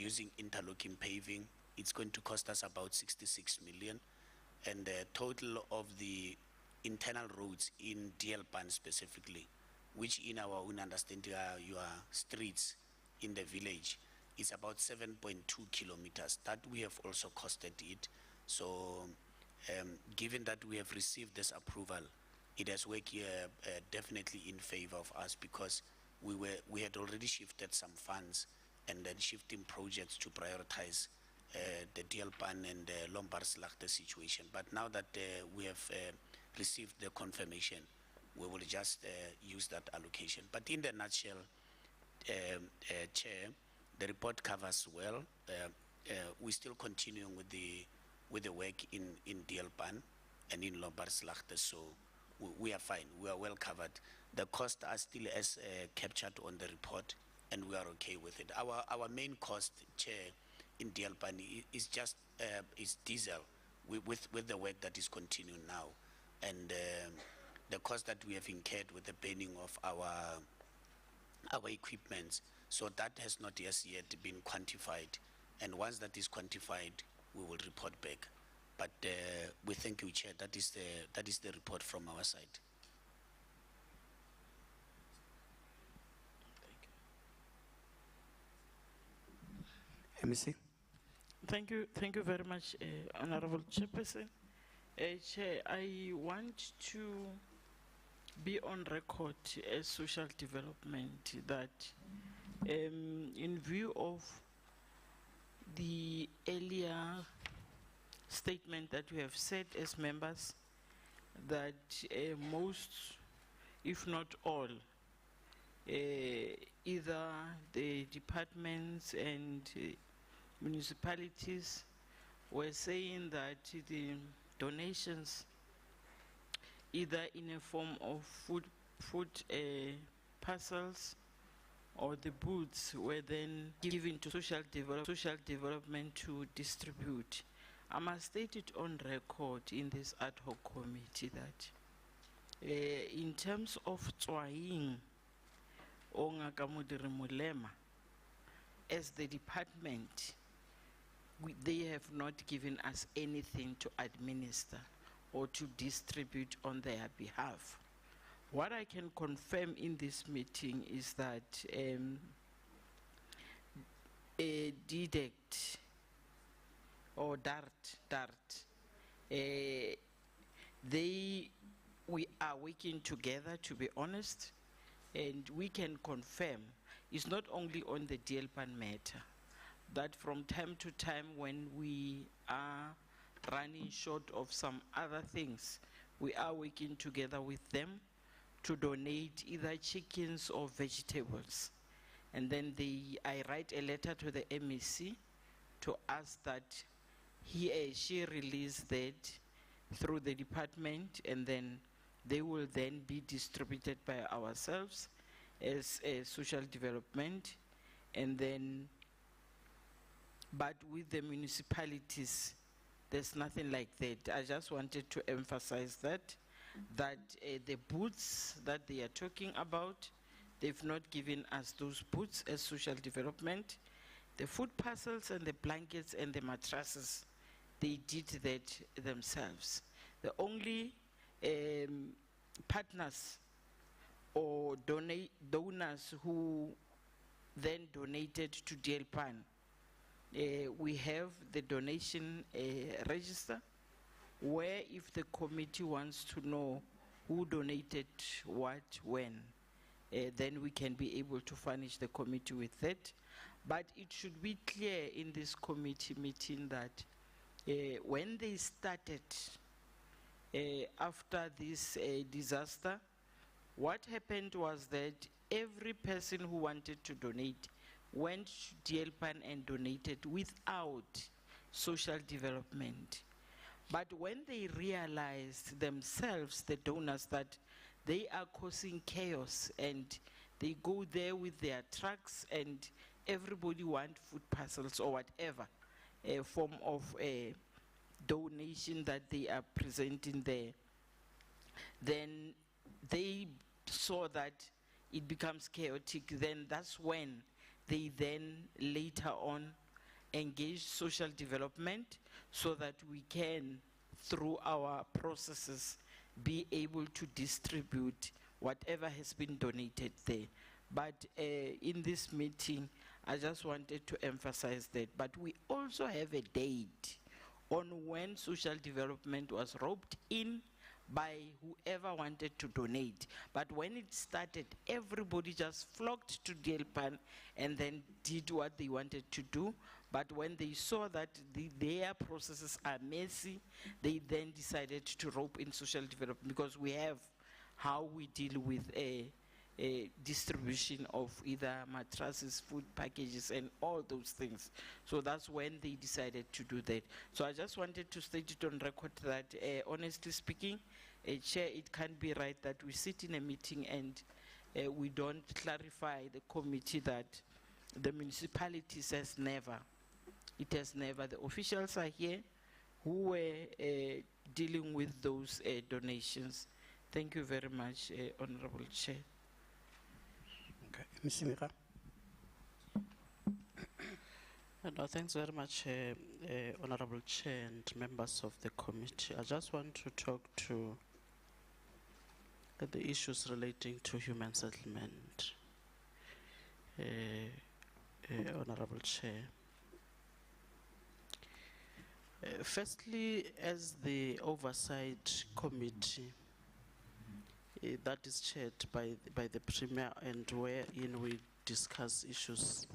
using interlocking paving. It's going to cost us about 66 million. And the total of the internal roads in DLPAN specifically, which in our own understanding are your streets in the village, is about 7.2 kilometers. That we have also costed it. So given that we have received this approval, it has worked definitely in favor of us, because we had already shifted some funds and then shifting projects to prioritize the DLPAN and the Lombardslachte situation. But now that we have received the confirmation, we will just use that allocation. But in the nutshell, Chair, the report covers well. We're still continuing with the work in DLPAN and in Lombardslachte, so we are fine. We are well covered. The costs are still as captured on the report, and we are okay with it. Our main cost, Chair, in DLPAN is just is diesel with the work that is continuing now, and the cost that we have incurred with the burning of our equipment. So that has not as yet been quantified, and once that is quantified, we will report back. But we thank you, Chair. That is the report from our side. MEC. Thank you very much, Honorable Chairperson. Chair, I want to be on record as social development that in view of the earlier statement that we have said as members, that most, if not all, either the departments and municipalities were saying that the donations, either in a form of food parcels or the booths, were then given to social development to distribute. I must state it on record in this ad hoc committee that in terms of Tswaing or Ngaka Modiri Molema, as the department, they have not given us anything to administer or to distribute on their behalf. What I can confirm in this meeting is that a DDECT or DART, we are working together, to be honest, and we can confirm it's not only on the DLPAN matter, that from time to time when we are running short of some other things, we are working together with them to donate either chickens or vegetables. And then I write a letter to the MEC to ask that he or she release that through the department, and then they will then be distributed by ourselves as a social development. And then, but with the municipalities, there's nothing like that. I just wanted to emphasize that the booths that they are talking about, they've not given us those booths as social development. The food parcels and the blankets and the mattresses, they did that themselves. The only partners or donors who then donated to DLPAN, we have the donation register, where if the committee wants to know who donated what, when, then we can be able to furnish the committee with that. But it should be clear in this committee meeting that when they started after this disaster, what happened was that every person who wanted to donate went to DLPAN and donated without social development. But when they realized themselves, the donors, that they are causing chaos, and they go there with their trucks and everybody wants food parcels or whatever form of donation that they are presenting there, then they saw that it becomes chaotic. Then that's when they then later on engage social development so that we can, through our processes, be able to distribute whatever has been donated there. But in this meeting, I just wanted to emphasize that. But we also have a date on when social development was roped in by whoever wanted to donate. But when it started, everybody just flocked to Deelpan and then did what they wanted to do. But when they saw that their processes are messy, they then decided to rope in social development, because we have how we deal with a distribution of either mattresses, food packages, and all those things. So that's when they decided to do that. So I just wanted to state it on record that, honestly speaking, Chair, it can't be right that we sit in a meeting and we don't clarify the committee that the municipality says never. It has never. The officials are here who were dealing with those donations. Thank you very much, Honorable Chair. Okay. Ms. Mira. No, thanks very much, Honorable Chair and members of the committee. I just want to talk to the issues relating to human settlement, Honorable Chair. Firstly, as the oversight committee that is chaired by the Premier, and wherein we discuss issues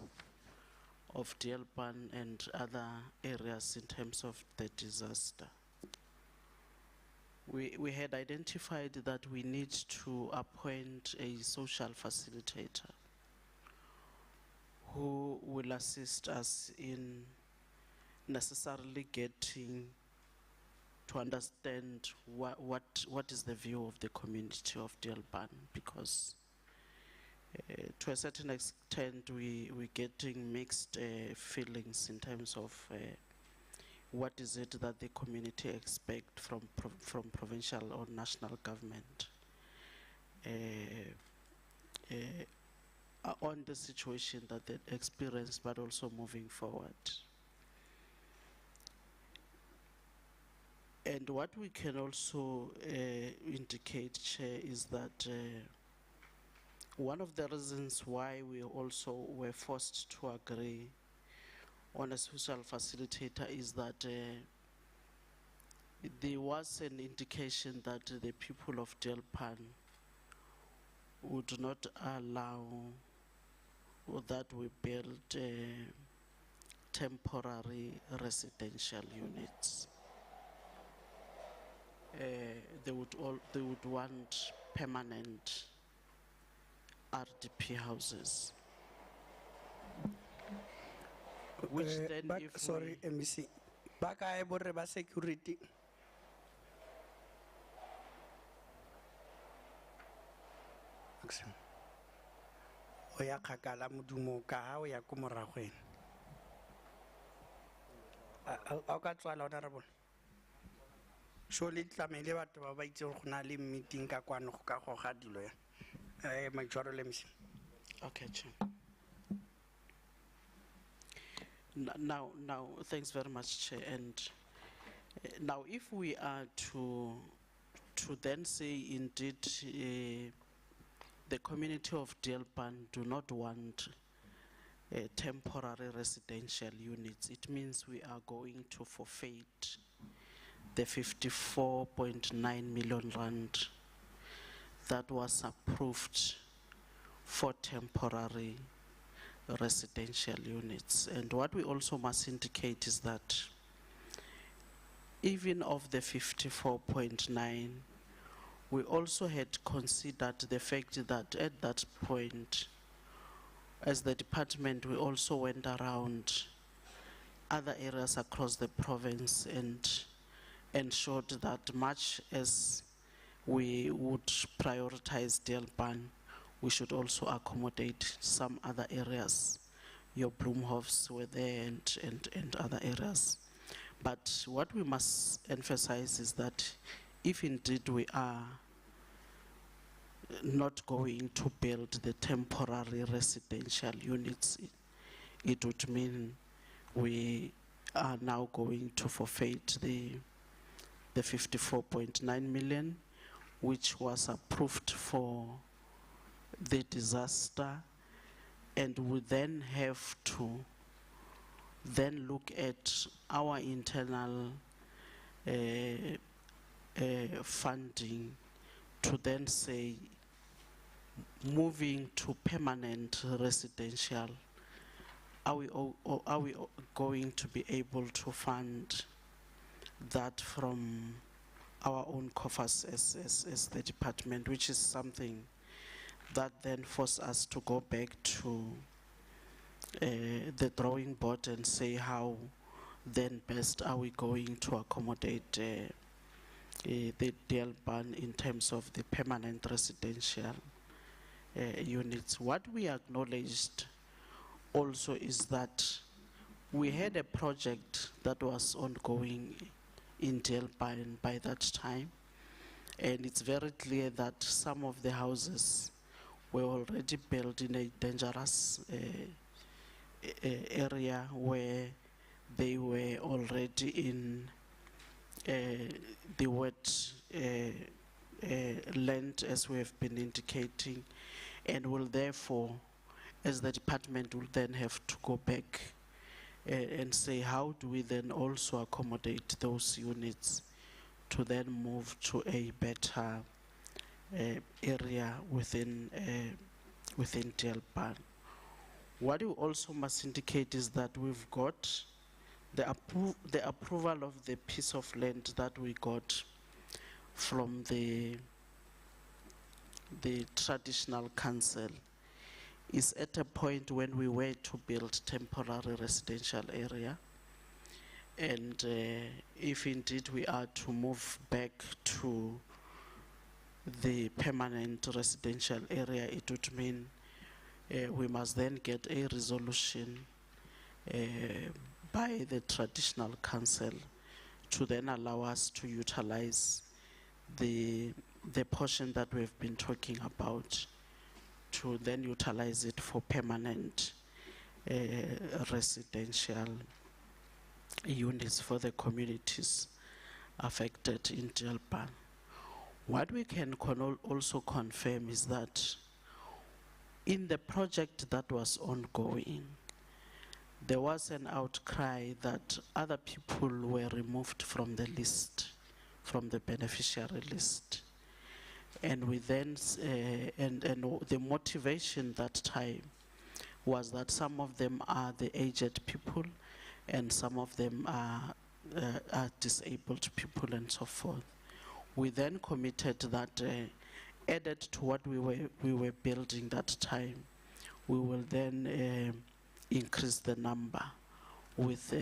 of Deelpan and other areas in terms of the disaster, we had identified that we need to appoint a social facilitator who will assist us in necessarily getting to understand what is the view of the community of Deelpan, because to a certain extent we're getting mixed feelings in terms of what is it that the community expect from provincial or national government on the situation that they experience, but also moving forward. And what we can also indicate, Chair, is that one of the reasons why we also were forced to agree on a social facilitator is that there was an indication that the people of Deelpan would not allow that we build temporary residential units. They would want permanent RDP houses. Which then, if sorry, MEC. Baka e borre ba security. O ya kgakala modumo ka ha o ya ko moragweng. A ka tswala honorable. Surely tlamehile batho ba ba itse go na le meeting ka kwano go ka goga dilo ya. Majority MC. Okay, Chair. Now, thanks very much, Chair. And now, if we are to then say indeed the community of Deelpan do not want temporary residential units, it means we are going to forfeit the 54.9 million rand that was approved for temporary residential units. And what we also must indicate is that even of the 54.9, we also had considered the fact that at that point, as the department, we also went around other areas across the province and ensured that much as we would prioritize Deelpan, we should also accommodate some other areas. Your Bloemhofs were there and other areas. But what we must emphasize is that if indeed we are not going to build the temporary residential units, it would mean we are now going to forfeit the 54.9 million, which was approved for the disaster, and we then have to then look at our internal funding to then say, moving to permanent residential, are we going to be able to fund that from our own coffers as the department, which is something that then forces us to go back to the drawing board and say how then best are we going to accommodate the DL ban in terms of the permanent residential units. What we acknowledged also is that we had a project that was ongoing in DL ban by that time, and it's very clear that some of the houses were already built in a dangerous area where they were already in the wet land, as we have been indicating, and will therefore, as the department, will then have to go back and say, how do we then also accommodate those units to then move to a better area within DLPAN. What you also must indicate is that we've got the approval of the piece of land that we got from the traditional council is at a point when we were to build temporary residential area, and if indeed we are to move back to the permanent residential area, it would mean we must then get a resolution by the traditional council to then allow us to utilize the portion that we've been talking about, to then utilize it for permanent residential units for the communities affected in DLPAN. What we can also confirm is that in the project that was ongoing, there was an outcry that other people were removed from the list, from the beneficiary list. And we then, and the motivation that time was that some of them are the aged people and some of them are disabled people and so forth. We then committed that added to what we were building that time, we will then increase the number with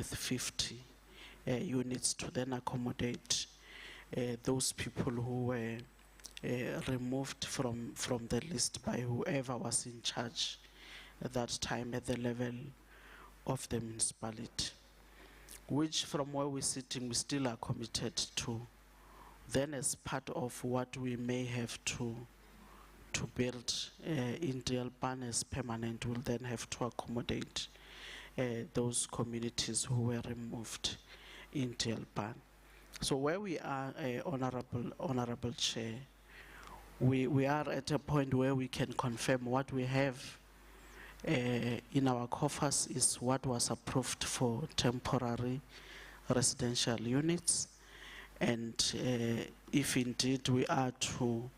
50 units to then accommodate those people who were removed from the list by whoever was in charge at that time at the level of the municipality, which from where we're sitting, we still are committed to. Then as part of what we may have to build in DLPAN as permanent, we'll then have to accommodate those communities who were removed in DLPAN. So where we are, Honorable Chair, we are at a point where we can confirm what we have in our coffers is what was approved for temporary residential units. And if indeed we are to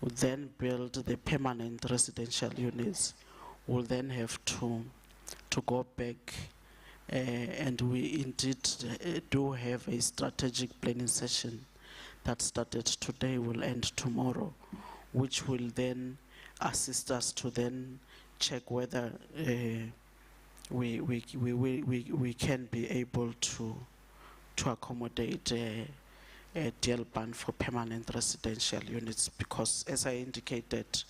then build the permanent residential units, we'll then have to go back and we indeed do have a strategic planning session that started today, will end tomorrow, which will then assist us to then check whether we can be able to accommodate a DLPAN for permanent residential units, because as I indicated,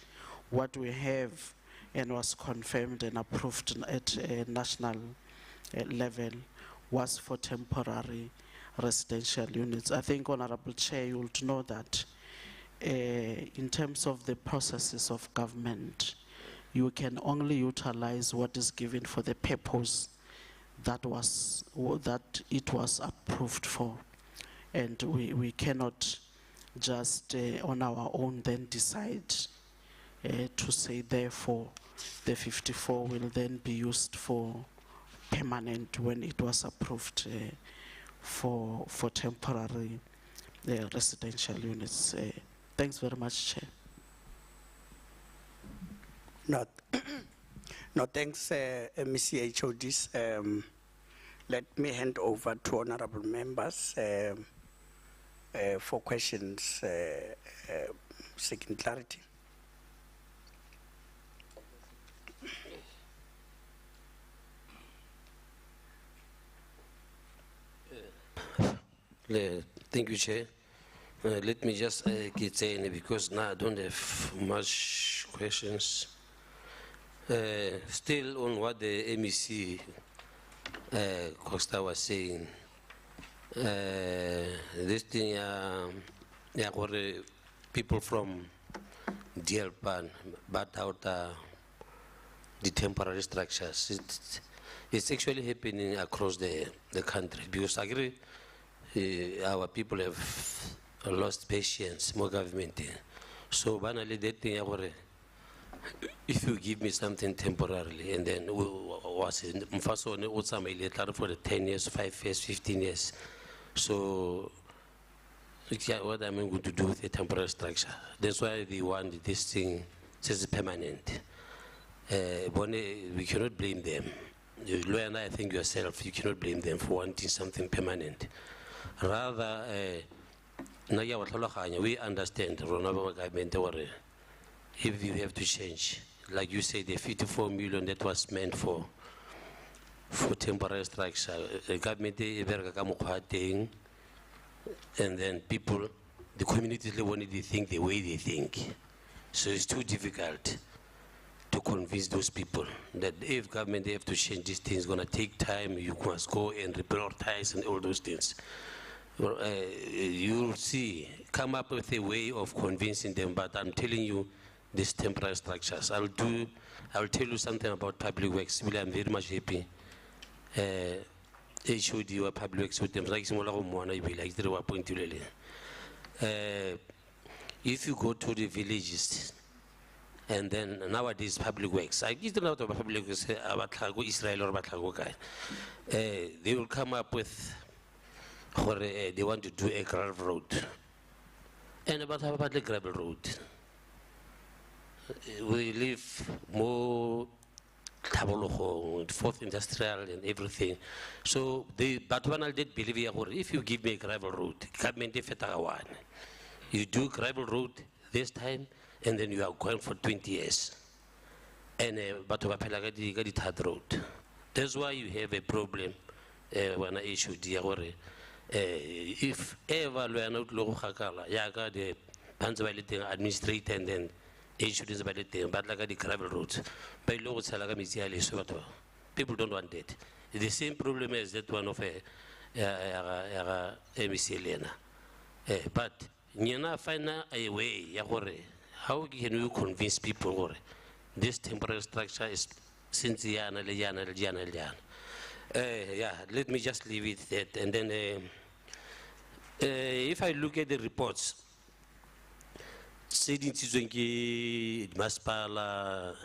what we have and was confirmed and approved at a national level was for temporary residential units. I think, Honorable Chair, you would know that in terms of the processes of government, you can only utilize what is given for the purpose that it was approved for, and we cannot just on our own then decide to say therefore the 54 will then be used for permanent when it was approved for temporary residential units. Thanks very much, Chair. No, thanks, MECHODs. Let me hand over to honorable members for questions seeking clarity. Thank you, Chair. Let me just get saying, because now I don't have much questions. Still on what the MEC Costa was saying, this thing, people from DLPAN bought out the temporary structures. It's actually happening across the country, because I agree, our people have lost patience, more government. So banally, that thing, if you give me something temporarily, and then was first one for the 10 years, 5 years, 15 years. So what am I going to do with a temporary structure? That's why they want this thing says permanent. We cannot blame them. You and I think yourself, you cannot blame them for wanting something permanent. Rather, we understand if you have to change, like you say, the 54 million that was meant for temporary structure, the government, and then people, the communities, they want to think the way they think. So it's too difficult to convince those people that if government, they have to change these things, it's going to take time, you must go and reprioritize and all those things. You'll see, come up with a way of convincing them, but I'm telling you, these temporary structures. I'll tell you something about public works. I'm very much happy. HOD or public works with them. If you go to the villages, and then nowadays public works, I get a lot of public works, Israel or they will come up with, or they want to do a gravel road. And about the gravel road, we live more fourth industrial and everything. So but when I did believe, if you give me a gravel road, you do gravel road this time, and then you are going for 20 years. And but the third road. That's why you have a problem when I issue the if ever we are not the administrator and then issues about it, but like the gravel roads. People don't want it. The same problem as that one of MEC Elena. But you find a way, how can you convince people this temporary structure is since yeah, let me just leave it that, and then if I look at the reports, Masipala,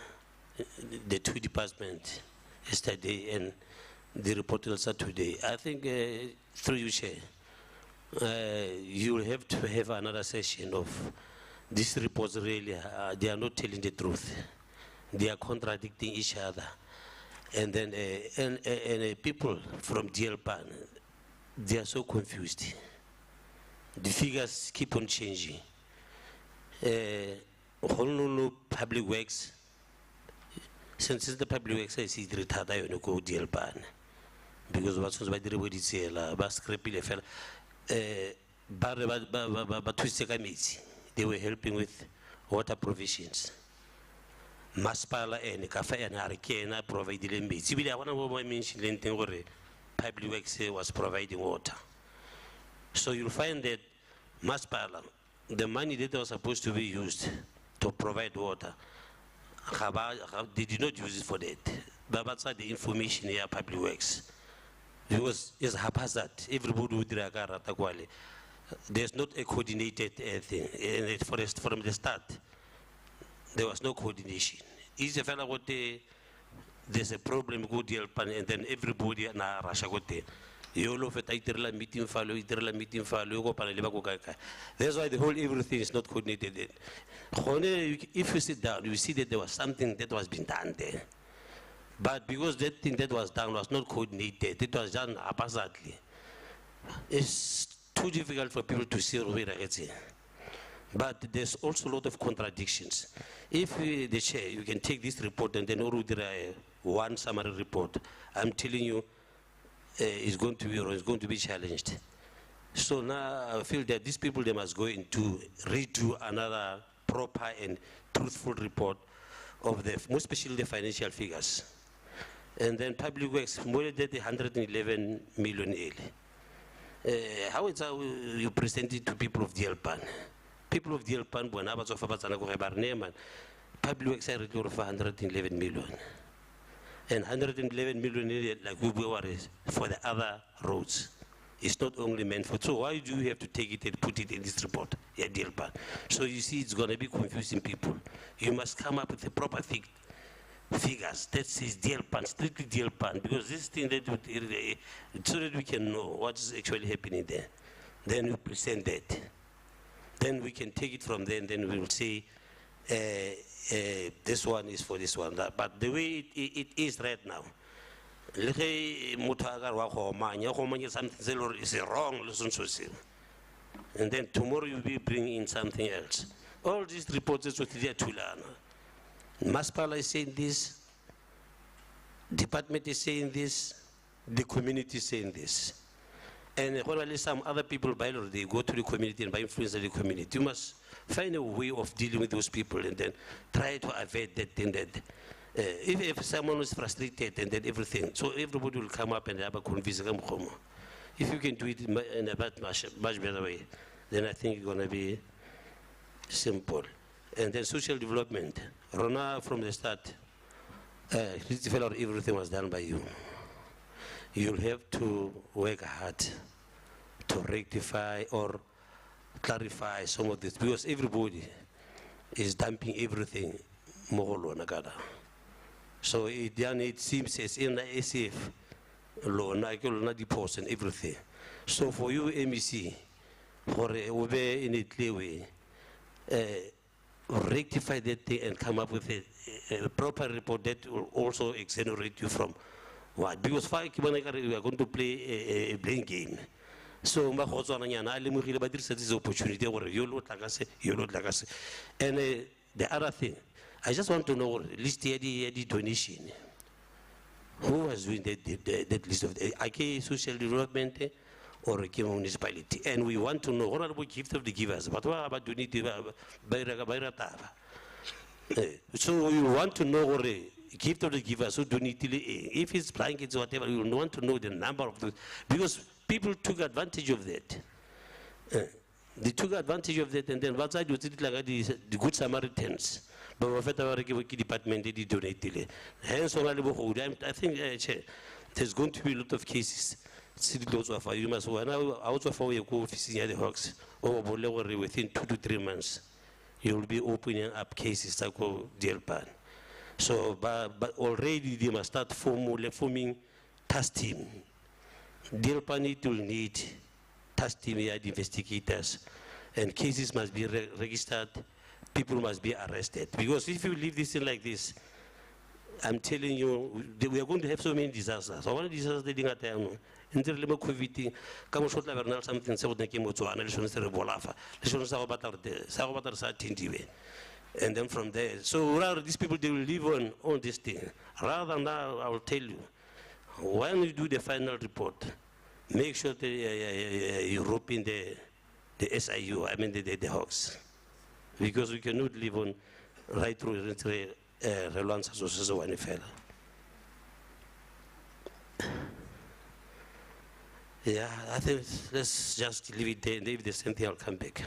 the two departments yesterday and the report also today, I think through you, Chair, you will have to have another session of these reports. Really, they are not telling the truth. They are contradicting each other. And then people from DLPAN, they are so confused. The figures keep on changing. Public works, since the public works, I see the retarded go DLPAN. Because what's by the way, it's a basket, they were helping with water provisions. Masipala and Cafe and Arikena provided meats. I want to mention public works was providing water. So you'll find that Masipala, the money that was supposed to be used to provide water, they did not use it for that. But that's the information here, public works. Because it's haphazard. Everybody would rata kwale. There's not a coordinated thing. And from the start, there was no coordination. Is a fellow what there's a problem with DLPAN, and then everybody na rasha gote. You all of it, iterla meeting follow, go paneliba. That's why the whole everything is not coordinated. If you sit down, you see that there was something that was being done there. But because that thing that was done was not coordinated, it was done haphazardly. It's too difficult for people to see where it's here. But there's also a lot of contradictions. If the chair, you can take this report and then one summary report, I'm telling you, it's going to be wrong, it's going to be challenged. So now I feel that these people, they must go into redo another proper and truthful report of the, most especially the financial figures. And then public works, more than 111 million. How is how you present it to people of DLPAN? People of DLPAN, when I was of public works are for 111 million. And 111 million, like we were for the other roads. It's not only meant for, so why do you have to take it and put it in this report, DLPAN? So you see, it's going to be confusing people. You must come up with the proper figures that says DLPAN, strictly DLPAN, because this thing that so that we can know what is actually happening there. Then we present that. Then we can take it from there, and then we will say, this one is for this one. But the way it is right now, something is wrong, and then tomorrow you will bring in something else. All these reports is what they are to learn. Maspala is saying this, department is saying this, the community is saying this. And when some other people by law, they go to the community and by influence of the community. You must find a way of dealing with those people and then try to avoid that thing that if someone is frustrated and then everything, so everybody will come up and have a conversation. If you can do it in a much better way, then I think it's going to be simple. And then social development. Rona, from the start, everything was done by you. You'll have to work hard to rectify or clarify some of this, because everybody is dumping everything more. So it seems as in the SF law, not deposit and everything. So for you, MEC, for in a clear way, rectify that thing and come up with a proper report that will also exonerate you from what? Because we are going to play a blame game. So I this opportunity and the other thing, I just want to know list the donation. Who was doing that list of the social development or a municipality? And we want to know what are the gift of the givers, but what about donating so we want to know what a gift of the givers who donate, if it's blankets or whatever, we want to know the number of those, because people took advantage of that. They took advantage of that, and then what I do like the Good Samaritans. But department they donate. Hence, I think there's going to be a lot of cases. You must also for your office in the Hawks or within 2 to 3 months. You will be opening up cases like DLPAN. So, but already they must start forming task team. DLPAN will need task team investigators, and cases must be registered. People must be arrested, because if you leave this thing like this, I'm telling you, we are going to have so many disasters. So one disaster they didn't have. In the level COVID, come short level something so they came to an election Bolafa. And then from there, so rather these people they will live on this thing. Rather now, I will tell you, when you do the final report, make sure that you rope in the SIU, I mean the Hawks, because we cannot live on right through relance as one fellow. Yeah, I think let's just leave it there, and if there's something, I'll come back.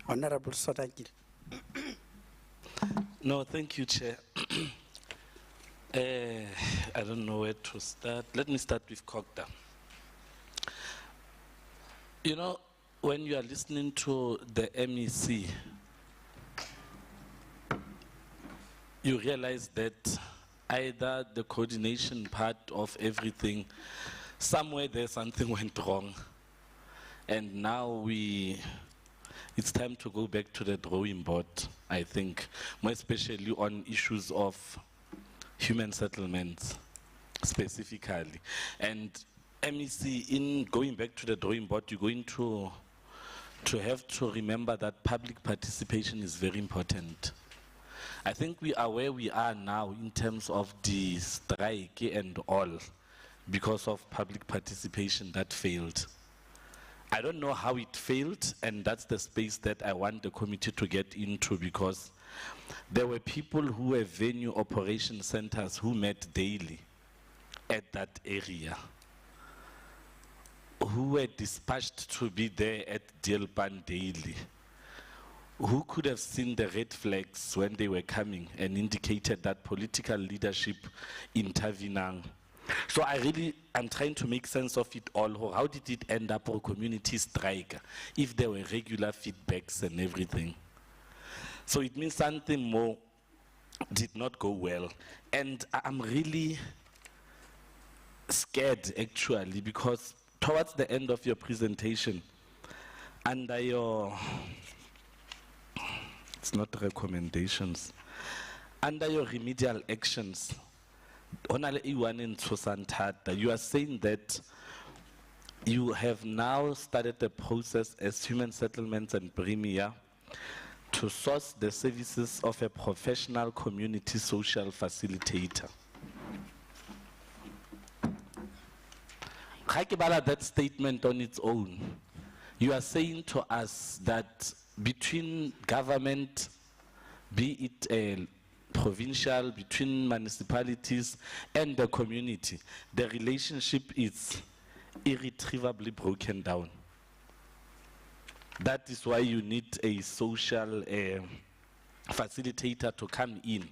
Honorable Sotakil. No, thank you, Chair. I don't know where to start. Let me start with Kokda. You know, when you are listening to the MEC, you realize that either the coordination part of everything, somewhere there something went wrong. And now it's time to go back to the drawing board, I think, more especially on issues of human settlements, specifically. And MEC, in going back to the drawing board, you're going to have to remember that public participation is very important. I think we are where we are now in terms of the strike and all because of public participation that failed. I don't know how it failed, and that's the space that I want the committee to get into, because there were people who were venue operation centers who met daily at that area, who were dispatched to be there at Dielpan daily, who could have seen the red flags when they were coming and indicated that political leadership intervened. So I'm trying to make sense of it all. How did it end up a community strike if there were regular feedbacks and everything? So it means something more did not go well. And I'm really scared, actually, because towards the end of your presentation, under your, it's not recommendations, under your remedial actions, you are saying that you have now started the process as Human Settlements and Premier to source the services of a professional community social facilitator. That statement on its own, you are saying to us that between government, be it provincial, between municipalities and the community, the relationship is irretrievably broken down. That is why you need a social facilitator to come in.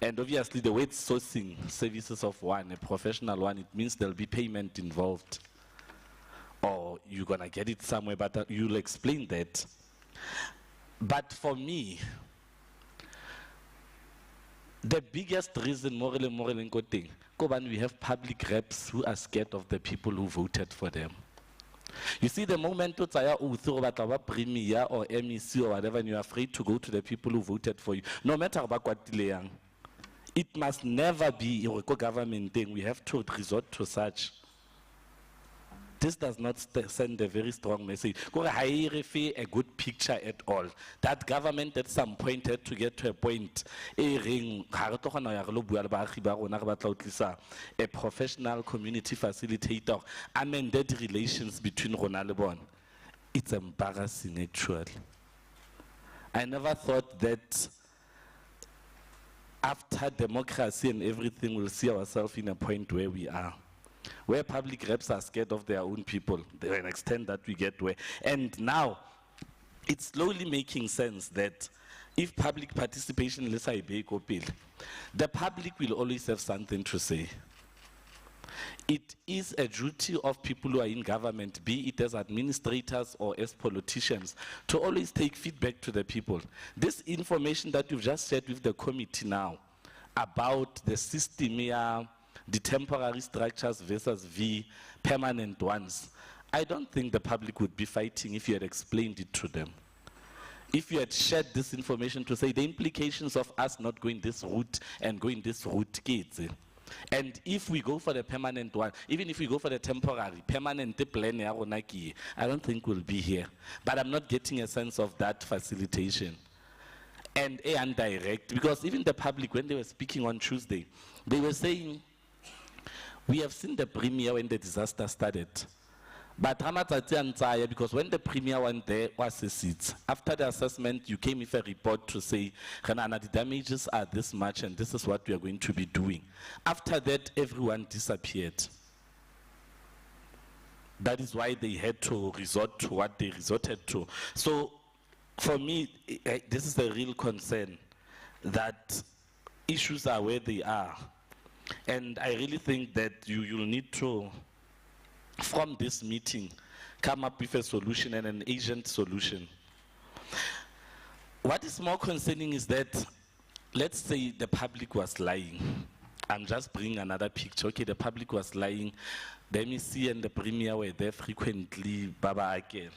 And obviously the way it's sourcing services of one, a professional one, it means there'll be payment involved. Or you're gonna get it somewhere, but you'll explain that. But for me, the biggest reason, we have public reps who are scared of the people who voted for them. You see, the moment you Premier or MEC or whatever, and you're afraid to go to the people who voted for you, no matter what it must never be a government thing. We have to resort to such. This does not send a very strong message. A good picture at all. That government at some point had to get to a point. A professional community facilitator, amended relations between Ronaldo. It's embarrassing, actually. I never thought that after democracy and everything, we'll see ourselves in a point where we are. Where public reps are scared of their own people, to an extent that we get where. And now, it's slowly making sense that if public participation, the public will always have something to say. It is a duty of people who are in government, be it as administrators or as politicians, to always take feedback to the people. This information that you've just shared with the committee now about the system here, the temporary structures versus the permanent ones, I don't think the public would be fighting if you had explained it to them. If you had shared this information to say the implications of us not going this route and going this route, kids. And if we go for the permanent one, even if we go for the temporary, permanent plan, I don't think we'll be here. But I'm not getting a sense of that facilitation. And indirect, because even the public, when they were speaking on Tuesday, they were saying, we have seen the Premier when the disaster started. But because when the Premier went there was a seat, after the assessment, you came with a report to say, the damages are this much and this is what we are going to be doing. After that, everyone disappeared. That is why they had to resort to what they resorted to. So for me, this is a real concern that issues are where they are. And I really think that you'll need to, from this meeting, come up with a solution and an agent solution. What is more concerning is that, let's say the public was lying. I'm just bringing another picture. Okay, the public was lying. The MEC and the Premier were there frequently, Baba again.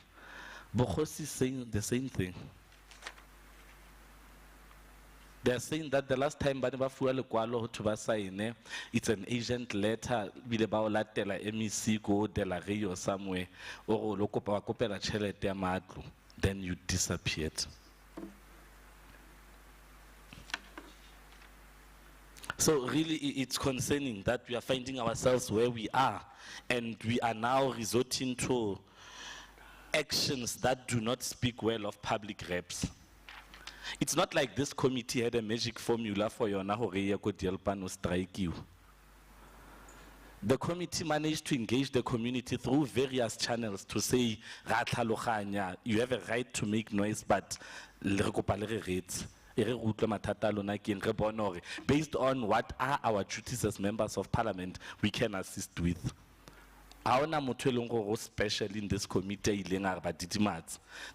Bokhos is saying the same thing. They're saying that the last time it's an agent letter, MEC go de la Rio or somewhere, or then you disappeared. So really it's concerning that we are finding ourselves where we are, and we are now resorting to actions that do not speak well of public reps. It's not like this committee had a magic formula for your Nahoreya strike you. The committee managed to engage the community through various channels to say, you have a right to make noise, but based on what are our duties as members of parliament, we can assist with. Special in this committee,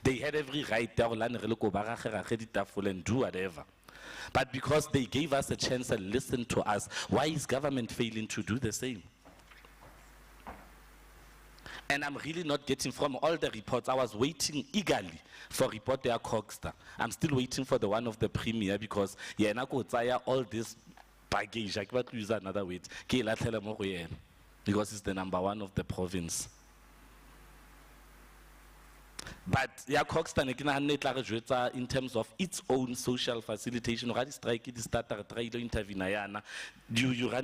they had every right and do whatever. But because they gave us a chance and listened to us, why is government failing to do the same? And I'm really not getting from all the reports. I was waiting eagerly for report there Coxter. I'm still waiting for the one of the Premier, because all this baggage, I can't use another word, because it's the #1 of the province. But yeah, Coxton in terms of its own social facilitation, you run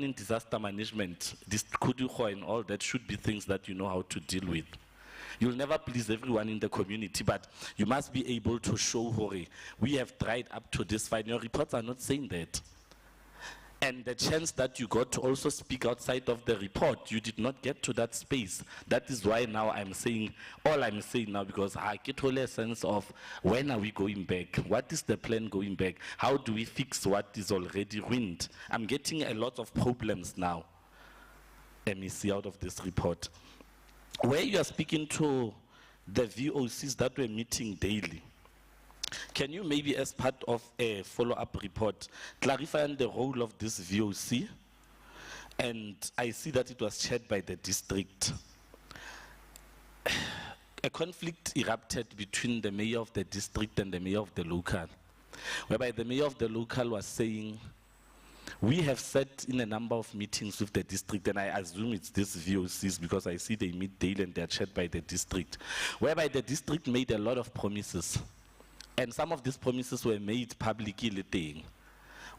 in disaster management, and all that should be things that you know how to deal with. You'll never please everyone in the community, but you must be able to show Hori, we have tried up to this fight. Your reports are not saying that. And the chance that you got to also speak outside of the report, you did not get to that space. That is why now I'm saying, all I'm saying now, because I get a sense of when are we going back? What is the plan going back? How do we fix what is already ruined? I'm getting a lot of problems now, MEC, out of this report. Where you are speaking to the VOCs that were meeting daily, can you maybe, as part of a follow-up report, clarify the role of this VOC? And I see that it was chaired by the district. A conflict erupted between the mayor of the district and the mayor of the local, whereby the mayor of the local was saying, we have sat in a number of meetings with the district, and I assume it's this VOCs because I see they meet daily and they're chaired by the district, whereby the district made a lot of promises. And some of these promises were made publicly.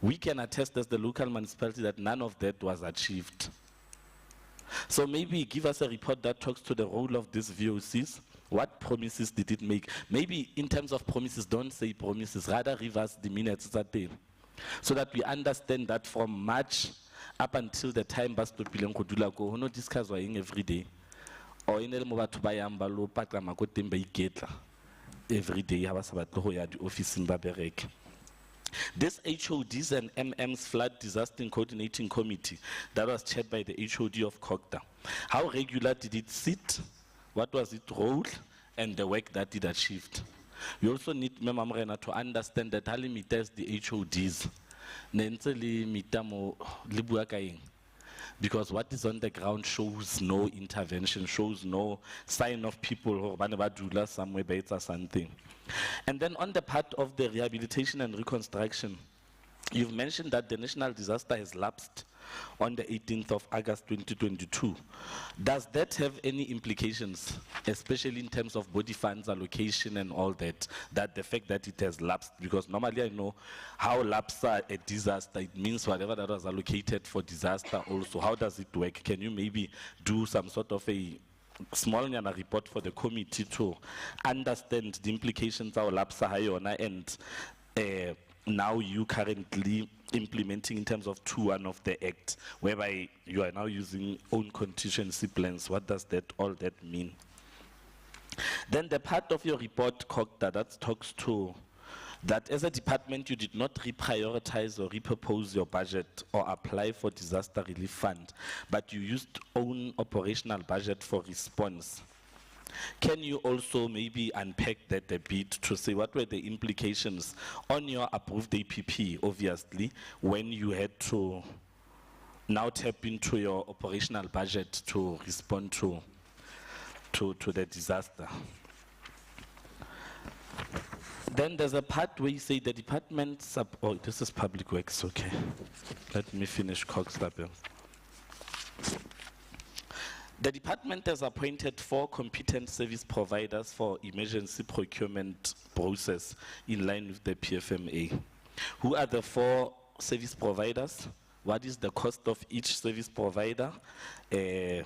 We can attest as the local municipality that none of that was achieved. So maybe give us a report that talks to the role of these VOCs. What promises did it make? Maybe in terms of promises, don't say promises, rather reverse the minutes that day. So that we understand that from March up until the time Basto Bilen Kodulako, who no discuss every day. Or in El Mobatu Bayambalo, Paklamakotemba Iketla. Every day, I was about to go to the office in Baberek. This HODs and MM's Flood Disaster Coordinating Committee that was chaired by the HOD of Kokta. How regular did it sit? What was its role? And the work that it achieved. We also need Memamrena to understand that how limited the HODs. Because what is on the ground shows no intervention, shows no sign of people who somewhere or something. And then on the part of the rehabilitation and reconstruction, you've mentioned that the national disaster has lapsed on the 18th of August 2022. Does that have any implications, especially in terms of body funds allocation and all that, that the fact that it has lapsed? Because normally I know how lapse a disaster, it means whatever that was allocated for disaster also. How does it work? Can you maybe do some sort of a small report for the committee to understand the implications of lapse and now you currently implementing in terms of 2.1 of the Act, whereby you are now using own contingency plans? What does that all that mean? Then the part of your report, Cogda, that talks to that as a department you did not reprioritize or repurpose your budget or apply for disaster relief fund, but you used own operational budget for response. Can you also maybe unpack that a bit to say what were the implications on your approved APP, obviously, when you had to now tap into your operational budget to respond to the disaster? Then there's a part where you say the department oh, this is public works, okay. Let me finish Cox Label. The department has appointed 4 competent service providers for emergency procurement process in line with the PFMA. Who are the 4 service providers? What is the cost of each service provider? And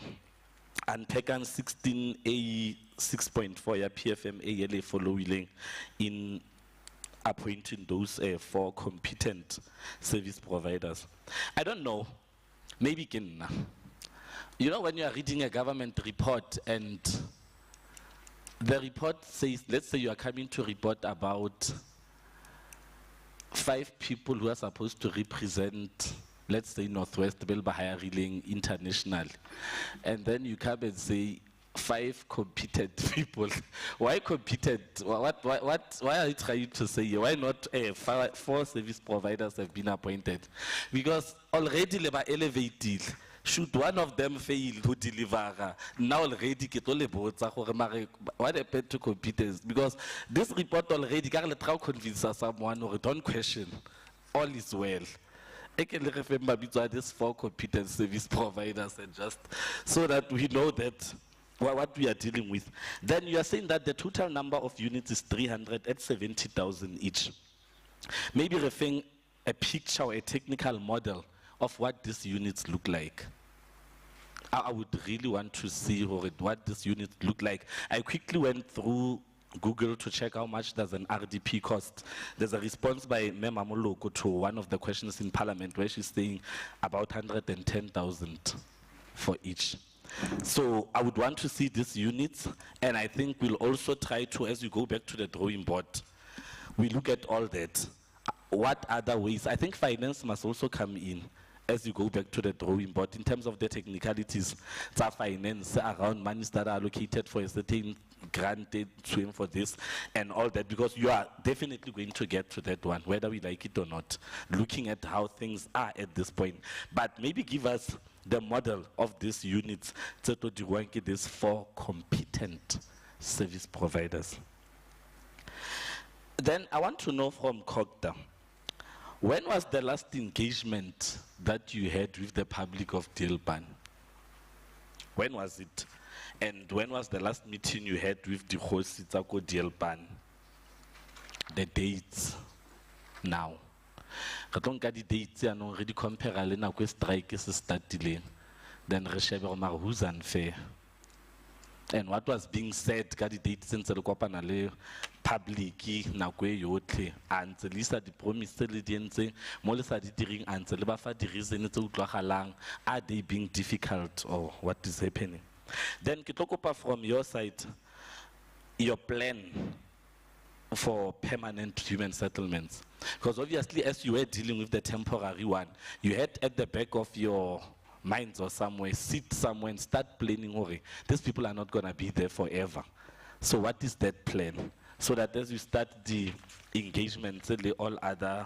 PECAN 16A 6.4 ya PFMA yele following in appointing those 4 competent service providers. I don't know, maybe can. You know, when you are reading a government report and the report says, let's say you are coming to report about 5 people who are supposed to represent, let's say, Northwest Belbahaya International, and then you come and say 5 competent people. Why competent? Why are you trying to say? Why not 4 service providers have been appointed? Because already they were elevated. Should one of them fail to deliver, now already what happened to competence? Because this report already can't convince someone or don't question. All is well. I can remember these 4 competent service providers and just so that we know that what we are dealing with. Then you are saying that the total number of units is 370,000 each. Maybe referring a picture or a technical model of what these units look like. I would really want to see what these units look like. I quickly went through Google to check how much does an RDP cost. There's a response by Mema Moloko to one of the questions in Parliament where she's saying about 110,000 for each. So I would want to see these units, and I think we'll also try to, as you go back to the drawing board, we look at all that. What other ways? I think finance must also come in as you go back to the drawing board in terms of the technicalities. It's finance around monies that are allocated for a certain granted swim for this and all that, because you are definitely going to get to that one, whether we like it or not, looking at how things are at this point. But maybe give us the model of these units, these 4 competent service providers. Then I want to know from Cogda, when was the last engagement that you had with the public of Deelpan? When was it? And when was the last meeting you had with the Khosi Tsako Deelpan? The dates now. Re tlo nka di dates ya no re di compare le nako e strike se startileng. Then re shebe gore who's unfair. And what was being said ka di dates ntse le kopana le public nako e yotlhe antse le sa di promise le di entse mo le sa di direng antse le ba fa di reason tse utlwagalang, are they being difficult or what is happening? Then ke tlo kopa from your side your plan for permanent human settlements, because obviously as you were dealing with the temporary one, you had at the back of your minds or somewhere, sit somewhere and start planning, okay, these people are not going to be there forever. So what is that plan? So that as you start the engagement, certainly all other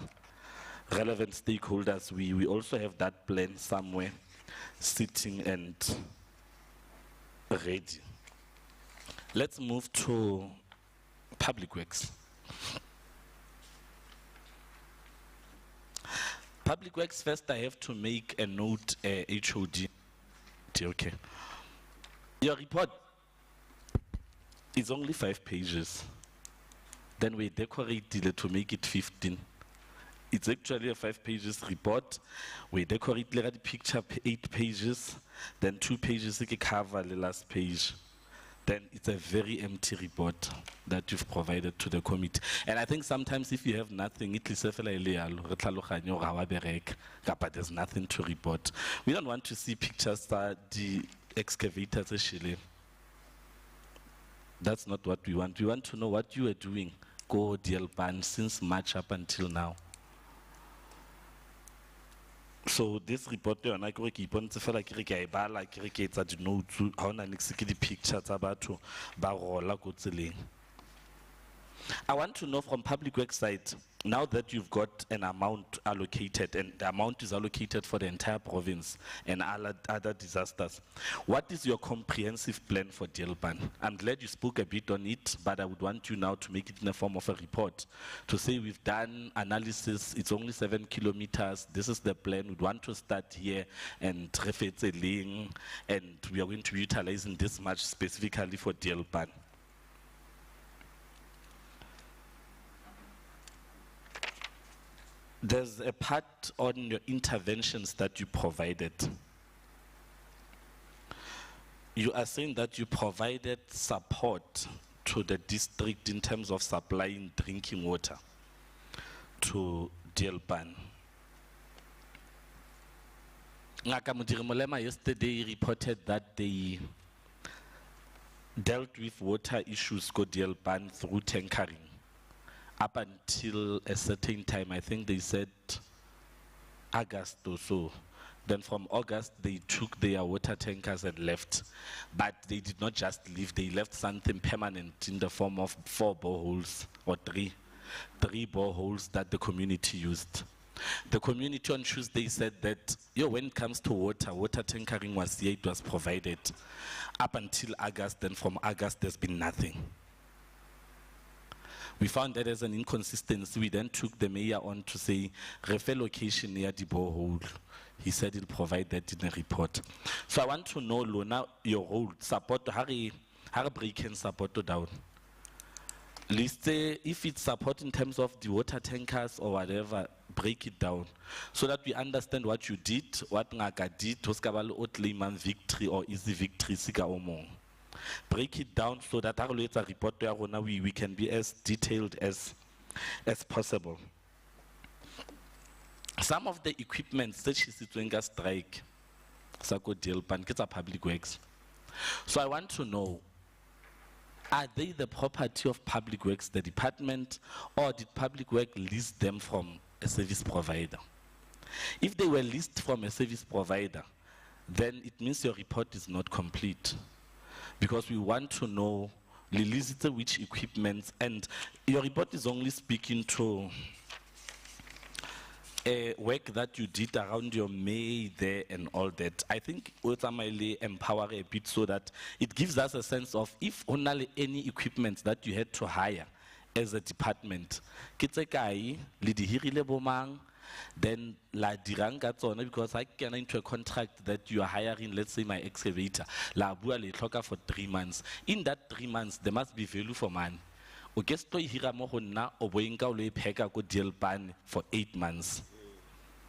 relevant stakeholders, we also have that plan somewhere sitting and ready. Let's move to public works. Public works, first I have to make a note, HOD. Okay. Your report is only 5 pages. Then we decorated it to make it 15. It's actually a 5 pages report. We decorated the picture 8 pages, then 2 pages to cover the last page. Then it's a very empty report that you've provided to the committee. And I think sometimes if you have nothing, there's nothing to report. We don't want to see pictures that the excavators actually. That's not what we want. We want to know what you are doing, go Dielpan, since March up until now. So this report, I keep on feel like it's a note to how the pictures about to barola go. I want to know from public website, now that you've got an amount allocated and the amount is allocated for the entire province and other disasters, what is your comprehensive plan for Dielpan? I'm glad you spoke a bit on it, but I would want you now to make it in the form of a report to say we've done analysis, it's only 7 kilometers, this is the plan, we'd want to start here and refetseling, and we are going to be utilizing this much specifically for Dielpan. There's a part on your interventions that you provided. You are saying that you provided support to the district in terms of supplying drinking water to Dielpan. Ngaka Mudirimolema yesterday reported that they dealt with water issues go Dielpan through tankering. Up until a certain time, I think they said August or so. Then from August, they took their water tankers and left. But they did not just leave, they left something permanent in the form of 4 boreholes or 3 boreholes that the community used. The community on Tuesday said that when it comes to water tankering was here, it was provided. Up until August, then from August, there's been nothing. We found that as an inconsistency. We then took the mayor on to say, refer location near the borehole. He said he'll provide that in a report. So I want to know, Lona, your role, support, how break and support down. List, if it's support in terms of the water tankers or whatever, break it down. So that we understand what you did, what Ngaka did, Toskabalo Otleiman victory or easy victory, Sika Omong. Break it down so that our later report we can be as detailed as possible. Some of the equipment that she's doing a strike, Sako Dielpan, it's a public works. So I want to know, are they the property of public works, the department, or did public work lease them from a service provider? If they were leased from a service provider, then it means your report is not complete. Because we want to know which equipment, and your report is only speaking to work that you did around your May there and all that. I think ultimately empower a bit so that it gives us a sense of if only any equipment that you had to hire as a department, then la diranga tsona, because I can into a contract that you are hiring, let's say my excavator, la bua le tlhoka for 3 months. In that 3 months, there must be value for money. O ke sto hira mo go nna o boenka o le pheka go Dielpan for 8 months.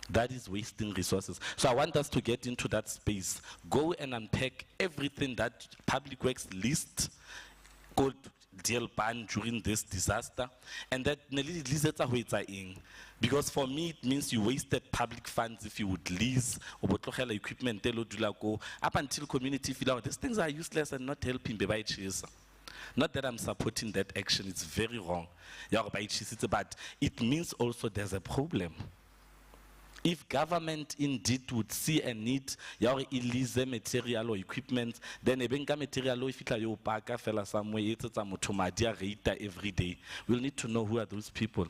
That is wasting resources. So I want us to get into that space. Go and unpack everything that Public Works list called Dielpan during this disaster, and that because for me it means you wasted public funds if you would lease or equipment up until community feel out these things are useless and not helping. Not that I'm supporting that action, it's very wrong, but it means also there's a problem. If government indeed would see a need, lease material or equipment, then a benga material if you paka fella somewhere, it's a every day. We'll need to know who are those people.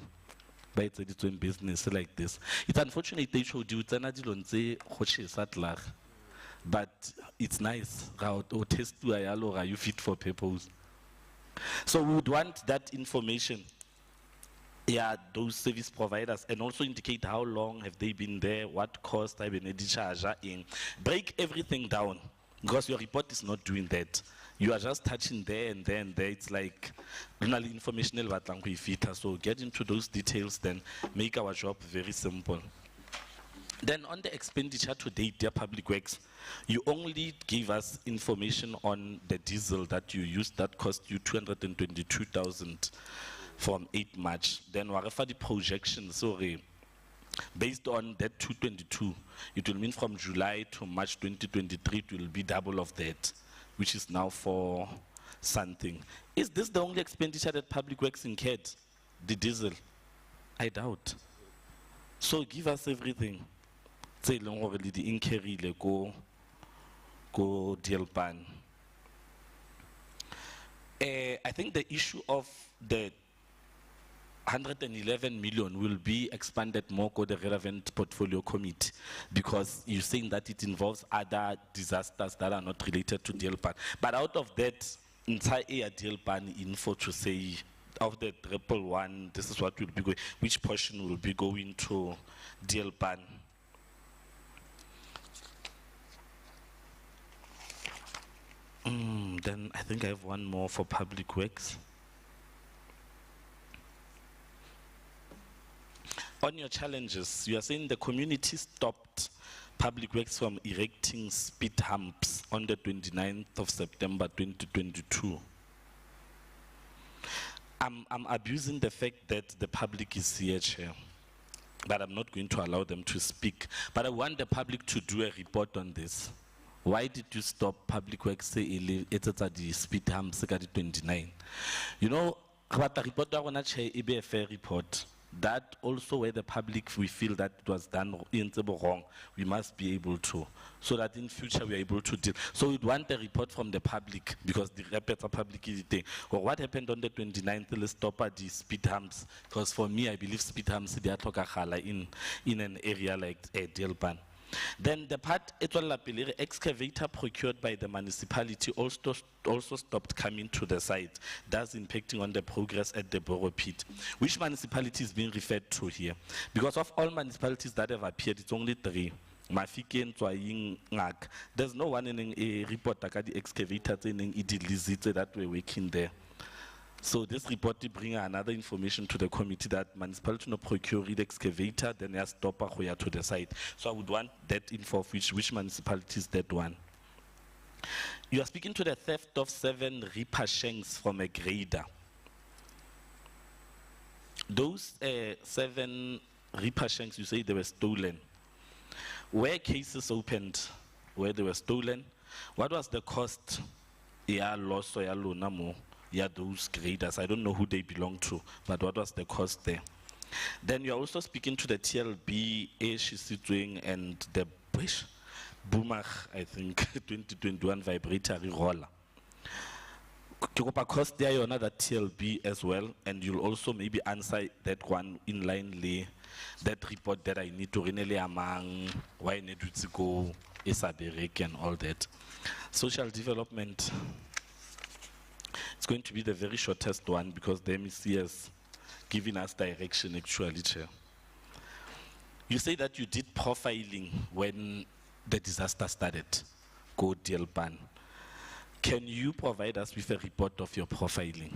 But it's doing business like this. It's unfortunate they showed you but it's nice. Are you fit for purpose? So we would want that information. Yeah, those service providers, and also indicate how long have they been there, what cost have been in. Break everything down, because your report is not doing that. You are just touching there and there and there. It's like informational. So get into those details, then make our job very simple. Then on the expenditure to date, dear Public Works, you only gave us information on the diesel that you used that cost you 222,000 from 8 March. Then whatever the projection, sorry, based on that 222, it will mean from July to March 2023, it will be double of that, which is now for something. Is this the only expenditure that Public Works incurred? The diesel? I doubt. So give us everything. Tse leng hore le di incurrile ko Deelpan. I think the issue of the 111 million will be expanded more to the relevant portfolio committee, because you're saying that it involves other disasters that are not related to Deelpan. But out of that entire Deelpan info, to say of the 111, this is what will be going, which portion will be going to Deelpan. Then I think I have one more for Public Works. On your challenges, you are saying the community stopped Public Works from erecting speed humps on the 29th of September 2022. I'm abusing the fact that the public is here, Chair, but I'm not going to allow them to speak. But I want the public to do a report on this. Why did you stop Public Works say it's at the speed humps at the 29? You know, what the report it be a fair report. That also where the public, we feel that it was done wrong, we must be able to, so that in future we are able to deal. So we'd want a report from the public, because the reports are public is the thing. Or what happened on the 29th, let's stop at the speed humps, because for me, I believe speed humps, they are in an area like Deelpan. Then the part, excavator procured by the municipality also stopped coming to the site, thus impacting on the progress at the Borough Pit. Which municipality is being referred to here? Because of all municipalities that have appeared, it's only 3. Mafikeng, Tswaying, Ngak. There's no one in a report that the excavators in Idilizite that were working there. So this report brings another information to the committee that municipality no procure the excavator, then they stop to the site. So I would want that info of which municipality is that one. You are speaking to the theft of 7 reaper shanks from a grader. Those 7 reaper shanks, you say they were stolen. Were cases opened where they were stolen? What was the cost? Yeah, loss or yeah, loan yeah, those graders. I don't know who they belong to, but what was the cost there? Then you're also speaking to the TLB, Shisitwing, and the Boomach, I think, 2021 vibratory roller. Cost there, you're that TLB as well, and you'll also maybe answer that one in line lay that report that I need to really among why I need to go Isaberek and all that. Social development. It's going to be the very shortest one because the MEC has given us direction actually, Chair. You say that you did profiling when the disaster started, go Deelpan. Can you provide us with a report of your profiling?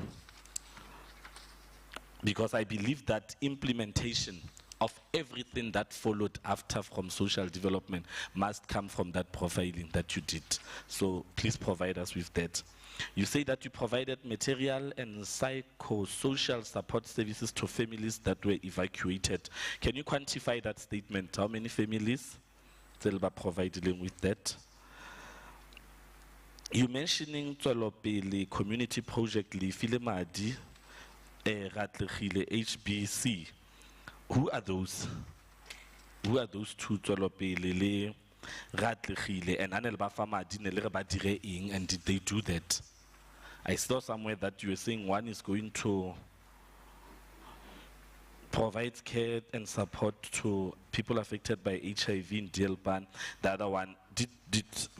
Because I believe that implementation of everything that followed after from social development must come from that profiling that you did. So please provide us with that. You say that you provided material and psychosocial support services to families that were evacuated. Can you quantify that statement? How many families will be providing with that? You mentioning Tswelopele community project Lefile Madi, Ratlegile HBC. Who are those? Who are those two Tswelopele Ratlegile and Anel Bafamadi Nelere Badire Ing, and did they do that? I saw somewhere that you were saying one is going to provide care and support to people affected by HIV in Deelpan. The other one did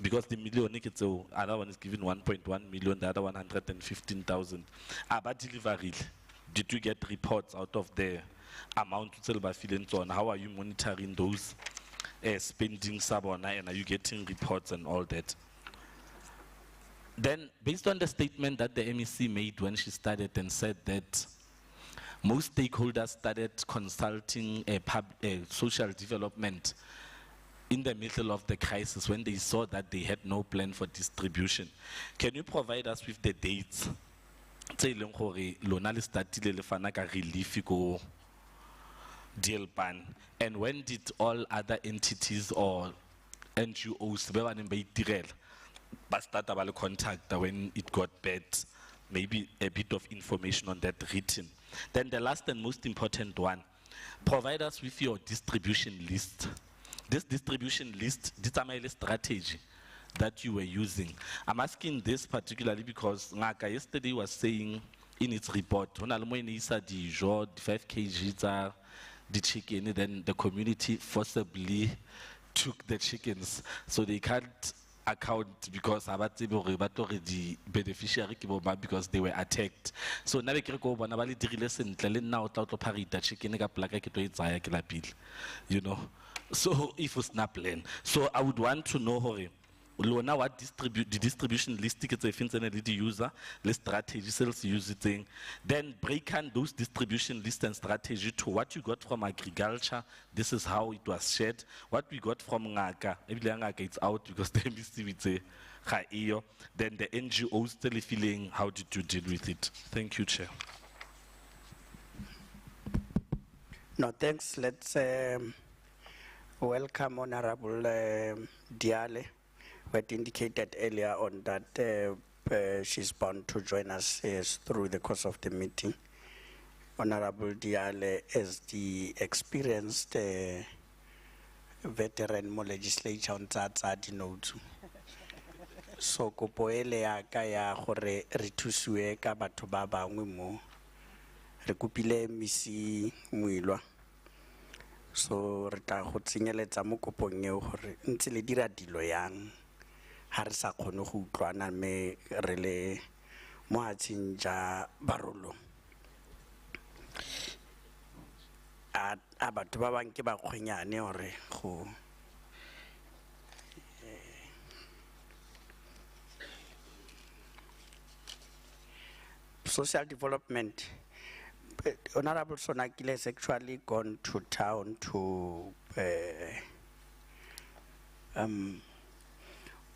because the million the other one is given 1.1 million, the other 115,000. About delivery, did you get reports out of the amount to tell by feelings on? How are you monitoring those spending sabona, and are you getting reports and all that? Then, based on the statement that the MEC made when she started and said that most stakeholders started consulting social development in the middle of the crisis when they saw that they had no plan for distribution. Can you provide us with the dates? Deelpan, and when did all other entities or NGOs Bastata bale contact when it got bad, maybe a bit of information on that written. Then the last and most important one, provide us with your distribution list. This distribution list, determine strategy that you were using. I'm asking this particularly because Ngaka yesterday was saying in its report, when Almoine Isa di 5 kg the chicken, then the community forcibly took the chickens, so they can't account because the beneficiary because they were attacked. So now you know. So if we snap plan. So I would want to know Lona what the distribution list tickets I think the user, the strategy sales using, then break down those distribution list and strategy to what you got from agriculture. This is how it was shared. What we got from Ngaka, it's out because the MBC would say then the NGOs still feeling how did you deal with it? Thank you, Chair. No, thanks. Let's welcome Honorable Diale, who had indicated earlier on that she's bound to join us through the course of the meeting. Honorable Diale is the experienced veteran mo legislature on tsa notes. So kopo ele ya ka ya gore re thusiwe ka batho ba bangwe mo re kopile misi Muilwa. So re tla go tsenyeletsa mo kopong eo gore ntse le dira dilo yang ha re sa kgone go utlwana me re le mo hatsing ja barolo a batho ba bang ke ba kgwenyane gore go social development. Honorable Sonakile has actually gone to town to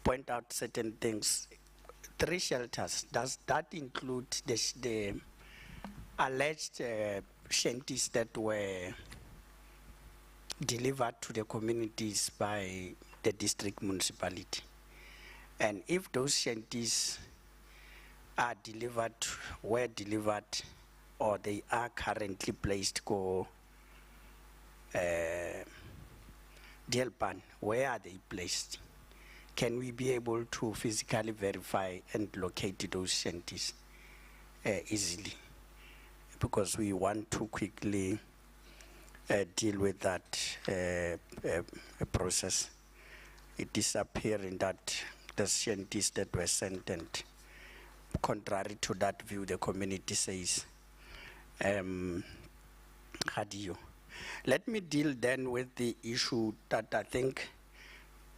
point out certain things. 3 shelters, does that include the alleged shanties that were delivered to the communities by the district municipality? And if those shanties are delivered, were delivered, or they are currently placed go Delpan, where are they placed? Can we be able to physically verify and locate those shanties easily? Because we want to quickly deal with that process. It is appearing that the shanties that were sent, and contrary to that view, the community says, let me deal then with the issue that I think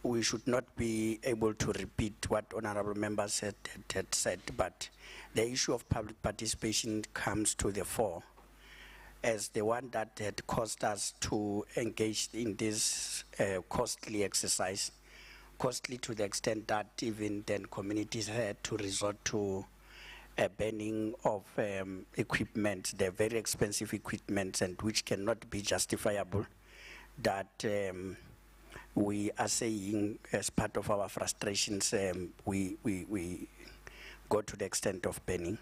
we should not be able to repeat what honorable members had said, but the issue of public participation comes to the fore as the one that had caused us to engage in this costly exercise, costly to the extent that even then communities had to resort to a banning of equipment, the very expensive equipment, and which cannot be justifiable, that we are saying as part of our frustrations, we go to the extent of banning.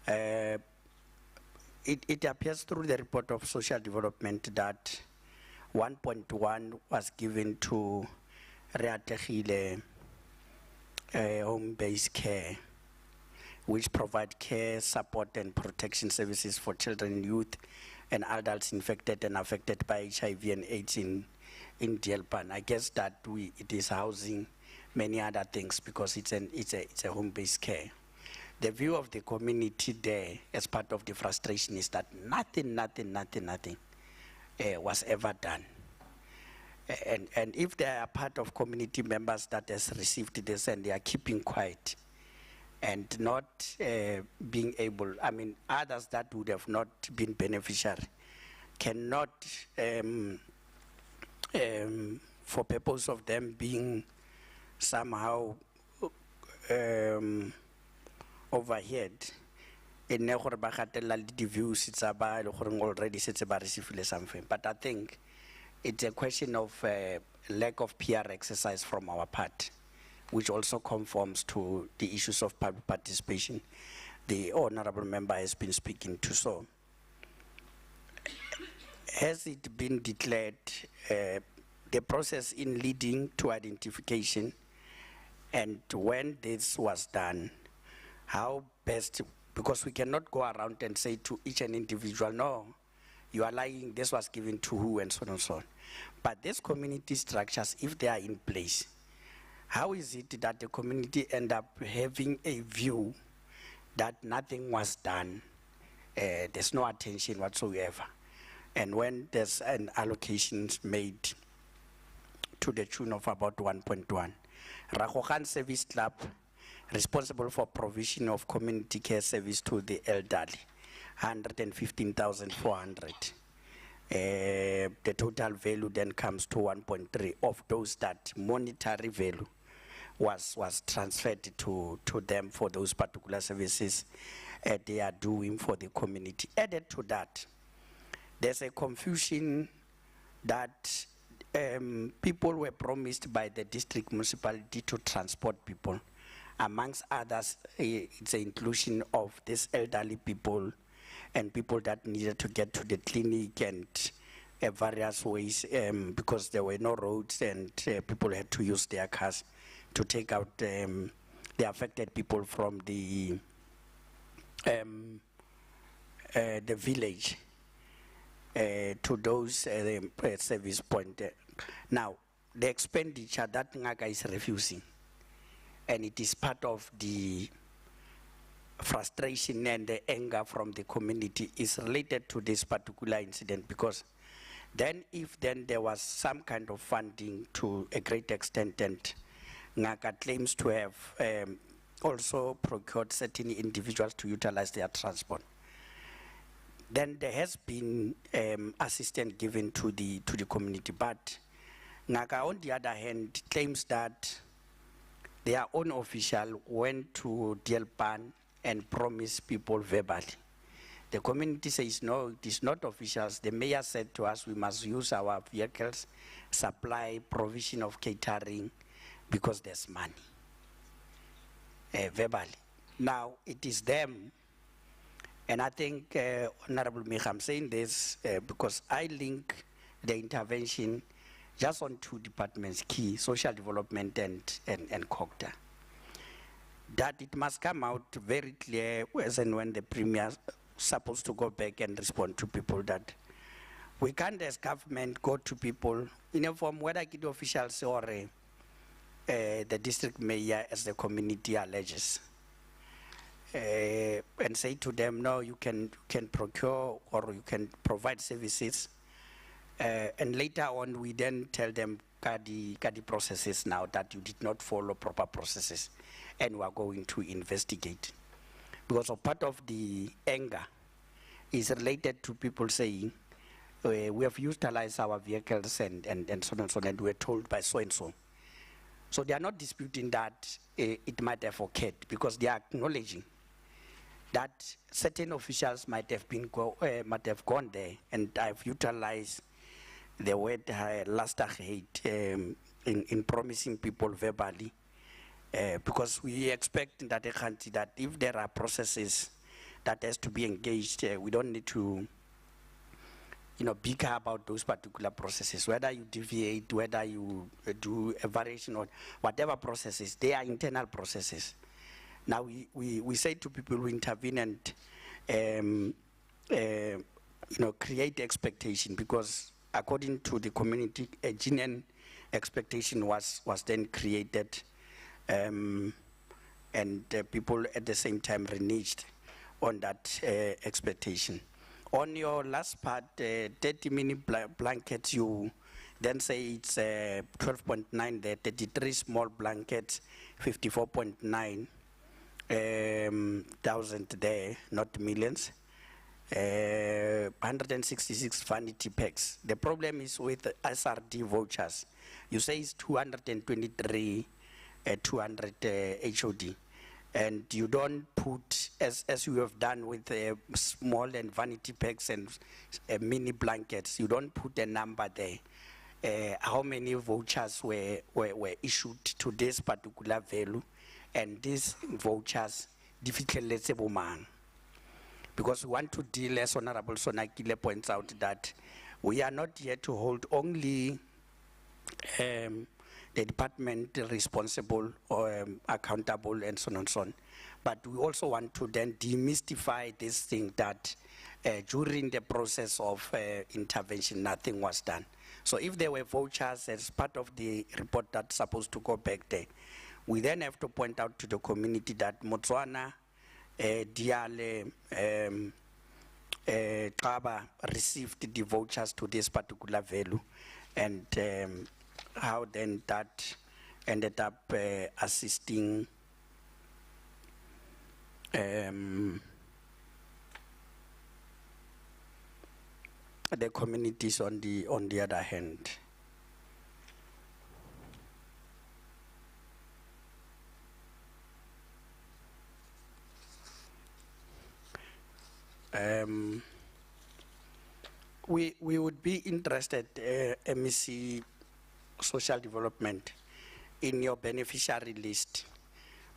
It appears through the report of social development that 1.1 was given to Reategile home-based care, which provide care, support, and protection services for children, youth, and adults infected and affected by HIV and AIDS in Delpan. I guess that it is housing many other things because it's a home-based care. The view of the community there, as part of the frustration, is that nothing was ever done. And if they are part of community members that has received this and they are keeping quiet, and not being able, I mean, others that would have not been beneficiary cannot, for purpose of them being somehow overheard, in the views it's about already something. But I think it's a question of lack of PR exercise from our part. which also conforms to the issues of public participation the honorable member has been speaking to. So, has it been declared the process in leading to identification, and when this was done, how best, because we cannot go around and say to each and individual, no, you are lying, this was given to who, and so on and so on. But these community structures, if they are in place, how is it that the community end up having a view that nothing was done, there's no attention whatsoever? And when there's an allocation made to the tune of about 1.1, Rakhogan Service Club, responsible for provision of community care service to the elderly, 115,400. The total value then comes to 1.3 of those that monetary value was transferred to them for those particular services they are doing for the community. Added to that, there's a confusion that people were promised by the district municipality to transport people. Amongst others, it's an inclusion of these elderly people and people that needed to get to the clinic and various ways because there were no roads and people had to use their cars to take out the affected people from the village to those service points. Now, the expenditure that Ngaka is refusing, and it is part of the frustration and the anger from the community, is related to this particular incident, because then if then there was some kind of funding to a great extent, and Ngaka claims to have also procured certain individuals to utilize their transport, then there has been assistance given to the community. But Ngaka, on the other hand, claims that their own official went to Dielpan and promised people verbally. The community says, no, it is not officials. The mayor said to us, we must use our vehicles, supply, provision of catering, because there's money, verbally. Now, it is them, and I think, Honorable Mikha, I'm saying this because I link the intervention just on two departments, key, social development and COGTA. That it must come out very clear as and when the Premier is supposed to go back and respond to people, that we can't as government go to people in a form, whether the officials or the district mayor as the community alleges, and say to them, no, you can procure or you can provide services, and later on we then tell them Kadi processes now that you did not follow proper processes and we are going to investigate. Because of part of the anger is related to people saying, we have utilized our vehicles and so on and so on, and we're told by so and so. So they are not disputing that it might have occurred, because they are acknowledging that certain officials might have gone there, and I've utilized the word last hate in promising people verbally, because we expect that that if there are processes that has to be engaged, we don't need to bicker about those particular processes, whether you deviate, whether you do a variation or whatever processes, they are internal processes. Now we say to people who intervene and create expectation, because according to the community, a genuine expectation was then created, and people at the same time reneged on that expectation. On your last part, 30-minute blankets, you then say it's 12.9 there, 33 small blankets, 54.9 thousand there, not millions. 166 vanity packs. The problem is with SRD vouchers. You say it's 223, 200 HOD. And you don't put, as you have done with small and vanity packs and mini blankets, you don't put a number there. how many vouchers were issued to this particular value, and these vouchers, let's say, because we want to deal, as Honorable Sonakile points out, that we are not here to hold only the department responsible or accountable and so on and so on. But we also want to then demystify this thing that during the process of intervention, nothing was done. So if there were vouchers as part of the report that's supposed to go back there, we then have to point out to the community that Motswana, Diale, Kaba received the vouchers to this particular value, and how then that ended up assisting the communities on the other hand. We would be interested, MEC Social Development, in your beneficiary list.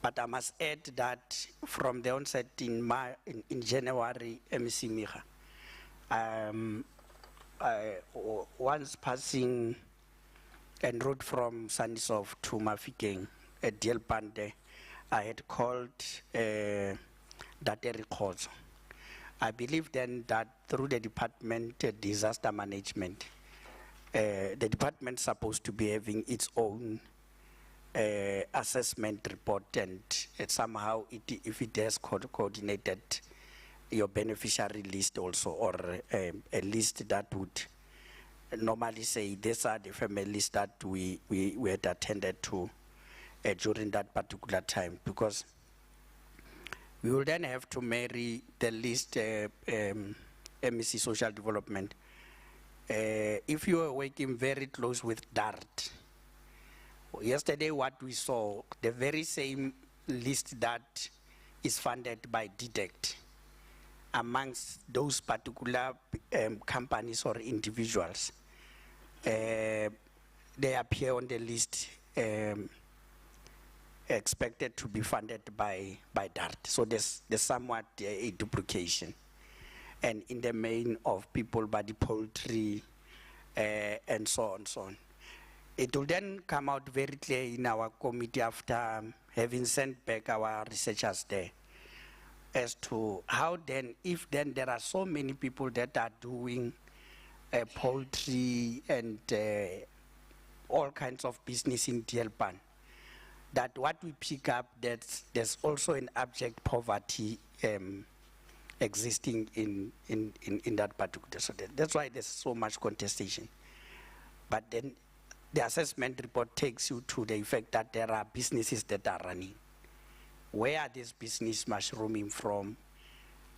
But I must add that from the onset in January, MEC Miha, once passing en route from Sandisov to Mafikeng at Dielpande, I had called Dateri Khozo. I believe then that through the department disaster management, the department is supposed to be having its own assessment report, and somehow if it has coordinated your beneficiary list also, or a list that would normally say these are the families that we had attended to during that particular time, because we will then have to marry the list, MEC Social Development. If you are working very close with DART, yesterday what we saw, the very same list that is funded by DDECT, amongst those particular companies or individuals, they appear on the list expected to be funded by DART. So there's somewhat a duplication. And in the main of people, body poultry, and so on, so on. It will then come out very clear in our committee after having sent back our researchers there as to how then, if then there are so many people that are doing poultry and all kinds of business in Dielpan, that what we pick up, that there's also an abject poverty existing in that particular. So that's why there's so much contestation. But then the assessment report takes you to the effect that there are businesses that are running. Where are these businesses mushrooming from?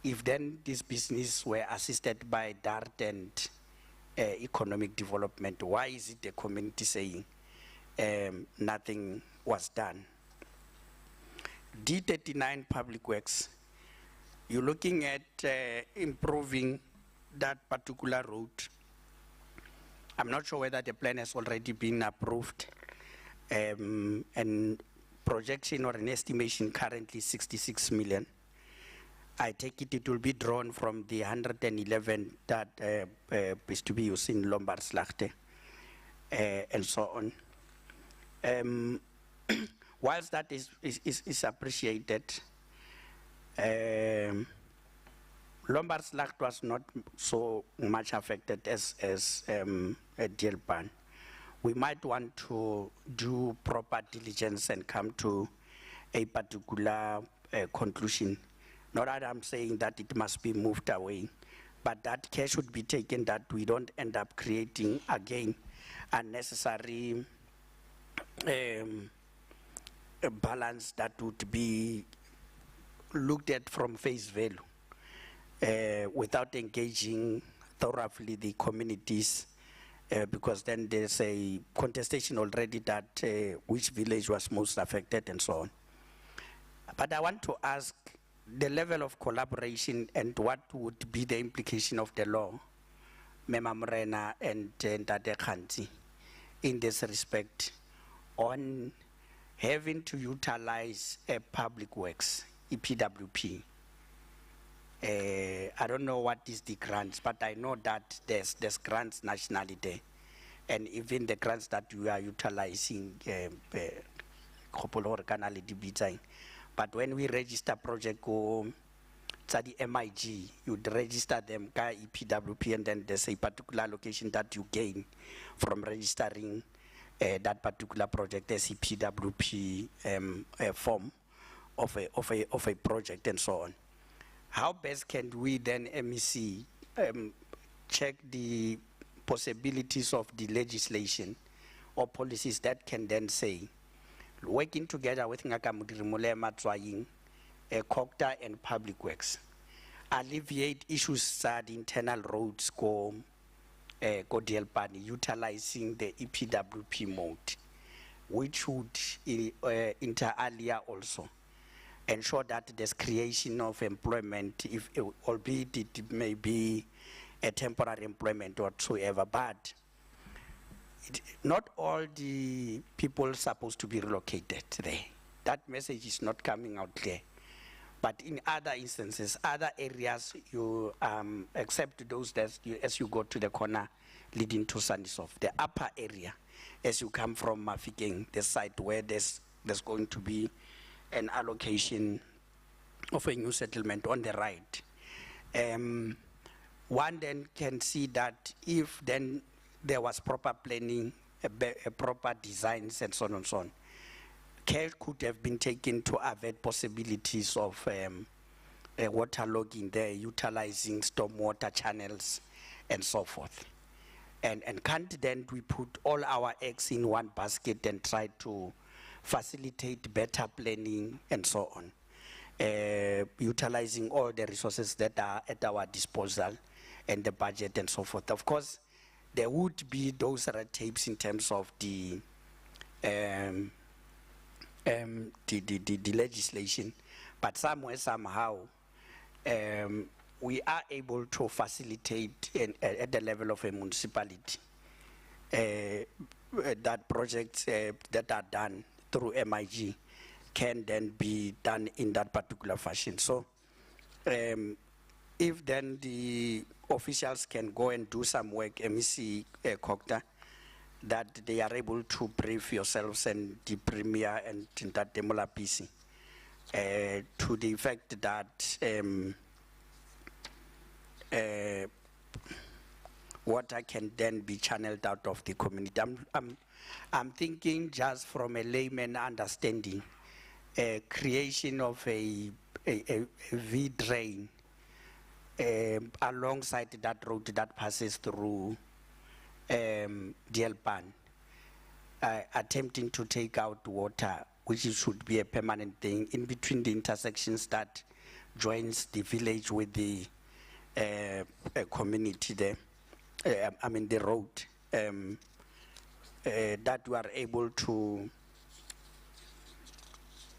If then this business were assisted by DART and economic development, why is it the community saying nothing was done? D39 Public Works, you're looking at improving that particular road. I'm not sure whether the plan has already been approved, and projection or an estimation currently 66 million. I take it will be drawn from the 111 that is to be used in Lombardslachte, and so on. Whilst that is appreciated, Lombardslachte was not so much affected as Dielpan. We might want to do proper diligence and come to a particular conclusion. Not that I'm saying that it must be moved away, but that care should be taken, that we don't end up creating again unnecessary a balance that would be looked at from face value without engaging thoroughly the communities, because then there's a contestation already that which village was most affected and so on. But I want to ask the level of collaboration and what would be the implication of the law, Mema Morena and Ntate Khanti, in this respect on having to utilize a public works, EPWP. I don't know what is the grants, but I know that there's grants nationally there. And even the grants that we are utilizing, but when we register project go the MIG, you'd register them ka EPWP, and then there's a particular allocation that you gain from registering that particular project as EPWP form of a project and so on. How best can we then, MEC, check the possibilities of the legislation or policies that can then say, working together with Ngakamudirimule Matswaying, COGTA and Public Works, alleviate issues that internal roads go DLPAN, utilizing the EPWP mode, which would inter alia also ensure that there's creation of employment, if albeit it may be a temporary employment whatsoever, but not all the people supposed to be relocated there. That message is not coming out clear. But in other instances, other areas, you except those that as you go to the corner leading to Sandisoft, the upper area, as you come from Mafikeng, the site where there's going to be an allocation of a new settlement on the right. One then can see that if then there was proper planning, proper designs and so on and so on, care could have been taken to avoid possibilities of waterlogging there, utilizing stormwater channels and so forth. And can't then we put all our eggs in one basket and try to facilitate better planning and so on, utilizing all the resources that are at our disposal and the budget and so forth. Of course, there would be those red tapes in terms of the legislation, but somewhere, somehow, we are able to facilitate at the level of a municipality that projects that are done through MIG can then be done in that particular fashion. So if then the officials can go and do some work, MEC COGTA, that they are able to brief yourselves and the Premier and that Demola PC to the effect that water can then be channeled out of the community. I'm thinking just from a layman understanding, creation of a V-drain alongside that road that passes through DLPAN, attempting to take out water, which should be a permanent thing, in between the intersections that joins the village with the community there, I mean the road, that we are able to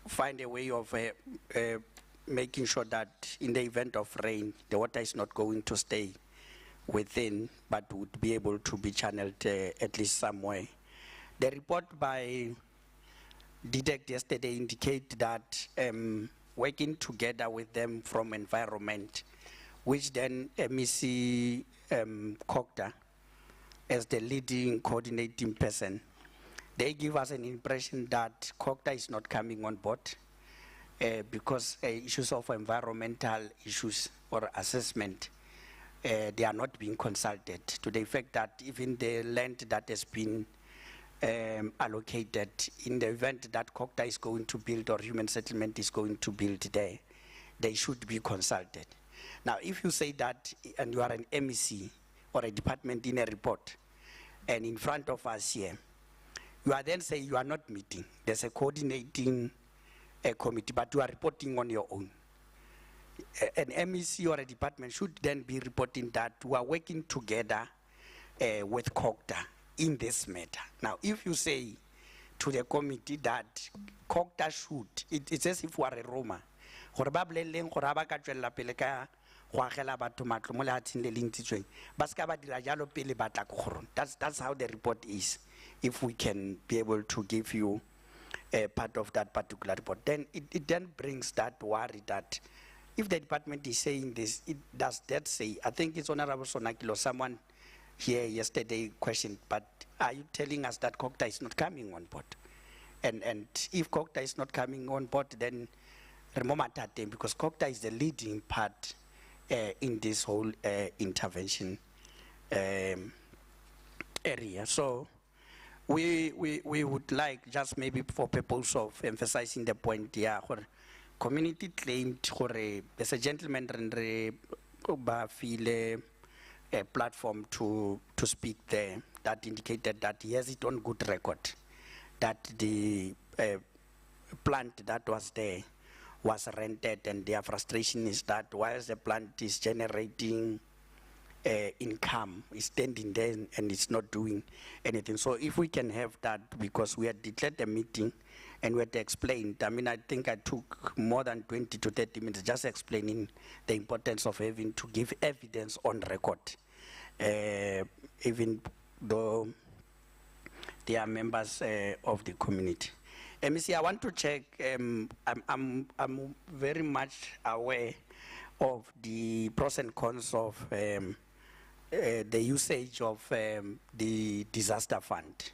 find a way of making sure that in the event of rain, the water is not going to stay within, but would be able to be channeled at least somewhere. The report by DDEC yesterday indicate that working together with them from environment, which then MEC COGTA as the leading coordinating person, they give us an impression that COGTA is not coming on board because issues of environmental issues or assessment, they are not being consulted, to the effect that even the land that has been allocated, in the event that COGTA is going to build or human settlement is going to build there, they should be consulted. Now, if you say that and you are an MEC or a department in a report, and in front of us here, you are then saying you are not meeting, there's a coordinating committee, but you are reporting on your own. An MEC or a department should then be reporting that we are working together with COGTA in this matter. Now, if you say to the committee that COGTA should, it's as if we are a Roma. That's how the report is. if we can be able to give you a part of that particular report. Then it then brings that worry that if the department is saying this, it does that say, I think it's Honorable Sonakilo, someone here yesterday questioned, but are you telling us that COCTA is not coming on board? And if COCTA is not coming on board, then remember that thing, because COCTA is the leading part in this whole intervention area. So we would like, just maybe for purpose of emphasizing the point, yeah, community claimed there's a gentleman feel a platform to speak there that indicated that he has it on good record that the plant that was there was rented, and their frustration is that whilst the plant is generating income, is standing there and it's not doing anything. So if we can have that, because we had declared a meeting and we had explained, I mean, I think I took more than 20 to 30 minutes just explaining the importance of having to give evidence on record, even though they are members of the community. MEC, I want to check, I'm very much aware of the pros and cons of the usage of the disaster fund.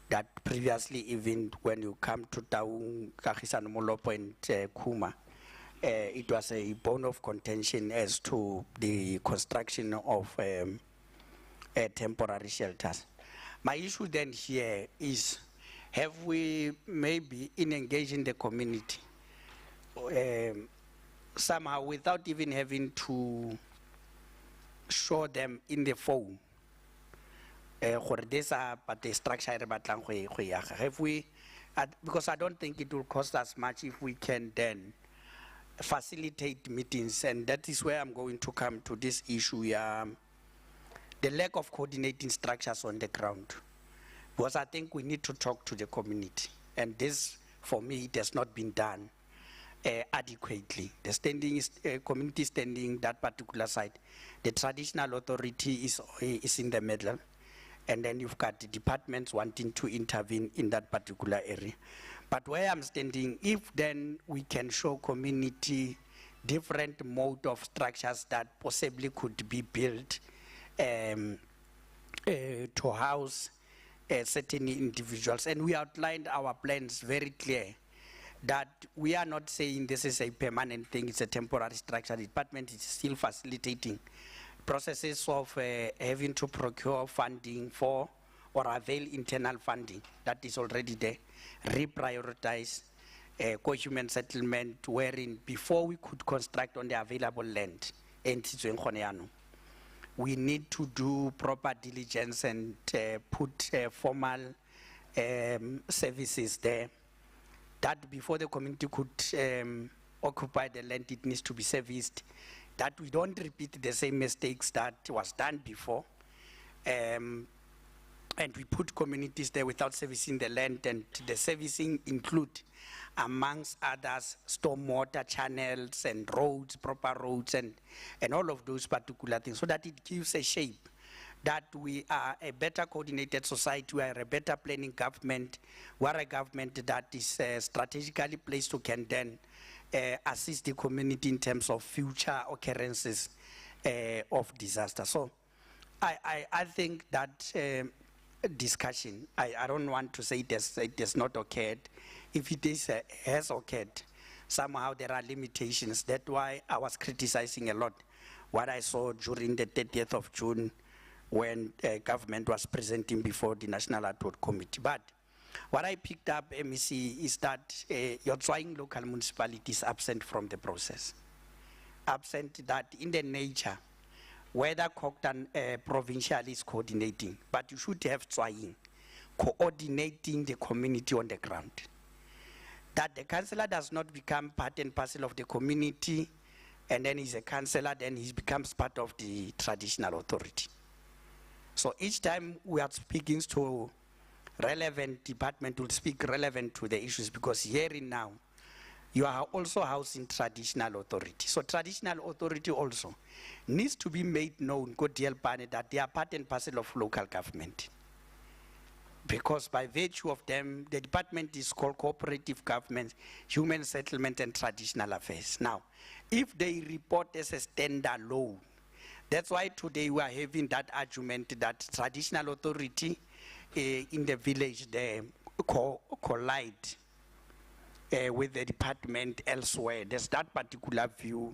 That previously, even when you come to Taung, Kagisan Molopo and Kuma, it was a bone of contention as to the construction of temporary shelters. My issue then here is, have we maybe in engaging the community somehow without even having to show them in the phone but the structure have we, because I don't think it will cost us much if we can then facilitate meetings, and that is where I'm going to come to this issue, the lack of coordinating structures on the ground. Because I think we need to talk to the community, and this, for me, it has not been done adequately. The standing is community standing that particular site. The traditional authority is in the middle, and then you've got the departments wanting to intervene in that particular area. But where I'm standing, if then we can show community different mode of structures that possibly could be built to house certain individuals, and we outlined our plans very clear that we are not saying this is a permanent thing, it's a temporary structure. The department is still facilitating processes of having to procure funding for or avail internal funding that is already there, reprioritize co-human settlement, wherein before we could construct on the available land, we need to do proper diligence and put formal services there, that before the community could occupy the land, it needs to be serviced, that we don't repeat the same mistakes that was done before, and we put communities there without servicing the land, and the servicing include, amongst others, stormwater channels and roads, proper roads, and all of those particular things, so that it gives a shape that we are a better coordinated society, we are a better planning government, we are a government that is strategically placed to can then assist the community in terms of future occurrences of disaster. So I think that discussion, I don't want to say it has not occurred. If it is, has occurred, somehow there are limitations. That's why I was criticizing a lot what I saw during the 30th of June when government was presenting before the National Ad Hoc Committee. But what I picked up, MEC, is that your trying local municipalities absent from the process. Absent that in the nature, whether COCTA Provincial is coordinating, but you should have trying, coordinating the community on the ground. That the councillor does not become part and parcel of the community, and then he's a councillor, then he becomes part of the traditional authority. So each time we are speaking to relevant department, will speak relevant to the issues, because herein now, you are also housing traditional authority. So traditional authority also needs to be made known, that they are part and parcel of local government. because by virtue of them, the department is called Cooperative Government, Human Settlement and Traditional Affairs. Now, if they report as a standalone, that's why today we are having that argument that traditional authority in the village there collide with the department elsewhere. There's that particular view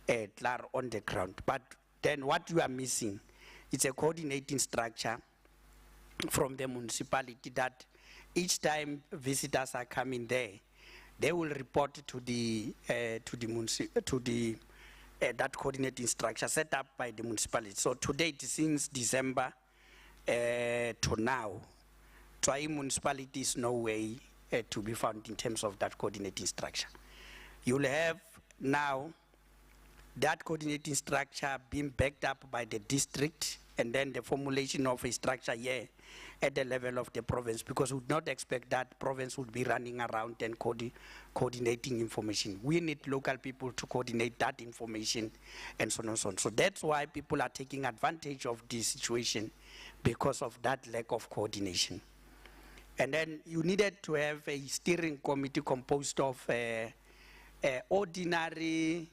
clear on the ground. But then what you are missing, it's a coordinating structure from the municipality that each time visitors are coming there, they will report to the that coordinating structure set up by the municipality. So to date, since December to now, Try municipality is no way to be found in terms of that coordinating structure. You'll have now that coordinating structure being backed up by the district, and then the formulation of a structure here at the level of the province, because we would not expect that province would be running around and coordinating information. We need local people to coordinate that information and so on and so on. So that's why people are taking advantage of this situation, because of that lack of coordination. And then you needed to have a steering committee composed of ordinary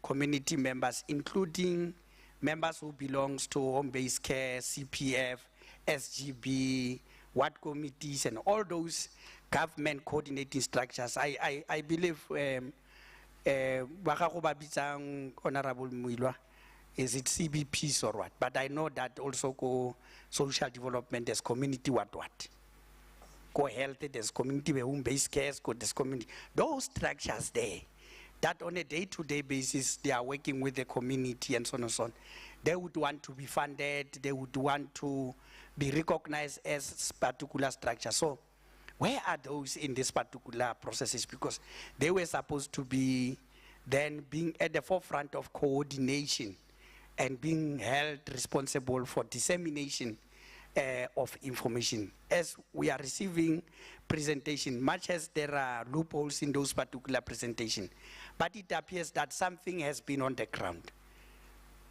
community members, including members who belongs to home-based care, CPF, SGB, ward committees, and all those government coordinating structures. I believe, Honorable Muilwa, is it CBPs or what? But I know that also go social development, there's community what? Go health, there's community home-based care, there's community. Those structures there, that on a day-to-day basis, they are working with the community and so on and so on. They would want to be funded, they would want to be recognized as particular structure. So where are those in this particular processes? Because they were supposed to be then being at the forefront of coordination and being held responsible for dissemination of information. As we are receiving presentation, much as there are loopholes in those particular presentations, but it appears that something has been on the ground.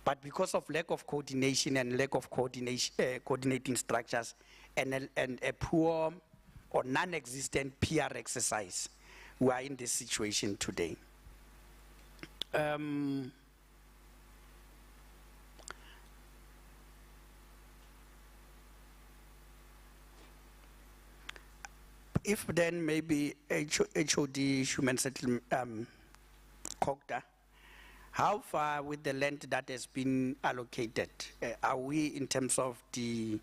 But because of lack of coordination and lack of coordinating structures and a poor or non-existent PR exercise, we are in this situation today. If then maybe HOD Human Settlement COGTA, how far with the land that has been allocated? Are we in terms of the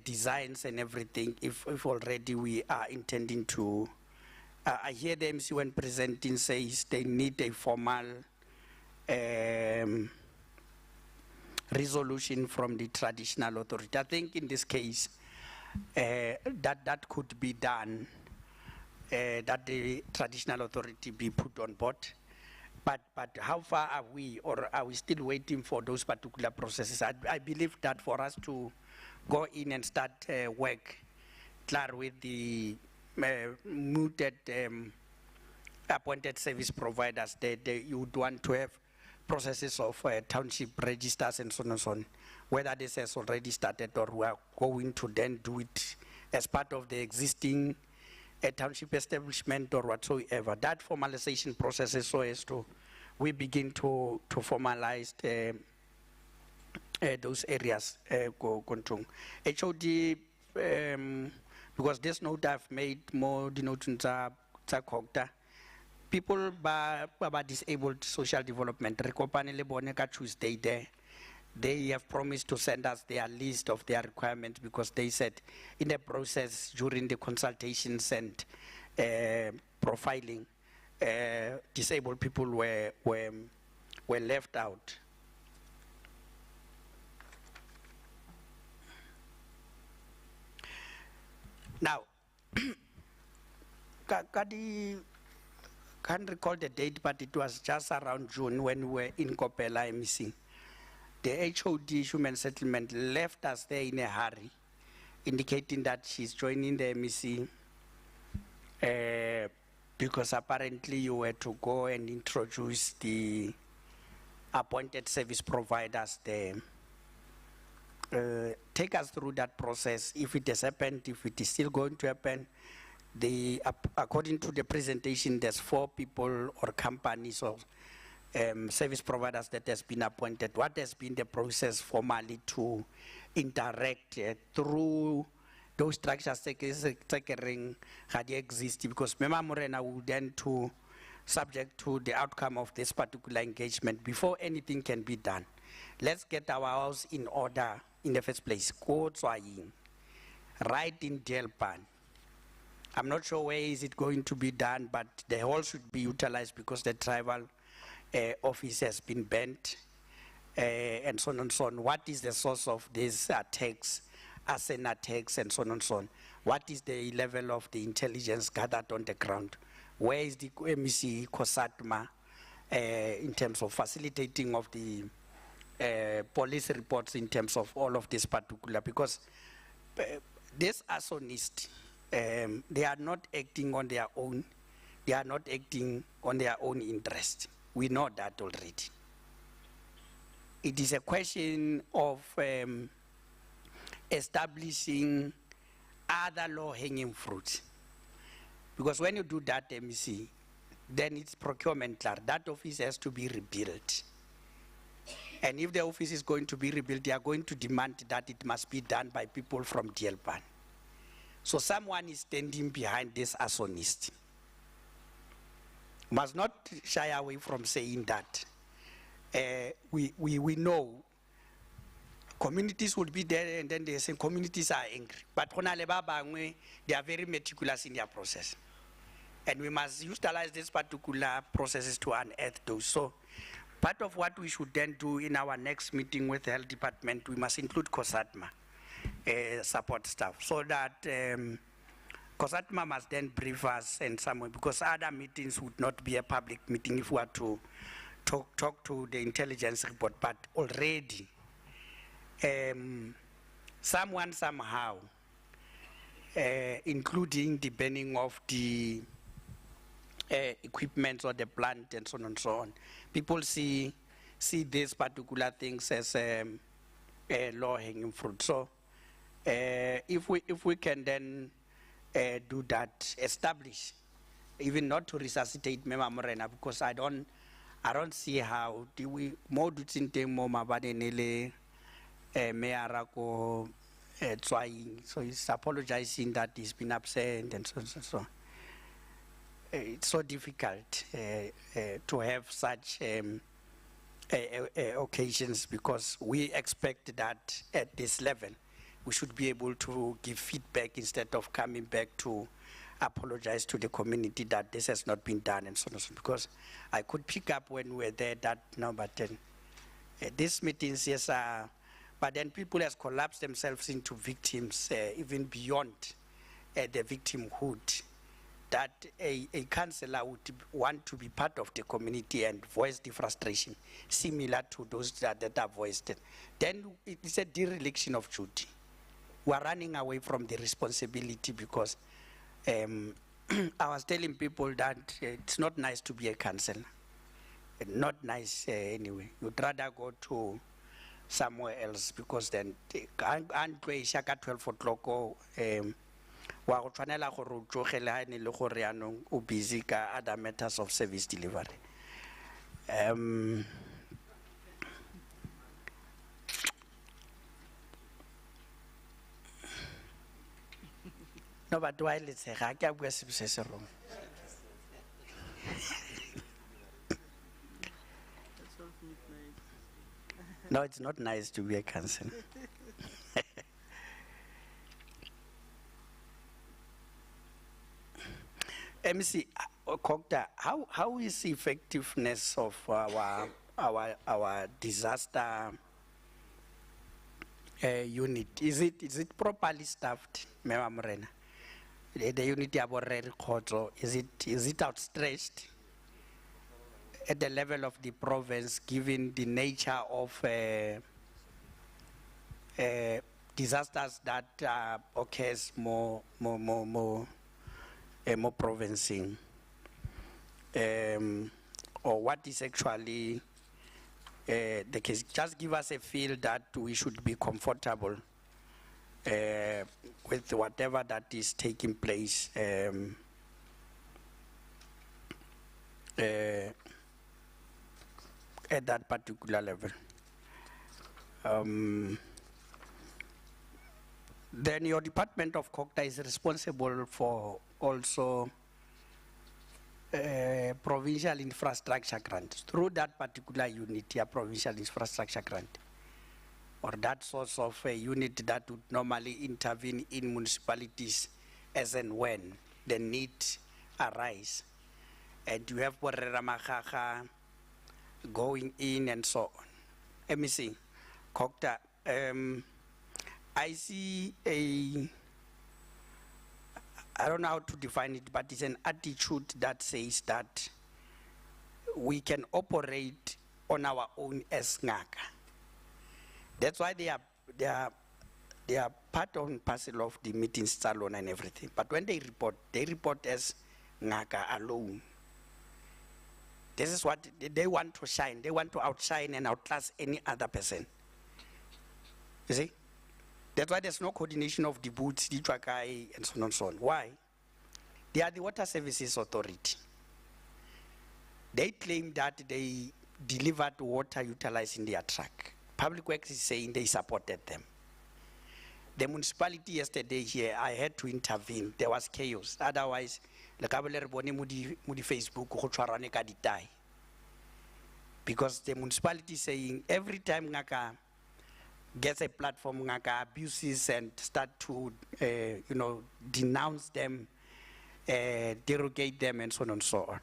designs and everything, if already we are intending to, I hear the MC when presenting says they need a formal resolution from the traditional authority. I think in this case, that could be done, that the traditional authority be put on board. But how far are we, or are we still waiting for those particular processes? I believe that for us to go in and start work, clear with the mooted appointed service providers, you would want to have processes of township registers and so on and so on. Whether this has already started or we are going to then do it as part of the existing township establishment or whatsoever. That formalization process is so as to we begin to formalize those areas. HOD, because this note I've made more denoting COGTA, people by disabled social development, Tuesday there. They have promised to send us their list of their requirements, because they said in the process during the consultations and profiling, disabled people were left out. Now, Kadi can't recall the date, but it was just around June when we were in Kopela MEC. The HOD Human Settlement left us there in a hurry, indicating that she's joining the MEC because apparently you were to go and introduce the appointed service providers there. take us through that process. If it has happened, if it is still going to happen, according to the presentation, there's 4 people or companies or service providers that has been appointed. What has been the process formally to interact through those structures that exist? Because Mema Morena will then to subject to the outcome of this particular engagement before anything can be done. Let's get our house in order in the first place. Go trying, right in Delpan. I'm not sure where is it going to be done, but the hall should be utilized because the tribal office has been bent, and so on and so on. What is the source of these attacks, arson attacks, and so on and so on? What is the level of the intelligence gathered on the ground? Where is the MEC COSATMA in terms of facilitating of the police reports in terms of all of this particular? Because these arsonists, they are not acting on their own. They are not acting on their own interest. We know that already. It is a question of establishing other low-hanging fruits. Because when you do that, MEC, then it's procuremental. That office has to be rebuilt. And if the office is going to be rebuilt, they are going to demand that it must be done by people from DLPAN. So someone is standing behind this arsonist. Must not shy away from saying that. We know communities will be there, and then they say communities are angry. But they are very meticulous in their process. And we must utilize these particular processes to unearth those. So part of what we should then do in our next meeting with the health department, we must include COSATMA support staff, so that COSATMA must then brief us in some way, because other meetings would not be a public meeting if we were to talk to the intelligence report. But already, someone somehow, including the burning of the equipment or the plant and so on and so on, people see these particular things as low-hanging fruit. So if we can then do that, establish, even not to resuscitate Mema Morena, because I don't see how do we more do things more mabadenele mearako trying. So he's apologizing that he's been absent and so. It's so difficult to have such occasions, because we expect that at this level we should be able to give feedback instead of coming back to apologize to the community that this has not been done and so on. Because I could pick up when we were there that no, but then these meetings, yes, but then people has collapsed themselves into victims, even beyond the victimhood. That a councillor would want to be part of the community and voice the frustration, similar to those that are voiced. Then it's a dereliction of duty. We are running away from the responsibility, because I was telling people that it's not nice to be a councillor. Not nice anyway. You'd rather go to somewhere else, because then and 12 o'clock wa go tshwanela gore o tlogele ha ne le gore yanong o busy ka other matters of service delivery. No, but why let's say ga ke bua se wrong. No, it's not nice to be a councillor. MC Kokta, how is the effectiveness of our disaster unit? Is it properly staffed, Mema Morena? The unit is it outstretched at the level of the province, given the nature of disasters that occurs more provincing, or what is actually they can just give us a feel that we should be comfortable with whatever that is taking place at that particular level. Then your Department of COGTA is responsible for also provincial infrastructure grant. Through that particular unit, your provincial infrastructure grant, or that source of a unit that would normally intervene in municipalities as and when the need arise. And you have Borrera Makhaga going in and so on. Let me see, COGTA, I see I don't know how to define it, but it's an attitude that says that we can operate on our own as Ngaka. That's why they are part and parcel of the meetings salon and everything. But when they report as Ngaka alone. This is what they want to shine. They want to outshine and outclass any other person. You see? That's why there's no coordination of the boots, the Twakai, and so on and so on. Why? They are the Water Services Authority. They claim that they delivered water utilizing their truck. Public Works is saying they supported them. The municipality yesterday here, I had to intervene. There was chaos. Otherwise, Facebook, because the municipality is saying every time Ngaka gets a platform, Ngaka abuses and start to, denounce them, derogate them, and so on and so on.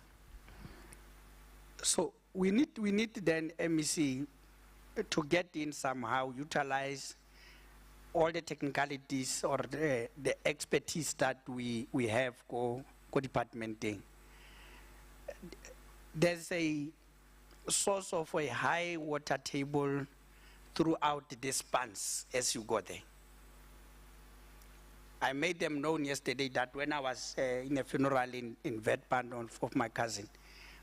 So we need then MEC to get in somehow, utilize all the technicalities or the expertise that we have co-departmenting. There's a source of a high water table throughout the spans as you go there. I made them known yesterday that when I was in a funeral in Vetpan of my cousin,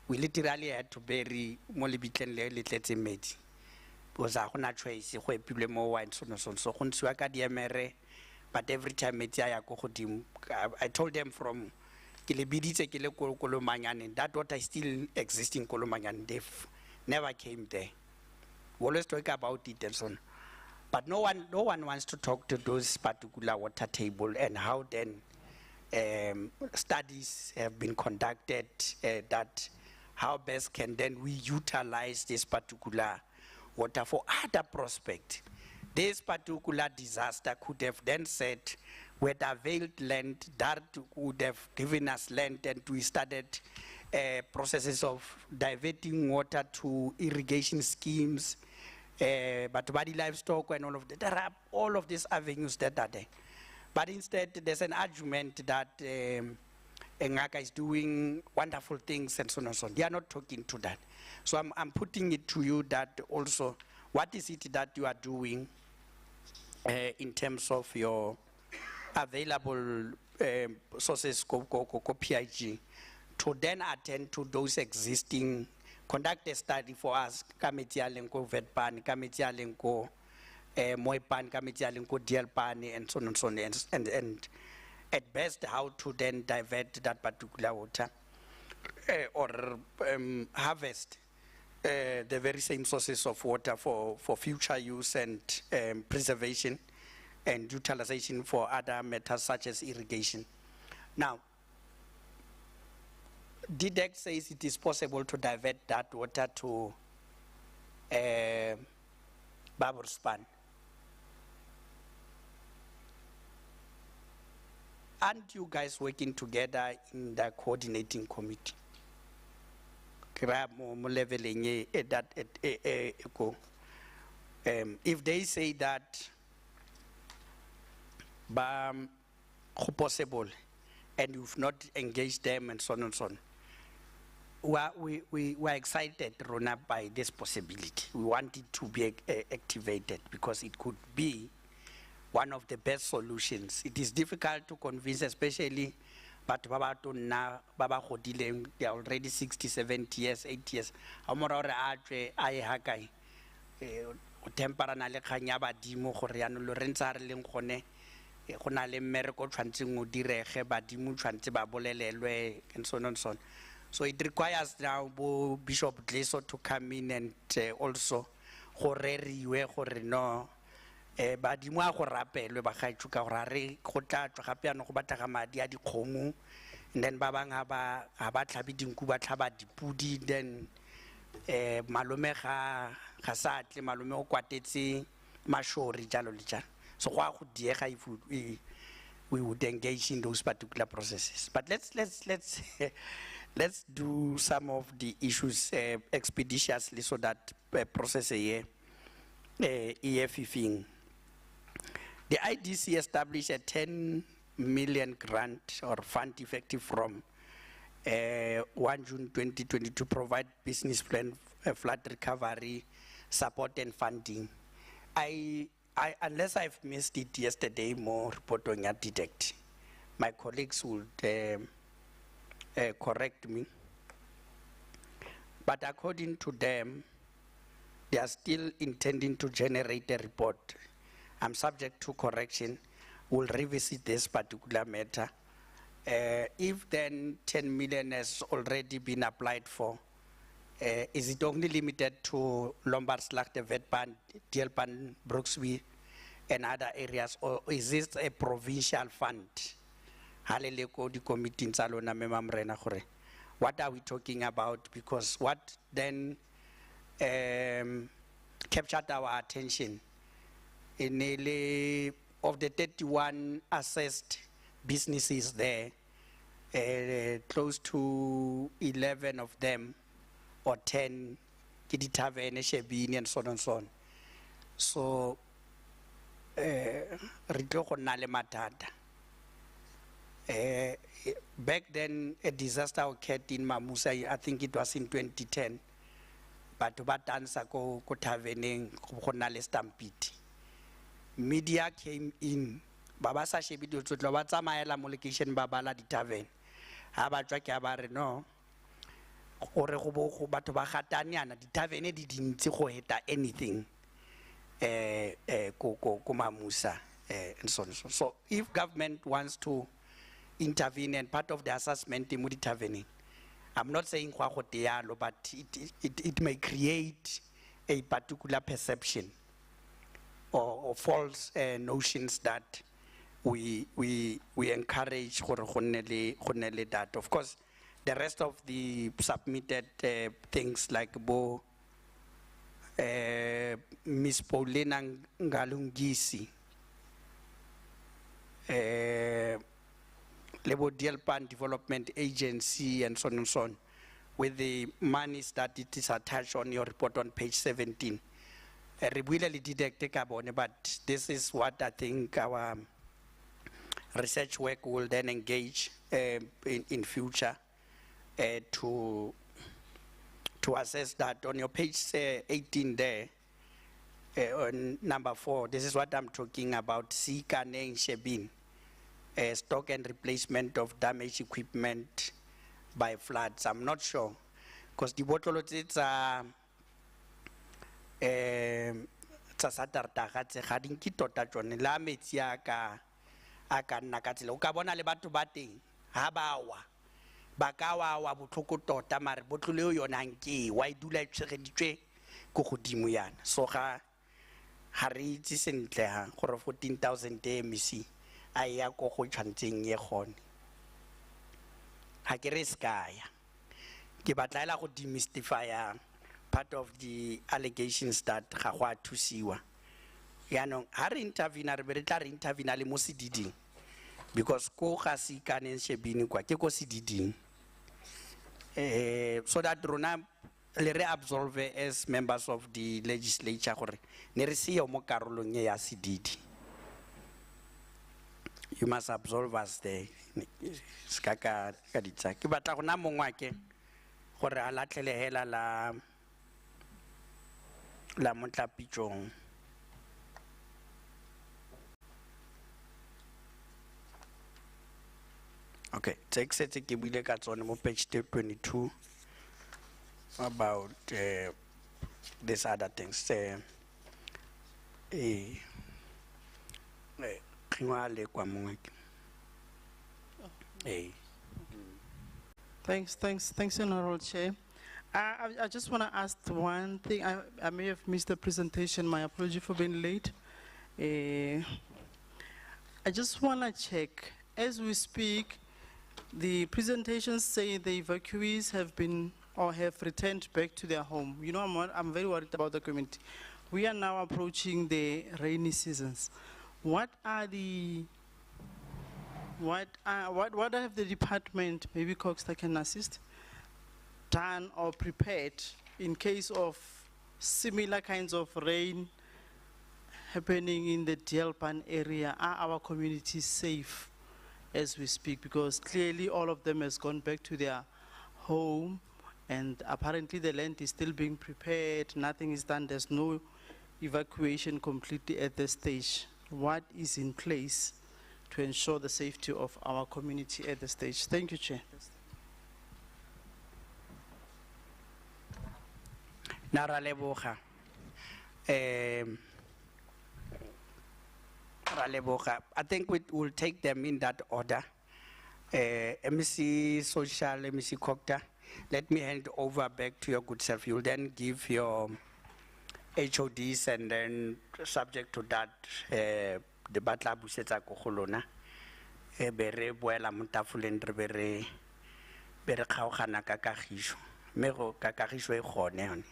we literally had to bury Molibitlen Letletsi Medi. Because I have choice, people more and so on and so on. But every time I told them from that water is still existing in Kolomanyan. They never came there. We always talk about it and so on. But no one wants to talk to those particular water table and how then studies have been conducted that how best can then we utilize this particular water for other prospect. This particular disaster could have then said, with availed land that would have given us land, and we started processes of diverting water to irrigation schemes, but body livestock and all of that. There are all of these avenues that are there. But instead, there's an argument that Ngaka is doing wonderful things and so on and so on. They are not talking to that. So I'm putting it to you that also, what is it that you are doing in terms of your available sources, PIG, to then attend to those existing, conduct a study for us, Kametialenko, Vetpan, Kametialenko, Moipan, Kametialenko, Dielpan, and so on and so on, and at best how to then divert that particular water or harvest the very same sources of water for future use and preservation and utilization for other matters such as irrigation. Now, DDEC says it is possible to divert that water to Baburspan. Aren't you guys working together in the coordinating committee? If they say that possible and you've not engaged them and so on and so on, we were excited, Rona, by this possibility. We want it to be activated because it could be one of the best solutions. It is difficult to convince, especially but Baba now, Baba Hodilem, they are already 60, 70 years, 8 years. Amora Atre, I Hakai. o temperana le kgang ya badimo gore yaanong lo re ntse a re leng gone go na le mmereko o tshwantseng o direge badimo tshwantse ba bolelelwe and so on and so on. So it requires now Bishop Dleso to come in and also go reriwe gore no badimo a go rapelwe ba gaetsho ka gore a re go tla tswa gape yaanong go batlega madi a dikgomo, and then ba bang ga ba tlhabe dinku ba tlhaba dipudi, then malome ga sa tle malome o kwatetse mashori jalo le jalo. So go a go diega if we would engage in those particular processes. But let's do some of the issues expeditiously so that process here EFFing. The IDC established a 10 million grant or fund effective from 1 June 2020 to provide business plan flood recovery support and funding. Unless I've missed it yesterday, more report on your detect. My colleagues would correct me. But according to them, they are still intending to generate a report. I'm subject to correction. We'll revisit this particular matter. If then 10 million has already been applied for, is it only limited to Lombardslaagte, Wetpan, Deelpan, Brooksby, and other areas, or is this a provincial fund? Haleleko di committee nsalona memamrena gore. What are we talking about? Because what then captured our attention in nearly of the 31 assessed businesses there, close to 11 of them or 10 Kiditavene, Shebini, and so on and so on. So back then a disaster occurred in Mamusa, I think it was in 2010. But batansa ko taveneng ko na le stampede. Media came in. Baba sa shebido tsotlo ba tsamaela mo location ba bala di tavern. Ha ba tswa ke ba re no. Gore go bo go batho ba gatanyana di tavern di dintsi go heta anything. Ko Mamusa and so on. So if government wants to intervene and part of the assessment in the tavern, I'm not saying but it may create a particular perception or false notions that we encourage that. Of course, the rest of the submitted things like Miss Paulina Ngalungisi, Lebo Deelpan Development Agency, and so on and so on, with the monies that it is attached on your report on page 17. But this is what I think our research work will then engage in future to assess that. On your page 18 there, on number 4, this is what I'm talking about, Sika Neng Shebin. Stock and replacement of damaged equipment by floods. I'm not sure, because the bottle it's satartagatse ga dinki tota tsone la metsi a ka nna ka tsela o ka bona le batho ba teng ha ba wa ba ka wa botlhoko tota mare botlole yo yona nke wa e dula e tshegeditswe go godimo yana. So ga re itse sentle ha gore 14,000 MEC a ya go go tshwantseng ye gone ha ke re skaya ke batlaela go demystify part of the allegations that ga go a thusiwa yaanong ha re intervene re be re tla re intervene le mo sediding because ko ga se ikaneng Shebini kwa ke ko sediding so that rona le re absolve as members of the legislature gore ne re se yo mo karolong ya sedidi. You must absolve us there. Skaka kaditsa ke batla gona mongwa ke gore a latlhele hela la Motlapitšong. Okay, take se ke buile ka tsone mo page 22 about these other things. Thanks, Honorable Chair. I just want to ask one thing. I may have missed the presentation. My apology for being late. I just want to check, as we speak, the presentations say the evacuees have been or have returned back to their home. You know, I'm very worried about the community. We are now approaching the rainy seasons. What have the department, maybe Coxter can assist, done or prepared in case of similar kinds of rain happening in the Dielpan area? Are our communities safe as we speak? Because clearly all of them has gone back to their home, and apparently the land is still being prepared, nothing is done, there's no evacuation completely at this stage. What is in place to ensure the safety of our community at this stage? Thank you, Chair. Nara leboga. I think we will take them in that order. MEC Social, MEC Coxter, let me hand over back to your good self. You'll then give your HODs, and then subject to that, the batla busetsa ko golona bere boela montafuleng re bere kgaogana ka kagišo mme go ka kagišo e gone yone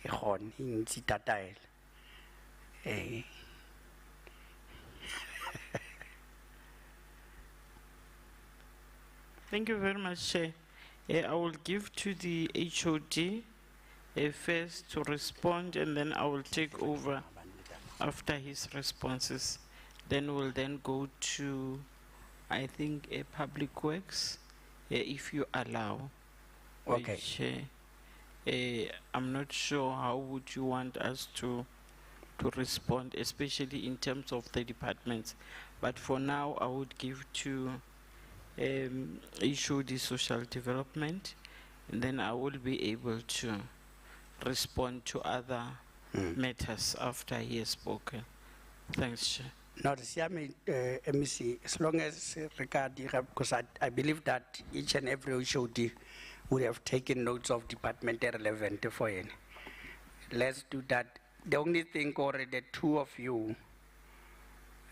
e gone e ntsi tataela Thank you very much, Chair. I will give to the HOD first to respond, and then I will take over after his responses. Then we'll then go to, I think, a Public Works, if you allow. Okay. Which, I'm not sure how would you want us to respond, especially in terms of the departments. But for now, I would give to HOD Social Development, and then I will be able to respond to other matters after he has spoken. Thanks, Chair. Now, the MEC, as long as because I believe that each and every HOD would have taken notes of department relevant for it. Let's do that. The only thing, already the two of you,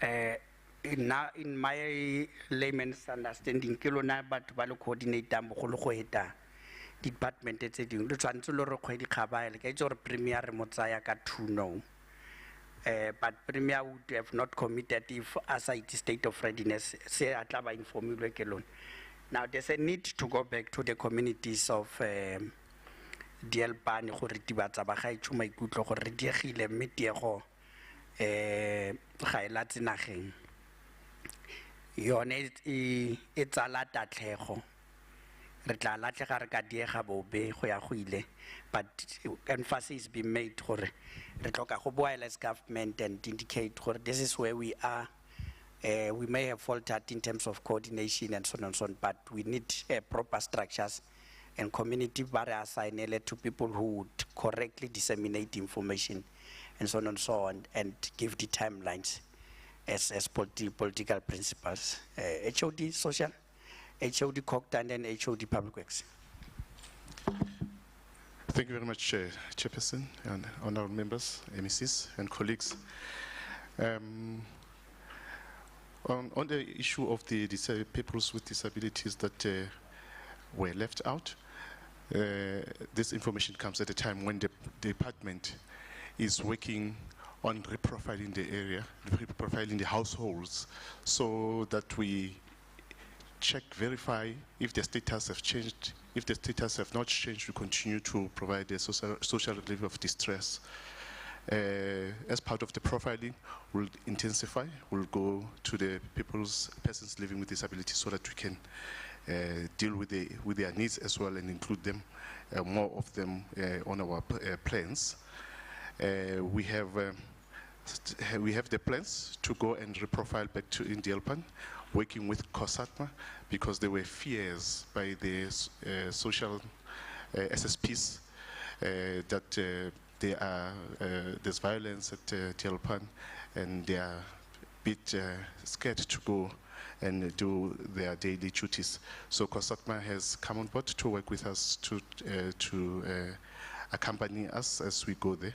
in my layman's understanding, Kilona, but Valo coordinator, Moholoeta, department, etc. The Chancellor of the Premier Mozaya Katuno. But Premier would have not committed if, as it is state of readiness, say at Lava inform you alone. Now, there's a need to go back to the communities of Dielpan, Horitiba, Tabahai, Chumai, Gutlo, Horidiachile, Mitiero, Hailatinaching. Your net it's a lot at Leho. But emphasis be made for the wireless government and indicate this is where we are. We may have faltered in terms of coordination and so on and so on, but we need proper structures and community barriers assigned to people who would correctly disseminate information and so on and so on, and give the timelines as political principles. HOD Social, HOD Coxter, and then HOD Public Works. Thank you very much, Chairperson and honorable members, MECs and colleagues. On the issue of the people with disabilities that were left out, this information comes at a time when the department is working on reprofiling the area, reprofiling the households, so that we check, verify if the status have changed. If the status have not changed, we continue to provide a social relief of distress. As part of the profiling, we'll intensify, we'll go to the persons living with disabilities so that we can deal with their needs as well and include them, more of them on our plans. We have the plans to go and reprofile back to Dielpan, working with COSATMA, because there were fears by the social SSPs that there's violence at Telpan, and they are a bit scared to go and do their daily duties. So COSATMA has come on board to work with us to accompany us as we go there,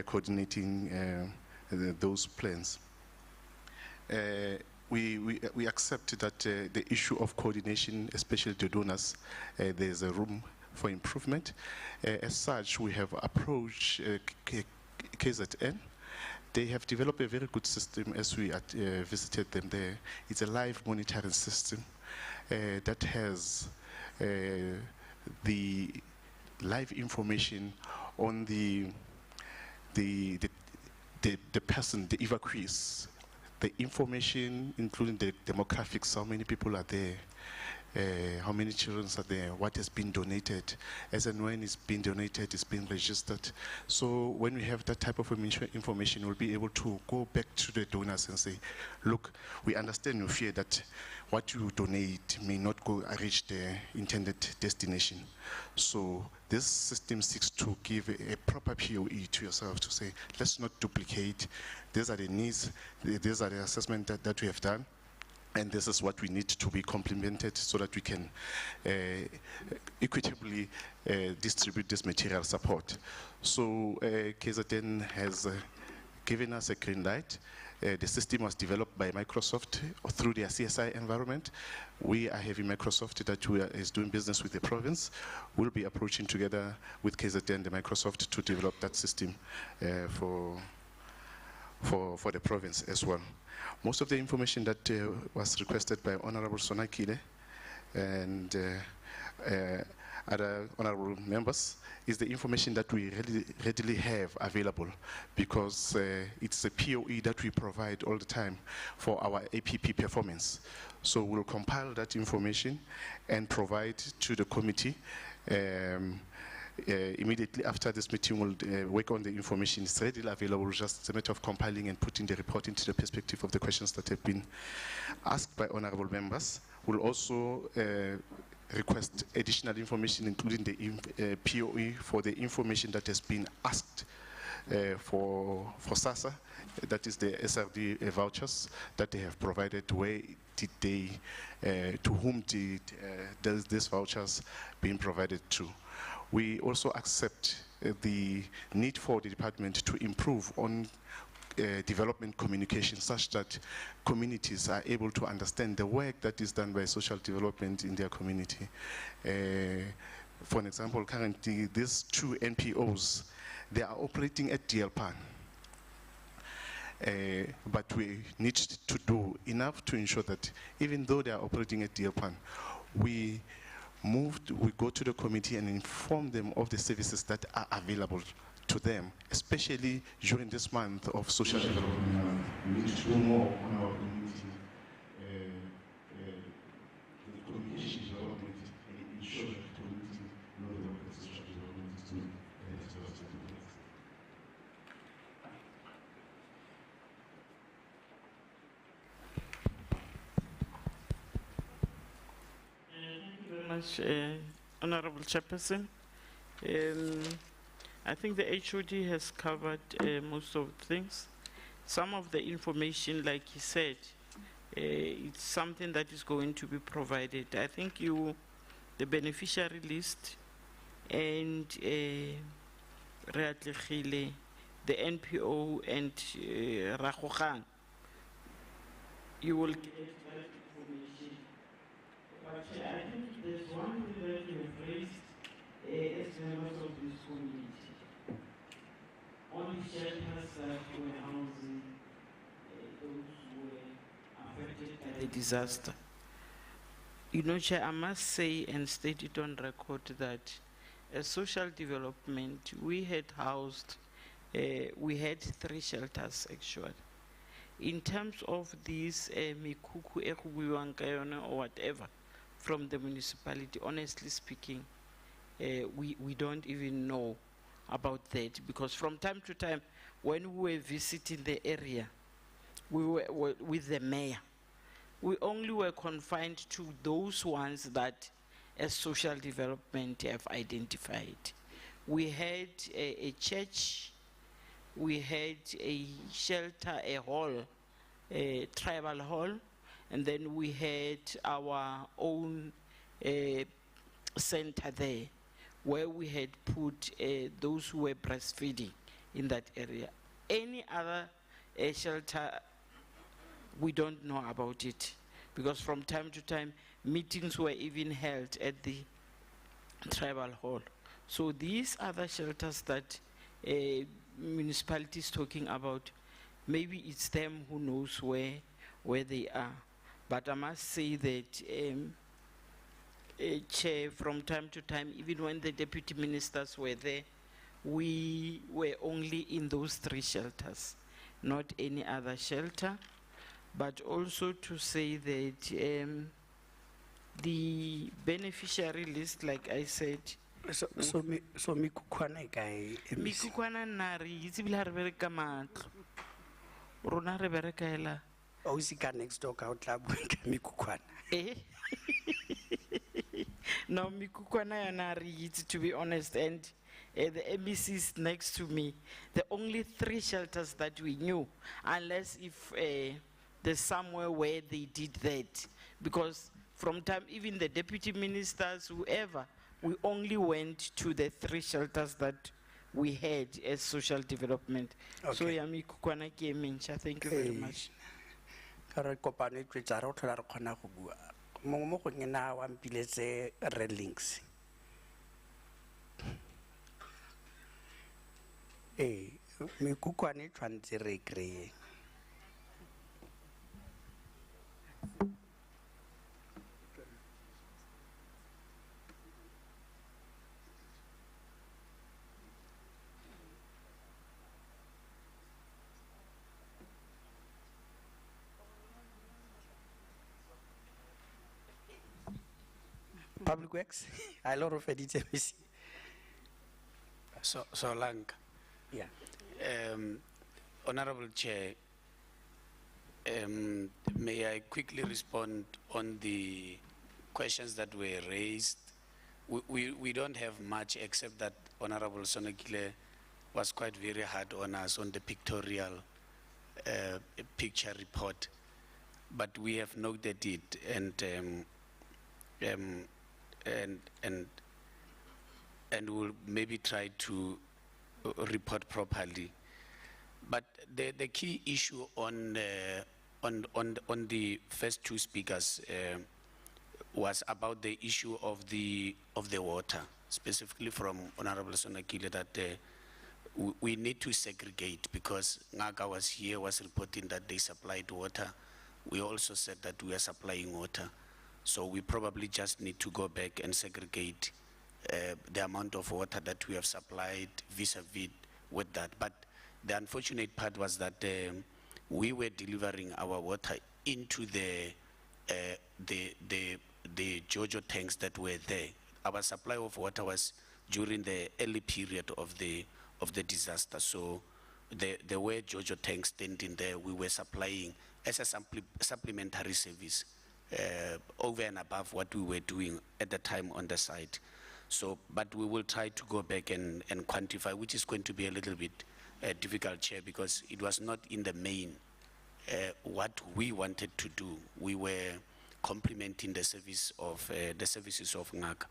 coordinating those plans. We accept that the issue of coordination, especially the donors, there's a room for improvement. As such, we have approached KZN. They have developed a very good system as we visited them there. It's a live monitoring system that has the live information on the person, the evacuees, the information including the demographics, how many people are there, how many children are there, what has been donated, as and when it's been donated, it's been registered. So when we have that type of information, we'll be able to go back to the donors and say, look, we understand your fear that what you donate may not go reach the intended destination. So this system seeks to give a proper POE to yourself to say, let's not duplicate. These are the needs, these are the assessment that we have done. And this is what we need to be complemented so that we can equitably distribute this material support. So KZN has given us a green light. The system was developed by Microsoft through their CSI environment. We are having Microsoft that is doing business with the province. We'll be approaching together with KZN, the Microsoft, to develop that system for the province as well. Most of the information that was requested by Honorable Sonakile and other honorable members is the information that we readily have available, because it's a POE that we provide all the time for our APP performance. So we'll compile that information and provide to the committee. Immediately after this meeting, we'll work on the information. It's readily available, just a matter of compiling and putting the report into the perspective of the questions that have been asked by honorable members. We'll also request additional information, including the POE for the information that has been asked for SASA, that is the SRD vouchers that they have provided. Where did they, to whom did these vouchers being provided to? We also accept the need for the department to improve on development communication, such that communities are able to understand the work that is done by social development in their community. For an example, currently these two NPOs, they are operating at DLPAN. But we need to do enough to ensure that even though they are operating at DLPAN, we go to the committee and inform them of the services that are available to them, especially during this month of social development. We need to do more on our community communication development and ensure that the community know the work that social development is doing. Much, Honorable Chairperson. I think the HOD has covered most of the things. Some of the information, like he said, it's something that is going to be provided. I think the beneficiary list and the NPO and Rakhokgang, you will get that information. But I think there's one thing that you have raised as members of this community. Only shelters that were housing those who were affected by the disaster. You know, Chair, I must say and state it on record that as social development, we had housed, we had 3 shelters actually. In terms of these mikuku or whatever, from the municipality, honestly speaking, we don't even know about that, because from time to time, when we were visiting the area, we were with the mayor. We only were confined to those ones that as social development have identified. We had a church, we had a shelter, a hall, a tribal hall, and then we had our own center there where we had put those who were breastfeeding in that area. Any other shelter, we don't know about it, because from time to time meetings were even held at the tribal hall. So these other shelters that municipality is talking about, maybe it's them who knows where they are. But I must say that Chair, from time to time, even when the deputy ministers were there, we were only in those 3 shelters, not any other shelter. But also to say that the beneficiary list, like I said, So Mikukwana guy, Mikukwana nari, itse bile ha re bereka matlo. Rona re bereka Osika next door ka utla Mikukwana. Eh? No, Mikukwana yanari, to be honest, and the MECs next to me, the only 3 shelters that we knew, unless if there's somewhere where they did that, because from time, even the deputy ministers, whoever, we only went to the 3 shelters that we had as social development. Okay. So Yami Kukwana Kemincha, thank you very much. Kare kopane tsa re o tlhola re khona go bua. Mongwe mo go ngena wa mpiletse red links. Mikukwane tshwantse re kreye. Public Works, I lot of edits. So Lanka. Yeah. Honorable Chair, may I quickly respond on the questions that were raised? We don't have much, except that Honorable Sonekile was quite very hard on us on the pictorial picture report, but we have noted it, and we'll maybe try to report properly. But the key issue on the first 2 speakers was about the issue of the water, specifically from Honorable Sonakile, that we need to segregate, because Ngaka was here, was reporting that they supplied water. We also said that we are supplying water. So we probably just need to go back and segregate the amount of water that we have supplied vis-a-vis with that. But the unfortunate part was that we were delivering our water into the JoJo tanks that were there. Our supply of water was during the early period of the disaster. So there were JoJo tanks standing there. We were supplying as a supplementary service over and above what we were doing at the time on the site. So, but we will try to go back and quantify, which is going to be a little bit difficult, Chair, because it was not in the main what we wanted to do. We were complementing the services of NGAC,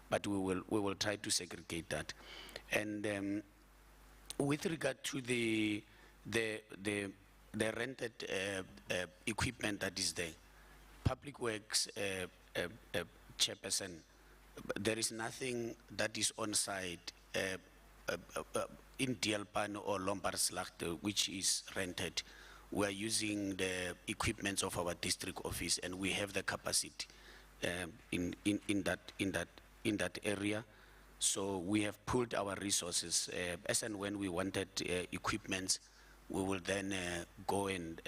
but we will try to segregate that. And with regard to the rented equipment that is there, Public Works Chairperson, there is nothing that is on site in Dielpan or Lombardslacht which is rented. We are using the equipment of our district office, and we have the capacity in that area. So we have pulled our resources as and when we wanted equipment, we will then go and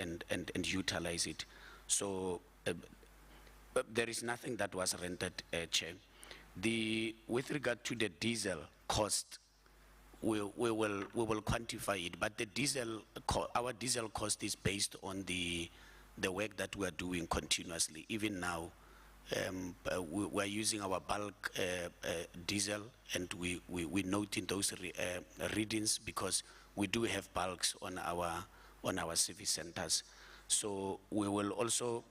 utilize it. So there is nothing that was rented, Chair. With regard to the diesel cost, we will quantify it, but the our diesel cost is based on the work that we are doing continuously. Even now, we're using our bulk diesel, and we note in those readings because we do have bulks on our service centers. So we will also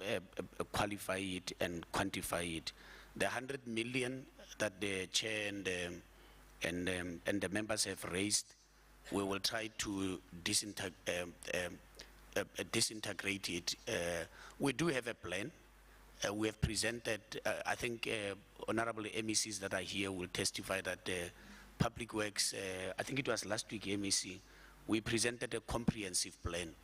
qualify it and quantify it. The 100 million that the chair and the members have raised, we will try to disintegrate it. We do have a plan. We have presented, I think honorable MECs that are here will testify that Public Works, I think it was last week MEC, we presented a comprehensive plan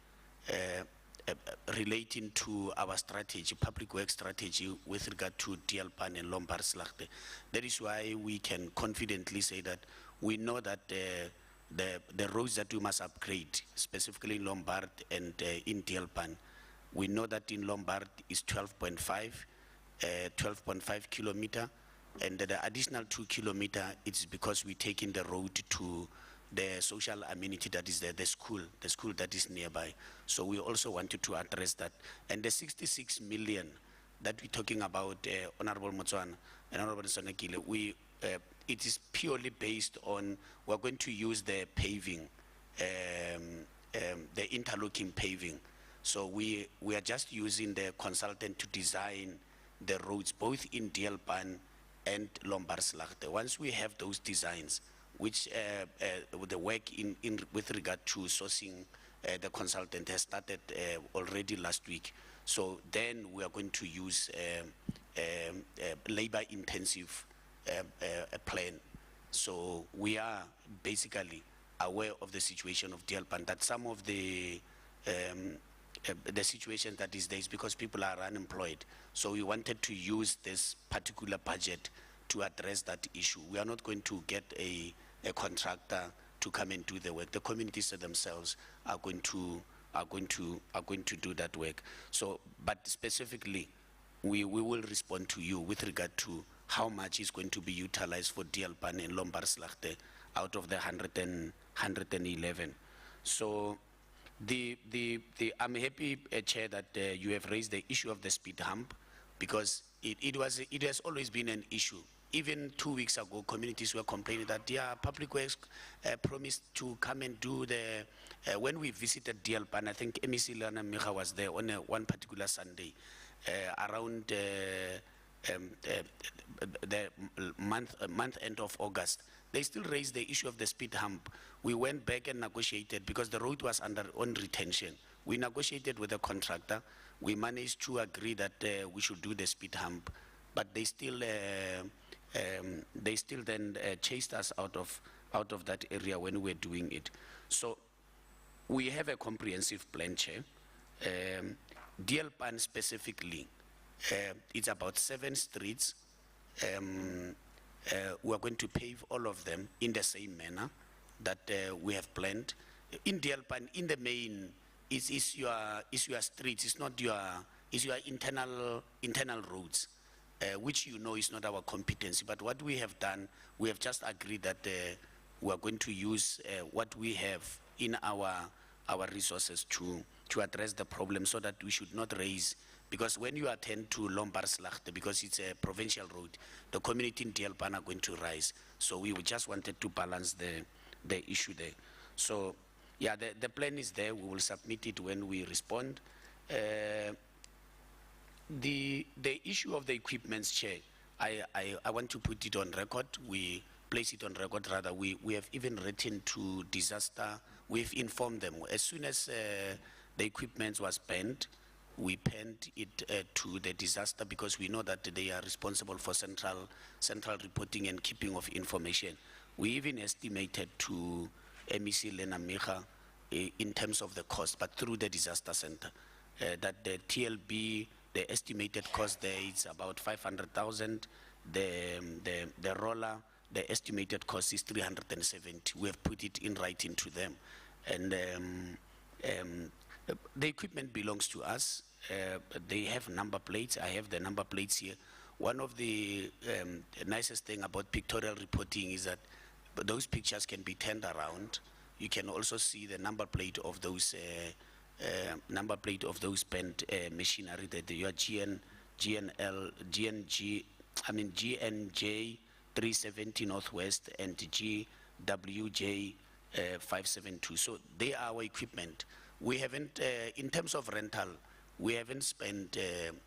relating to our strategy, Public Works strategy with regard to Dielpan and Lombardslaagte. That is why we can confidently say that we know that the roads that we must upgrade, specifically in Lombard and in Dielpan, we know that in Lombard is 12.5 kilometer, and the additional 2 kilometer, it's because we take in the road to the social amenity that is there, the school that is nearby. So we also wanted to address that. And the 66 million that we're talking about, Honorable Motswana and Honorable Sonekile, it is purely based on, we're going to use the paving, the interlocking paving. So we are just using the consultant to design the roads, both in Dielpan and Lombardslaagte. Once we have those designs, which the work with regard to sourcing the consultant has started already last week. So then we are going to use labor-intensive plan. So we are basically aware of the situation of Dielpan, that some of the situation that is there is because people are unemployed. So we wanted to use this particular budget to address that issue. We are not going to get a contractor to come and do the work. The communities themselves are going to do that work. So, but specifically, we will respond to you with regard to how much is going to be utilized for Dielpan and Lombardslaagte out of the 111. So I'm happy, Chair, that you have raised the issue of the speed hump, because it has always been an issue. Even 2 weeks ago, communities were complaining that Public Works promised to come and do when we visited Dielpan, I think MEC Lana Micha was there on one particular Sunday, around the month end of August. They still raised the issue of the speed hump. We went back and negotiated because the road was on retention. We negotiated with the contractor. We managed to agree that we should do the speed hump, but they still then chased us out of that area when we were doing it. So we have a comprehensive plan, Chair. Dielpan specifically, it's about 7 streets. We are going to pave all of them in the same manner that we have planned. In Dielpan, in the main, is your streets. It's not your internal roads, which you know is not our competency. But what we have done, we have just agreed that we are going to use what we have in our resources to address the problem, so that we should not raise. Because when you attend to Lombardslaagte, because it's a provincial road, the community in Dielpan are going to rise. So we just wanted to balance the issue there. So yeah, the plan is there. We will submit it when we respond. The issue of the equipments, Chair, I want to put it on record. We place it on record, rather. We have even written to disaster. We've informed them. As soon as the equipment was banned, we penned it to the disaster, because we know that they are responsible for central reporting and keeping of information. We even estimated to MEC Lena Micha in terms of the cost, but through the disaster center, that the TLB, the estimated cost there is about 500,000. The roller, the estimated cost is 370. We have put it in writing to them, and the equipment belongs to us. They have number plates. I have the number plates here. One of the nicest thing about pictorial reporting is that those pictures can be turned around. You can also see the number plate of those bent machinery, that your GN GNJ 370 Northwest and GWJ 572. So they are our equipment. We haven't, in terms of rental, we haven't spent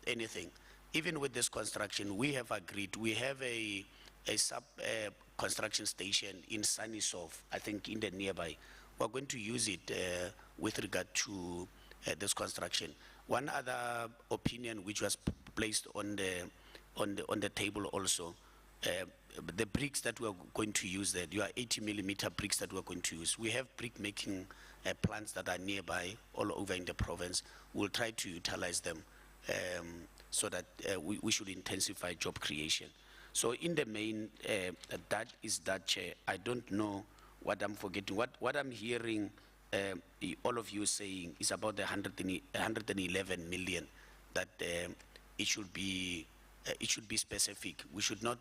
anything. Even with this construction, we have agreed, we have a sub construction station in Sunnysoft, I think in the nearby. We're going to use it with regard to this construction. One other opinion which was placed on the table also, the bricks that we're going to use there, you are 80mm bricks that we're going to use. We have brick making plants that are nearby all over in the province. We'll try to utilize them so that we should intensify job creation. So in the main, that is that, Chair. I don't know what I'm forgetting. What I'm hearing all of you saying is about the 111 million, that it should be specific. We should not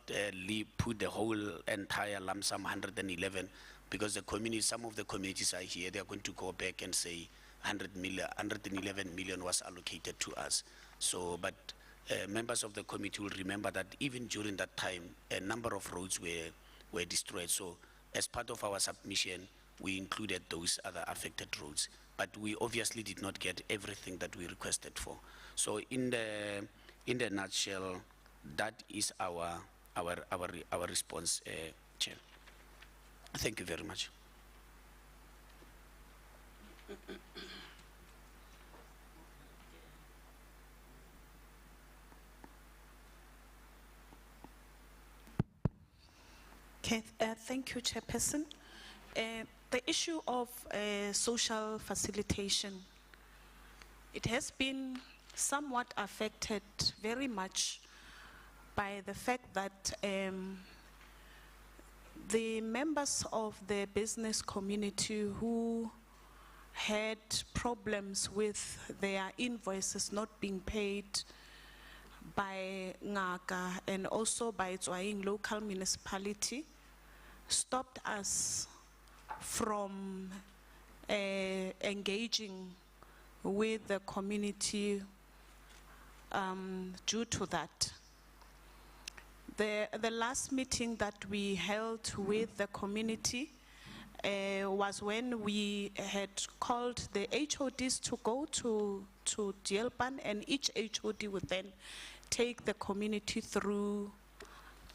put the whole entire lump sum 111, because the community, some of the communities are here, they are going to go back and say 111 million was allocated to us. So, but members of the committee will remember that even during that time, a number of roads were destroyed. So as part of our submission, we included those other affected roads, but we obviously did not get everything that we requested for. So in the nutshell, that is our response, Chair. Thank you very much. Okay, thank you, Chairperson. The issue of social facilitation, it has been somewhat affected very much by the fact that the members of the business community who had problems with their invoices not being paid by Ngaka and also by Tswaing local municipality stopped us from engaging with the community due to that. The last meeting that we held with the community was when we had called the HODs to go to DLPAN, and each HOD would then take the community through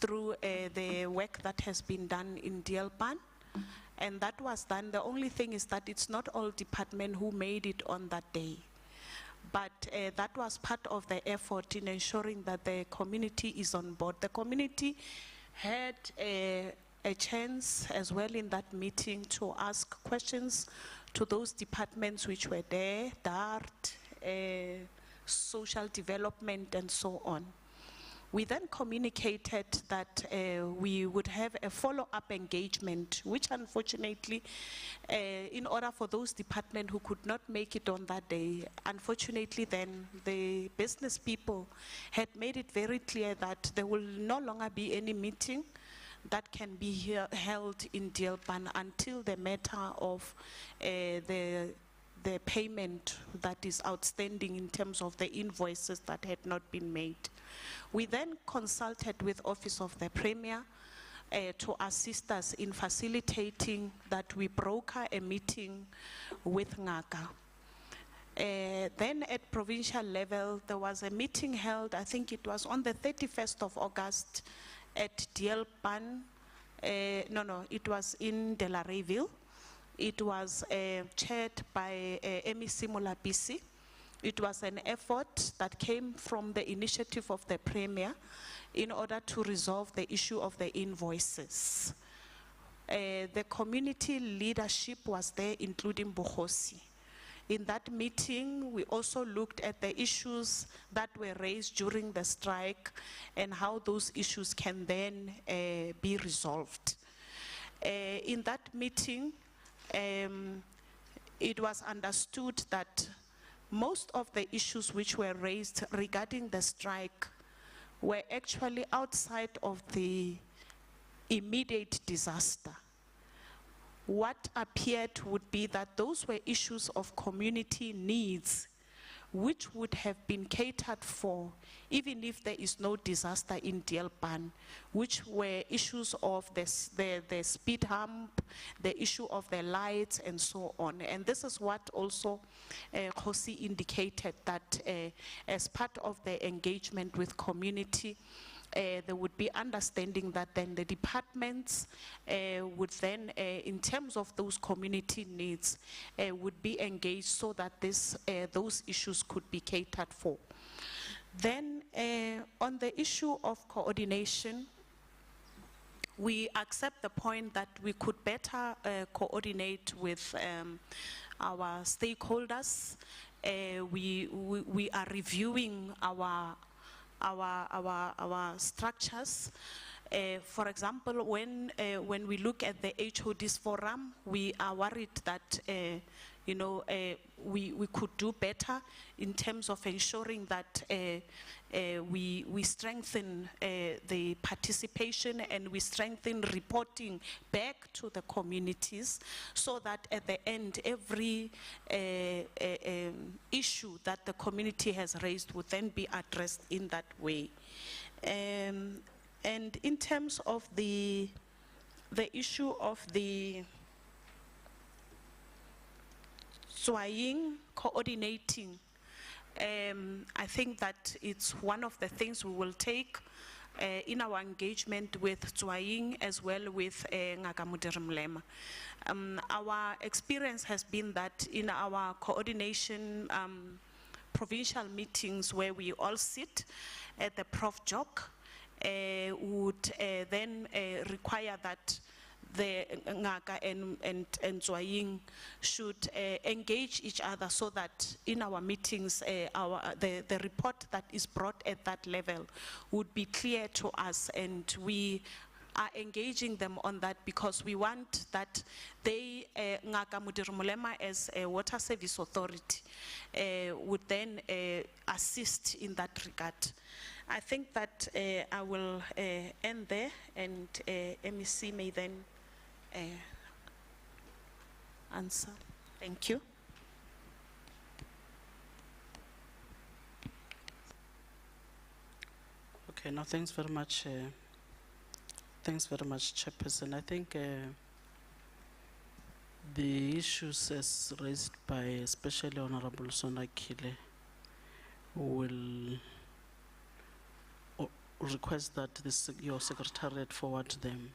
the work that has been done in DLPAN. And that was done. The only thing is that it's not all departments who made it on that day. But that was part of the effort in ensuring that the community is on board. The community had a chance as well in that meeting to ask questions to those departments which were there, DART, social development, and so on. We then communicated that we would have a follow-up engagement, which unfortunately, in order for those departments who could not make it on that day, unfortunately then the business people had made it very clear that there will no longer be any meeting that can be held in DLPAN until the matter of the payment that is outstanding in terms of the invoices that had not been made. We then consulted with Office of the Premier to assist us in facilitating that we broker a meeting with Ngaka. Then at provincial level, there was a meeting held, I think it was on the 31st of August at DLPAN. It was in Delareyville. It was chaired by MEC Mulapisi. It was an effort that came from the initiative of the Premier in order to resolve the issue of the invoices. The community leadership was there, including Bohosi. In that meeting, we also looked at the issues that were raised during the strike and how those issues can then be resolved. In that meeting, it was understood that most of the issues which were raised regarding the strike were actually outside of the immediate disaster. What appeared would be that those were issues of community needs, which would have been catered for even if there is no disaster in Deelpan, which were issues of the speed hump, the issue of the lights and so on. And this is what also Khosi indicated, that as part of the engagement with community, there would be understanding that then the departments would then, in terms of those community needs, would be engaged so that those issues could be catered for. Then on the issue of coordination, we accept the point that we could better coordinate with our stakeholders. We are reviewing our structures. For example, when we look at the HOD's forum, we are worried that you know, we could do better in terms of ensuring that we strengthen the participation and we strengthen reporting back to the communities, so that at the end every issue that the community has raised would then be addressed in that way. And in terms of the issue of the Zwaying coordinating, I think that it's one of the things we will take in our engagement with Zwaying as well with Ngaka Mlema. Our experience has been that in our coordination provincial meetings where we all sit at the Prof Jock, would then require that the Ngaka and Zwaying should engage each other, so that in our meetings, the report that is brought at that level would be clear to us, and we are engaging them on that, because we want that they, Ngaka Mulema as a water service authority, would then assist in that regard. I think that I will end there, and MEC may then answer. Thank you. Okay, now thanks very much. Thanks very much, Chairperson. I think the issues as raised by especially Honorable Sonakile will request that your secretariat forward them,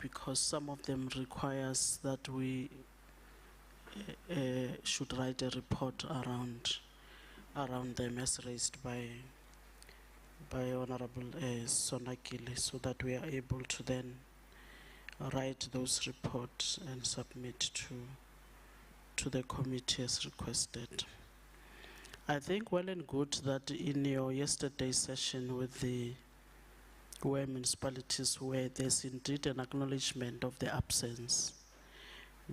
because some of them requires that we should write a report around them as raised by Honorable Sonakile, so that we are able to then write those reports and submit to the committee as requested. I think well and good that in your yesterday's session with the municipalities, where there's indeed an acknowledgement of the absence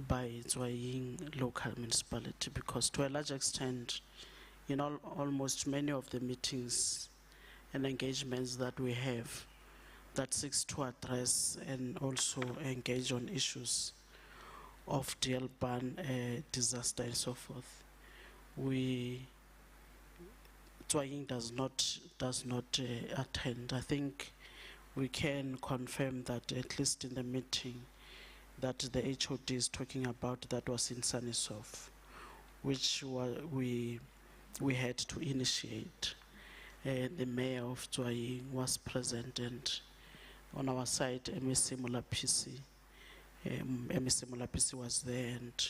by Zwaying local municipality, because to a large extent, in almost many of the meetings and engagements that we have that seeks to address and also engage on issues of Deelpan disaster and so forth, Zwaying does not attend. I think we can confirm that at least in the meeting that the HOD is talking about, that was in Sanisof, which we had to initiate. The mayor of Zwaying was present, and on our side, MEC Mulapisi was there and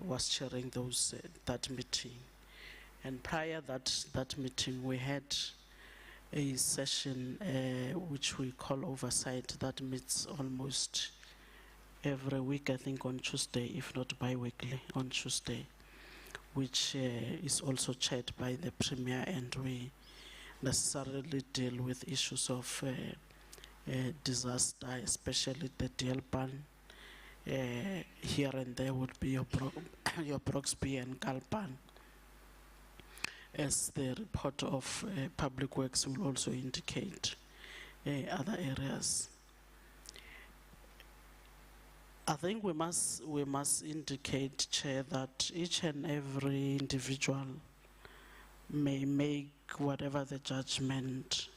was chairing that meeting. And prior that meeting, we had a session which we call oversight, that meets almost every week, I think on Tuesday, if not bi-weekly on Tuesday, which is also chaired by the Premier, and we necessarily deal with issues of disaster, especially the Deelpan. Here and there would be your Broxby and Kalpan, as the report of Public Works will also indicate other areas. I think we must indicate, Chair, that each and every individual may make whatever the judgment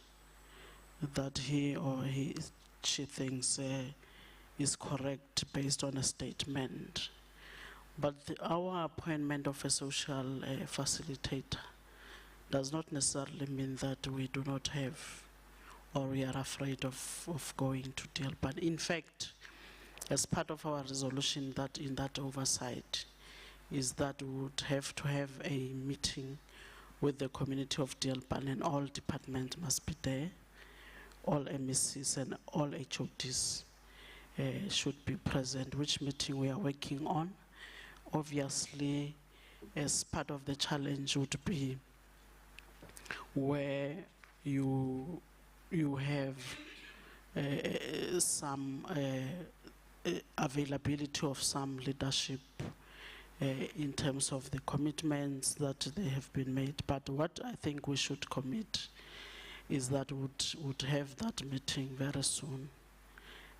that he or she thinks is correct based on a statement. But our appointment of a social facilitator does not necessarily mean that we do not have or we are afraid of going to deal. But in fact, as part of our resolution that in that oversight is that we would have to have a meeting with the community of Dealpan, and all departments must be there, all MECs and all HODs should be present, which meeting we are working on. Obviously, as part of the challenge would be where you have some availability of some leadership in terms of the commitments that they have been made. But what I think we should commit is that would have that meeting very soon,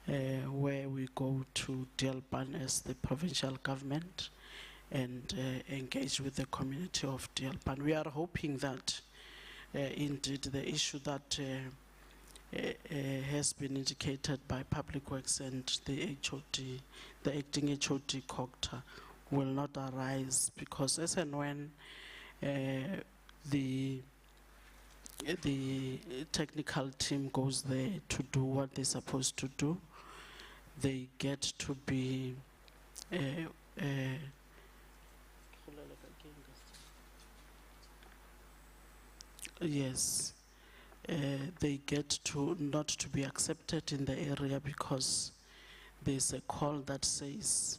where we go to Dealpan as the provincial government and engage with the community of Dealpan. We are hoping that indeed the issue that has been indicated by Public Works and the HOD, the acting HOD COGTA, will not arise, because as and when the technical team goes there to do what they're supposed to do, they get to be yes, they get to not to be accepted in the area, because there's a call that says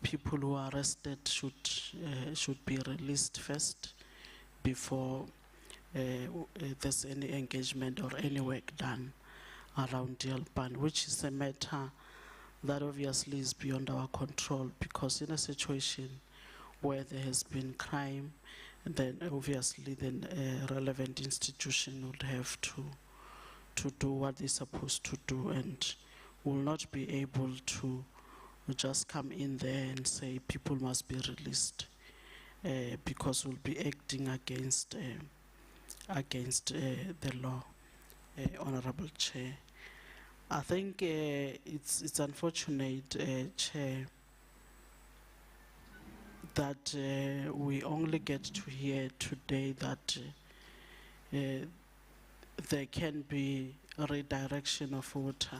people who are arrested should be released first before there's any engagement or any work done around Dealpan, which is a matter that obviously is beyond our control, because in a situation where there has been crime, then obviously the relevant institution would have to do what they're supposed to do, and will not be able to just come in there and say people must be released, because we'll be acting against the law, Honorable Chair. I think it's unfortunate, Chair, that we only get to hear today that there can be a redirection of water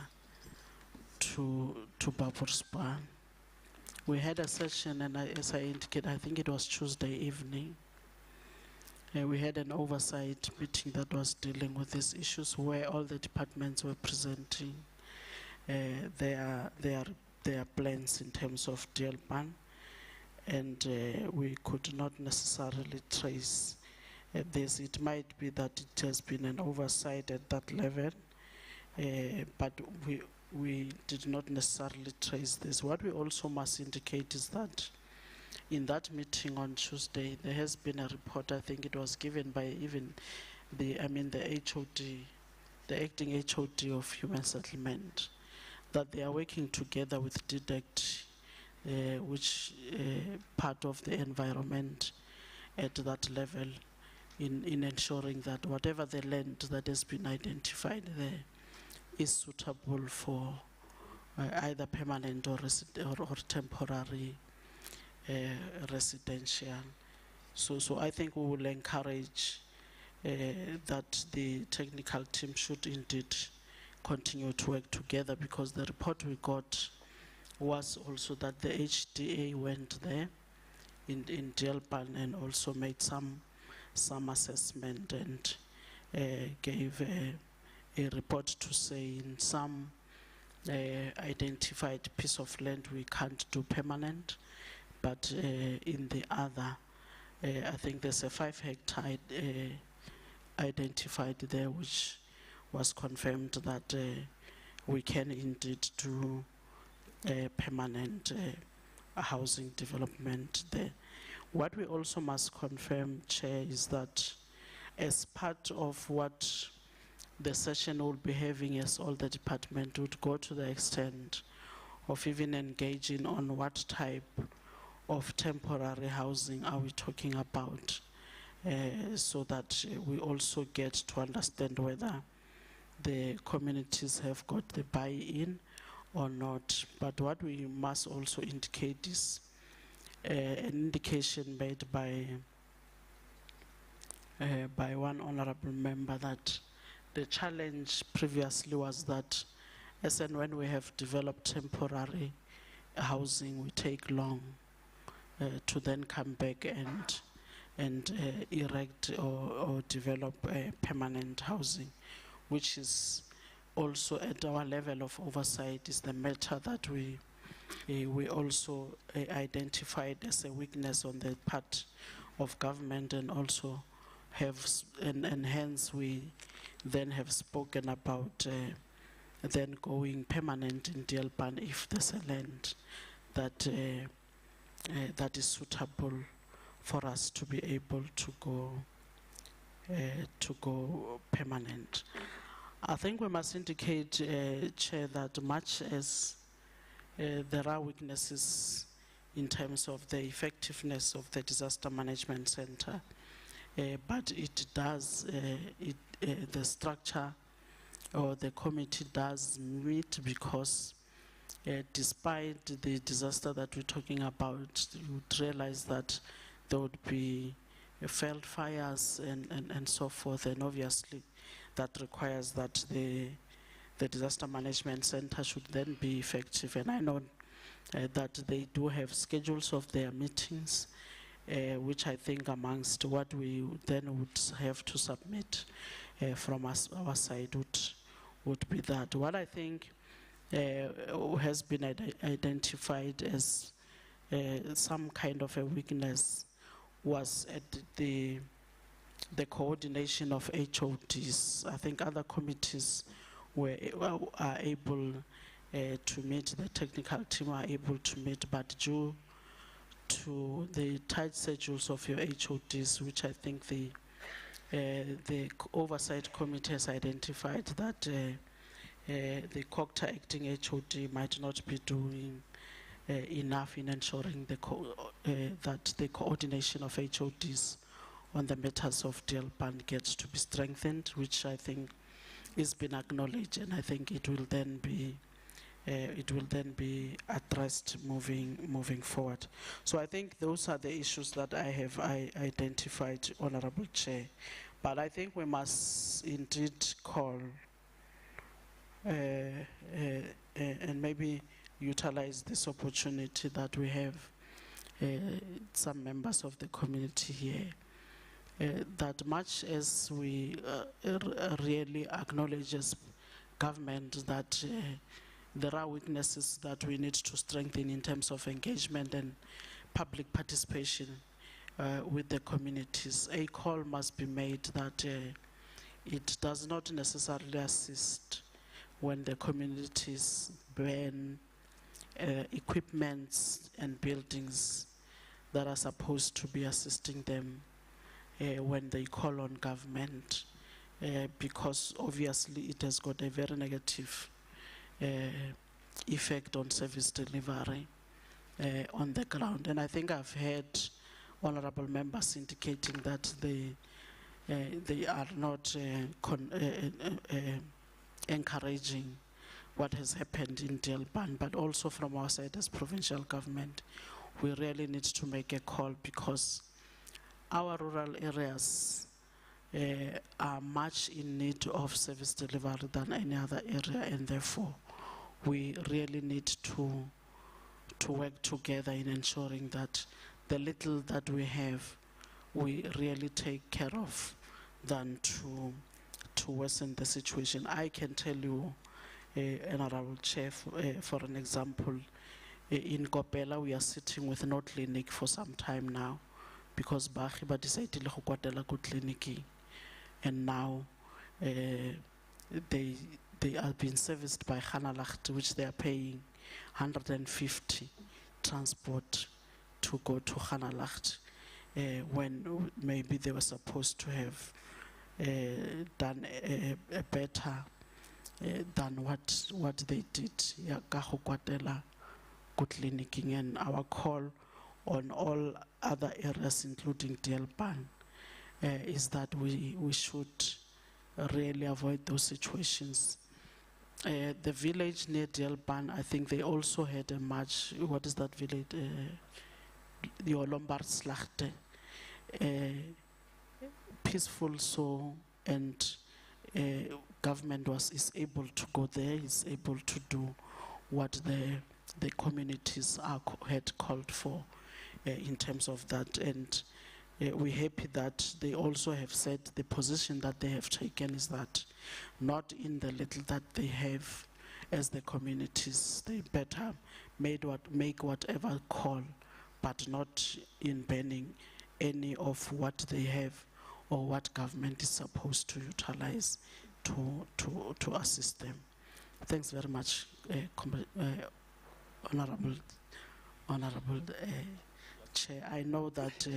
to Baburspan. We had a session, and as I indicated, I think it was Tuesday evening. We had an oversight meeting that was dealing with these issues, where all the departments were presenting their plans in terms of Dealpan, and we could not necessarily trace this. It might be that it has been an oversight at that level, but we did not necessarily trace this. What we also must indicate is that in that meeting on Tuesday, there has been a report, I think it was given by even the HOD, the acting HOD of Human Settlement, that they are working together with DDECT, which part of the environment at that level, in ensuring that whatever the land that has been identified there is suitable for either permanent or temporary residential. So I think we will encourage that the technical team should indeed continue to work together, because the report we got was also that the HDA went there in Dealpan and also made some assessment and gave a report to say in some identified piece of land we can't do permanent, but in the other, I think there's a 5 hectare identified there, which was confirmed that we can indeed do permanent housing development there. What we also must confirm, Chair, is that as part of what the session will be having, as all the department would go to the extent of even engaging on what type of temporary housing are we talking about, so that we also get to understand whether the communities have got the buy-in or not. But what we must also indicate is an indication made by one honorable member that the challenge previously was that as and when we have developed temporary housing, we take long to then come back and erect or develop permanent housing, which is also at our level of oversight is the matter that we also identified as a weakness on the part of government, and also have and hence we then have spoken about then going permanent in Deelpan if there's a land that that is suitable for us to be able to go permanent. I think we must indicate, Chair, that much as there are weaknesses in terms of the effectiveness of the Disaster Management Center, but it does, the structure or the committee does meet, because despite the disaster that we're talking about, you would realize that there would be failed fires and so forth, and obviously that requires that the Disaster Management Center should then be effective. And I know that they do have schedules of their meetings, which I think amongst what we then would have to submit from our side would be that. What I think has been identified as some kind of a weakness was at the coordination of HODs. I think other committees are able to meet, the technical team are able to meet, but due to the tight schedules of your HODs, which I think the oversight committee has identified that the COCTA acting HOD might not be doing enough in ensuring that the coordination of HODs on the matters of Deelpan gets to be strengthened, which I think is been acknowledged, and I think it will then be addressed moving forward. So I think those are the issues that I have identified, Honorable Chair. But I think we must indeed call and maybe utilize this opportunity that we have some members of the community here, that much as we really acknowledge as government that there are weaknesses that we need to strengthen in terms of engagement and public participation with the communities, a call must be made that it does not necessarily assist when the communities burn equipments and buildings that are supposed to be assisting them when they call on government, because obviously it has got a very negative effect on service delivery on the ground. And I think I've heard honorable members indicating that they are not encouraging what has happened in Deelpan, but also from our side as provincial government, we really need to make a call, because our rural areas are much in need of service delivery than any other area, and therefore we really need to work together in ensuring that the little that we have, we really take care of, than to worsen the situation. I can tell you, Honorable Chair, for an example, in Kopela we are sitting with no clinic for some time now, because Bahi decided to kwatela ku clinic, and now they are being serviced by Khanalacht, which they are paying 150 transport to go to Khanalacht, when maybe they were supposed to have done a better than what they did. Ya ka go kwatela clinicking, and our call on all other areas, including Dielpan, is that we should really avoid those situations. The village near Dielpan, I think they also had a march. What is that village? The Olombarslachte. Peaceful, so, and government is able to go there, is able to do what the communities had called for in terms of that. And we're happy that they also have said the position that they have taken is that not in the little that they have as the communities, they better make whatever call, but not in banning any of what they have or what government is supposed to utilize to assist them. Thanks very much, Honorable Chair. I know that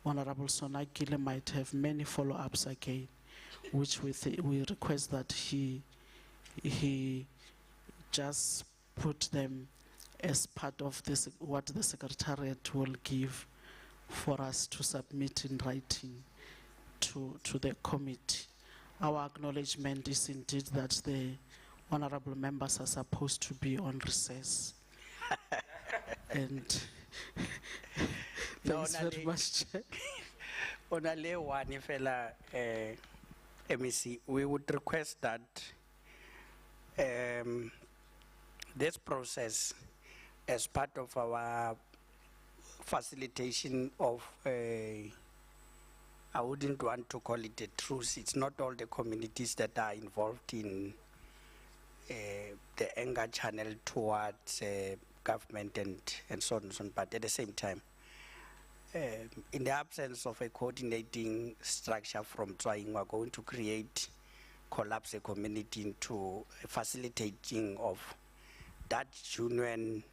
Honorable Sonakile might have many follow-ups again, which we request that he just put them as part of this, what the Secretariat will give for us to submit in writing to the committee. Our acknowledgement is indeed that the honorable members are supposed to be on recess. And thanks very much, Chair. Onale one fella MEC, we would request that this process, as part of our facilitation of I wouldn't want to call it a truce. It's not all the communities that are involved in the anger channel towards government and so on and so on, but at the same time, in the absence of a coordinating structure from Trying, we're going to collapse a community into a facilitating of that genuine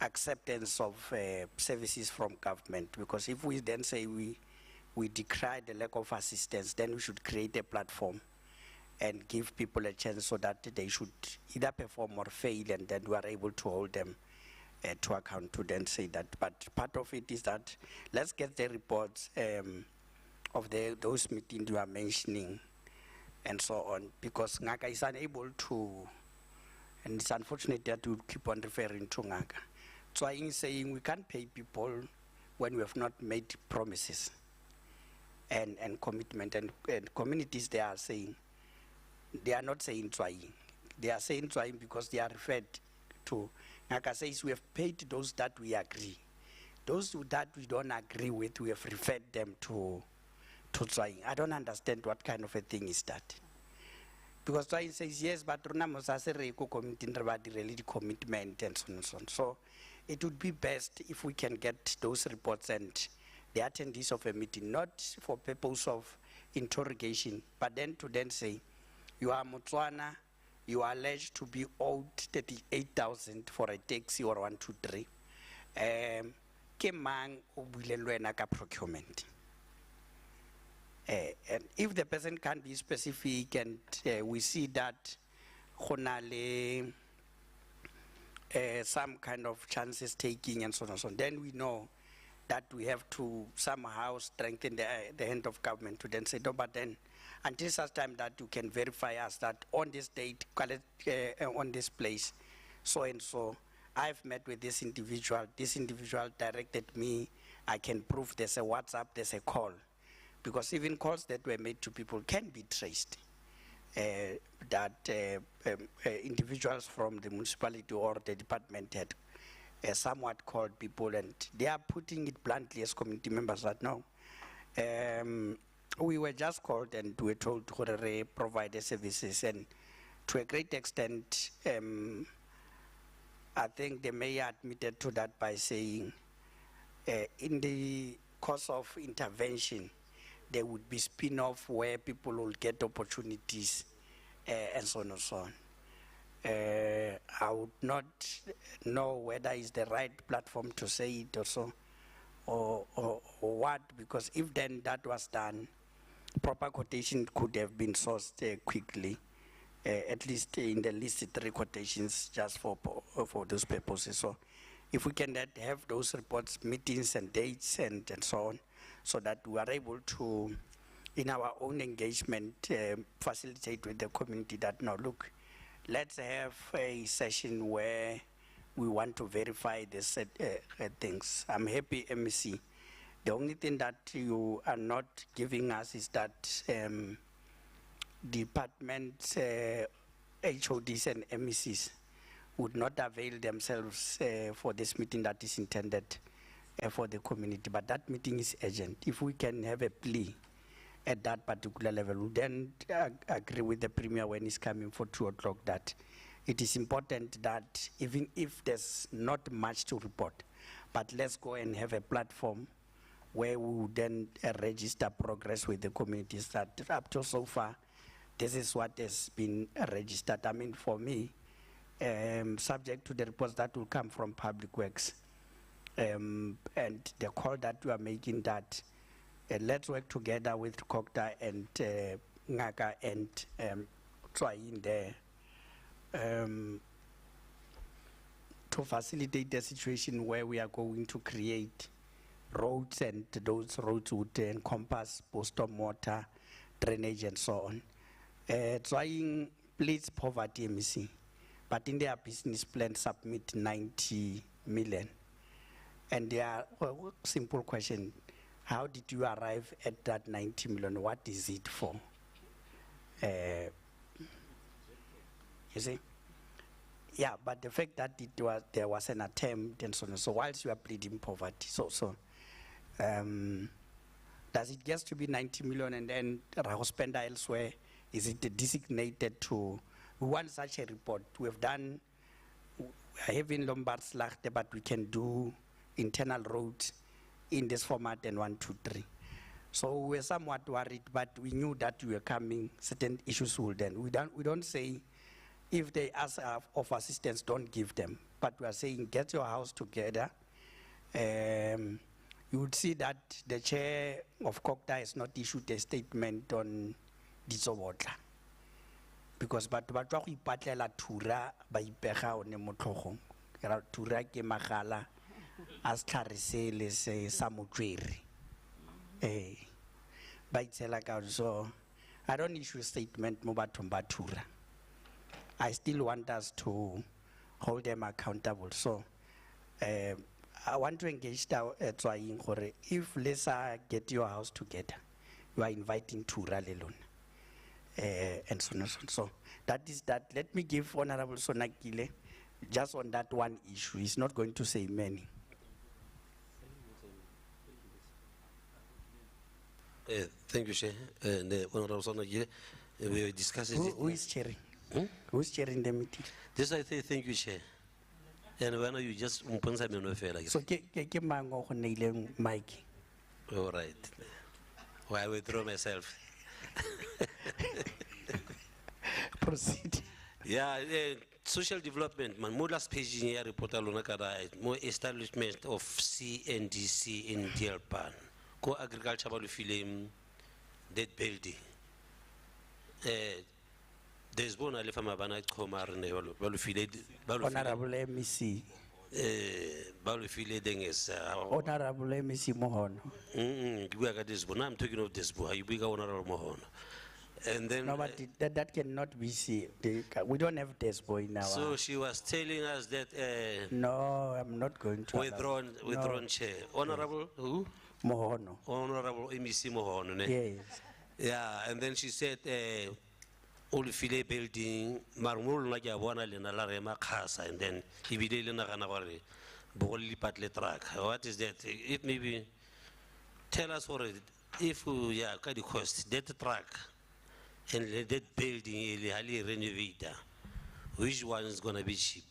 acceptance of services from government. Because if we then say we decry the lack of assistance, then we should create a platform and give people a chance so that they should either perform or fail, and then we are able to hold them to account to then say that. But part of it is that let's get the reports of those meetings you are mentioning and so on, because Ngaka is unable to, and it's unfortunate that we keep on referring to Ngaka. So I'm saying we can't pay people when we have not made promises and commitment, and communities they are saying, they are not saying trying. They are saying trying because they are referred to. Ngaka says we have paid those that we agree. Those that we don't agree with, we have referred them to trying. I don't understand what kind of a thing is that. Because trying says yes, but Runa Mosasere committing the commitment and so on and so on. So it would be best if we can get those reports and the attendees of a meeting, not for purpose of interrogation, but then to then say, you are Motswana, you are alleged to be owed 38,000 for a taxi or 123. Ke mang o buile le wena ka procurement? And if the person can't be specific, and we see that some kind of chances taking and so on and so on, then we know that we have to somehow strengthen the hand of government to then say, no, but then until such time that you can verify us that on this date, on this place, so and so, I've met with this individual directed me, I can prove there's a WhatsApp, there's a call. Because even calls that were made to people can be traced. That individuals from the municipality or the department had somewhat called people, and they are putting it bluntly as community members that no. We were just called and we were told to provide the services, and to a great extent, I think the mayor admitted to that by saying in the course of intervention, there would be spin-off where people will get opportunities and so on and so on. I would not know whether it's the right platform to say it or so, or what, because if then that was done, proper quotation could have been sourced quickly, at least in the list 3 quotations just for those purposes. So if we can have those reports, meetings and dates and so on, so that we are able to, in our own engagement, facilitate with the community that, now look, let's have a session where we want to verify these things. I'm happy, MEC. The only thing that you are not giving us is that departments, HODs and MECs would not avail themselves for this meeting that is intended for the community. But that meeting is urgent. If we can have a plea at that particular level, we then agree with the Premier when he's coming for 2 o'clock that it is important that even if there's not much to report, but let's go and have a platform where we would then register progress with the communities that up to so far, this is what has been registered. I mean, for me, subject to the reports that will come from Public Works, and the call that you are making that let's work together with Kokta and Ngaka and try in there to facilitate the situation where we are going to create roads, and those roads would encompass post-storm water, drainage and so on. Trying please poverty MEC, but in their business plan submit 90 million. And there are simple question, how did you arrive at that 90 million? What is it for? You see? Yeah, but the fact that there was an attempt and so on. So whilst you are pleading poverty, does it get to be 90 million and then spend elsewhere? Is it designated to? We want such a report. We've done, we're having Lombard's Lachte, but we can do internal roads in this format and 1, 2, 3. So we're somewhat worried, but we knew that we were coming, certain issues will then. We don't say, if they ask of assistance, don't give them. But we are saying, get your house together. You would see that the chair of Kokta has not issued a statement on Ditsobotla. Because but we patlela tura ba ipega one motlhogong. Tura ke magala as tlharise le se sa motswere. Ba itsela ka, so I don't issue a statement mo bathong ba tura. I still want us to hold them accountable. So I want to engage trying if let's get your house together, you are inviting Tura Lelon. And so on and so on. So that is that. Let me give Honorable Sonakile just on that one issue. He's not going to say many. Thank you, Chair. Honorable Sonakile, we were discussing it. Who is chairing? Who's chairing the meeting? This I say thank you, Chair. And when you just so ke mango go neileng Mike. All right. Well, I withdraw myself. Proceed. Yeah, social development, man. More last page in your report, more establishment of CNDC in Dielpan. Co agriculture film dead building. There's one alif mabana komar ne Honorable MEC. Balufile denges. Honorable MEC Mohono. I'm talking of this boy. You big Honorable Mohono. And then no, but that cannot be seen. We don't have this boy now. So she was telling us that no, I'm not going to withdrawn chair. Honorable who? Mohono. Honorable MEC Mohono. Yes. Yeah, and then she said Olufile building marmul na ya bona le na la rema khasa, and then he bile le na gana gore bogoli patle track. What is that? If maybe tell us for it, if yeah ka di cost that track and that building le hali renovate, which one is going to be cheap?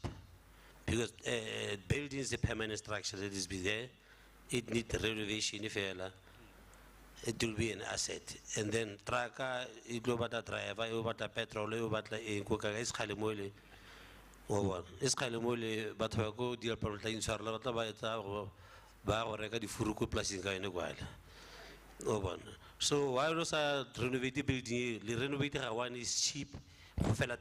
Because building is a permanent structure that is be there, it needs renovation if it will be an asset. And then tracker, it go bata driver, it bata petrol, it bata inkoka is kalimole. Oh, is kalimole, but we go deal problem Charlotte by ba or reka di furuku plus in kind of while. Oh, so why was a renovated building? The renovated one is cheap, go fela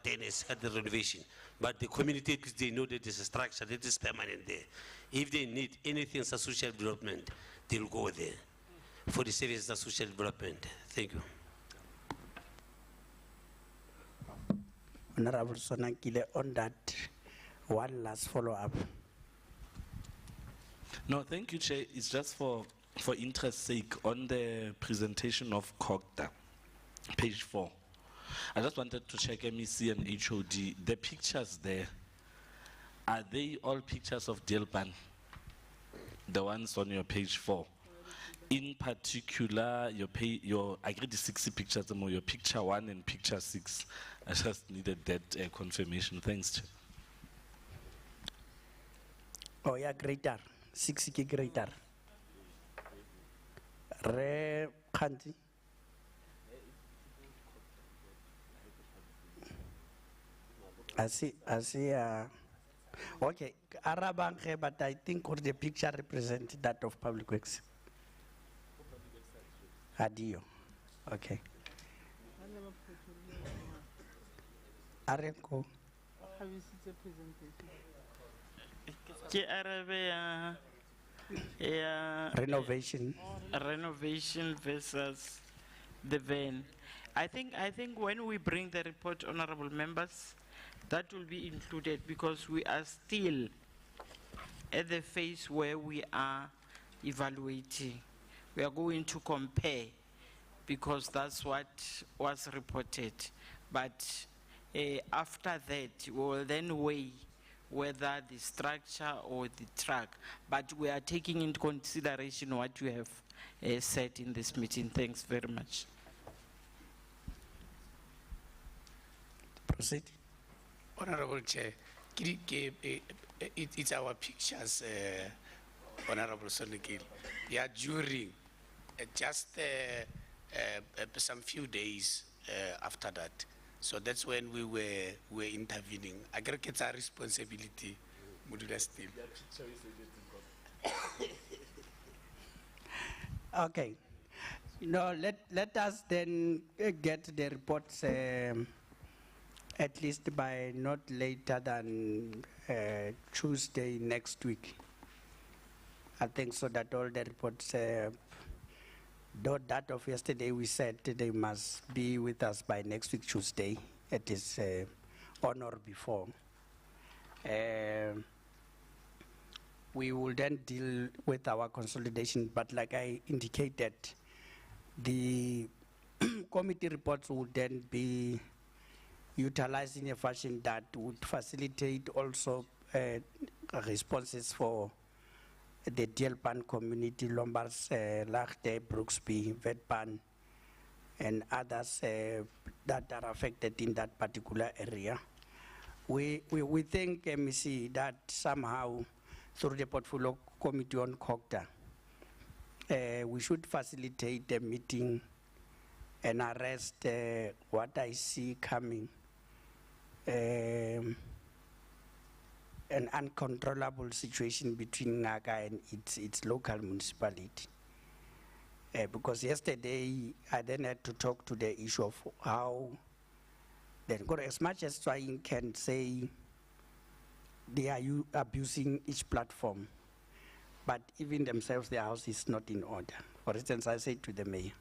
tennis at the renovation. But the community, at least they know that there's a structure that is permanent there. If they need anything as social development, they'll go there for the services of social development. Thank you. Honorable Sonakile, on that, one last follow-up. No, thank you, Chair. It's just for interest's sake on the presentation of COGTA, page 4. I just wanted to check MEC and HOD. The pictures there, are they all pictures of Dilpan? The ones on your page 4? In particular, your I get the 60 pictures, your picture 1 and picture 6. I just needed that confirmation. Thanks, Chair. Oh, yeah, greater. 60 greater. Re Khanti. I see, okay, Arabange, but I think the picture represents that of Public Works. Adio, okay. Arenko. Renovation versus the van. I think when we bring the report, honorable members, that will be included because we are still at the phase where we are evaluating. We are going to compare because that's what was reported. But after that, we will then weigh whether the structure or the track. But we are taking into consideration what you have said in this meeting. Thanks very much. Proceed. Honorable Chair, it's our pictures, Honorable Sonakil. Yeah, during just some few days after that. So that's when we were intervening. I guess it's our responsibility, Modula still. Okay. Let us then get the reports at least by not later than Tuesday next week. I think so that all the reports, though that of yesterday we said they must be with us by next week Tuesday, at least on or before. We will then deal with our consolidation, but like I indicated, the committee reports would then be utilized in a fashion that would facilitate also responses for the Dilpan community, Lombards, Lachte, Brooksby, Wetban, and others that are affected in that particular area. We think, MEC, that somehow through the portfolio committee on COGTA, we should facilitate the meeting and arrest what I see coming, an uncontrollable situation between Naga and its local municipality. Because yesterday I then had to talk to the issue of how, as much as trying can say they are abusing each platform, but even themselves, their house is not in order. For instance, I say to the mayor,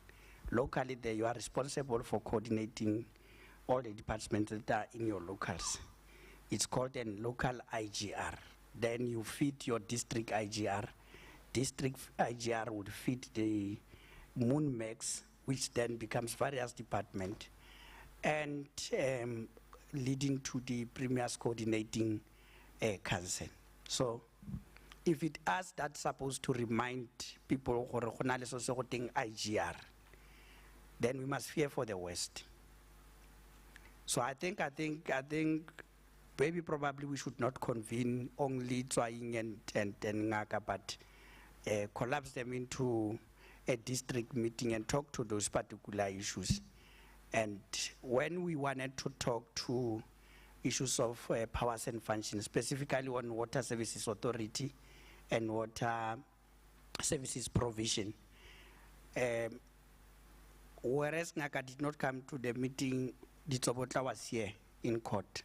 locally there you are responsible for coordinating all the departments that are in your locals. It's called a local IGR. Then you feed your district IGR. District IGR would feed the MoonMax, which then becomes various departments, and leading to the Premier's coordinating council. So if it asks, that's supposed to remind people who are IGR, then we must fear for the West. So I think maybe probably we should not convene only trying and Ngaka, but collapse them into a district meeting and talk to those particular issues. And when we wanted to talk to issues of powers and functions, specifically on Water Services Authority and Water Services Provision, whereas Ngaka did not come to the meeting Ditsobotla was here in court.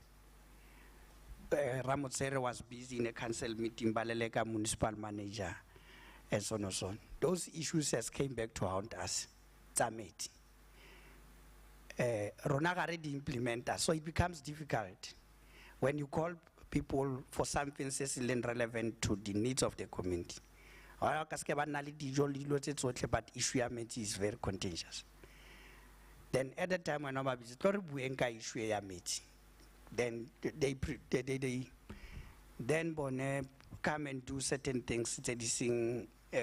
Ramotsere was busy in a council meeting, Baleleka municipal manager, and so on and so on. Those issues has came back to haunt us. Tsameti. Rona ga re di implementa, so it becomes difficult when you call people for something that relevant to the needs of the community. But issue ya metsi is very contentious. Then at the time when I'm issue ya metsi, then they then come and do certain things that is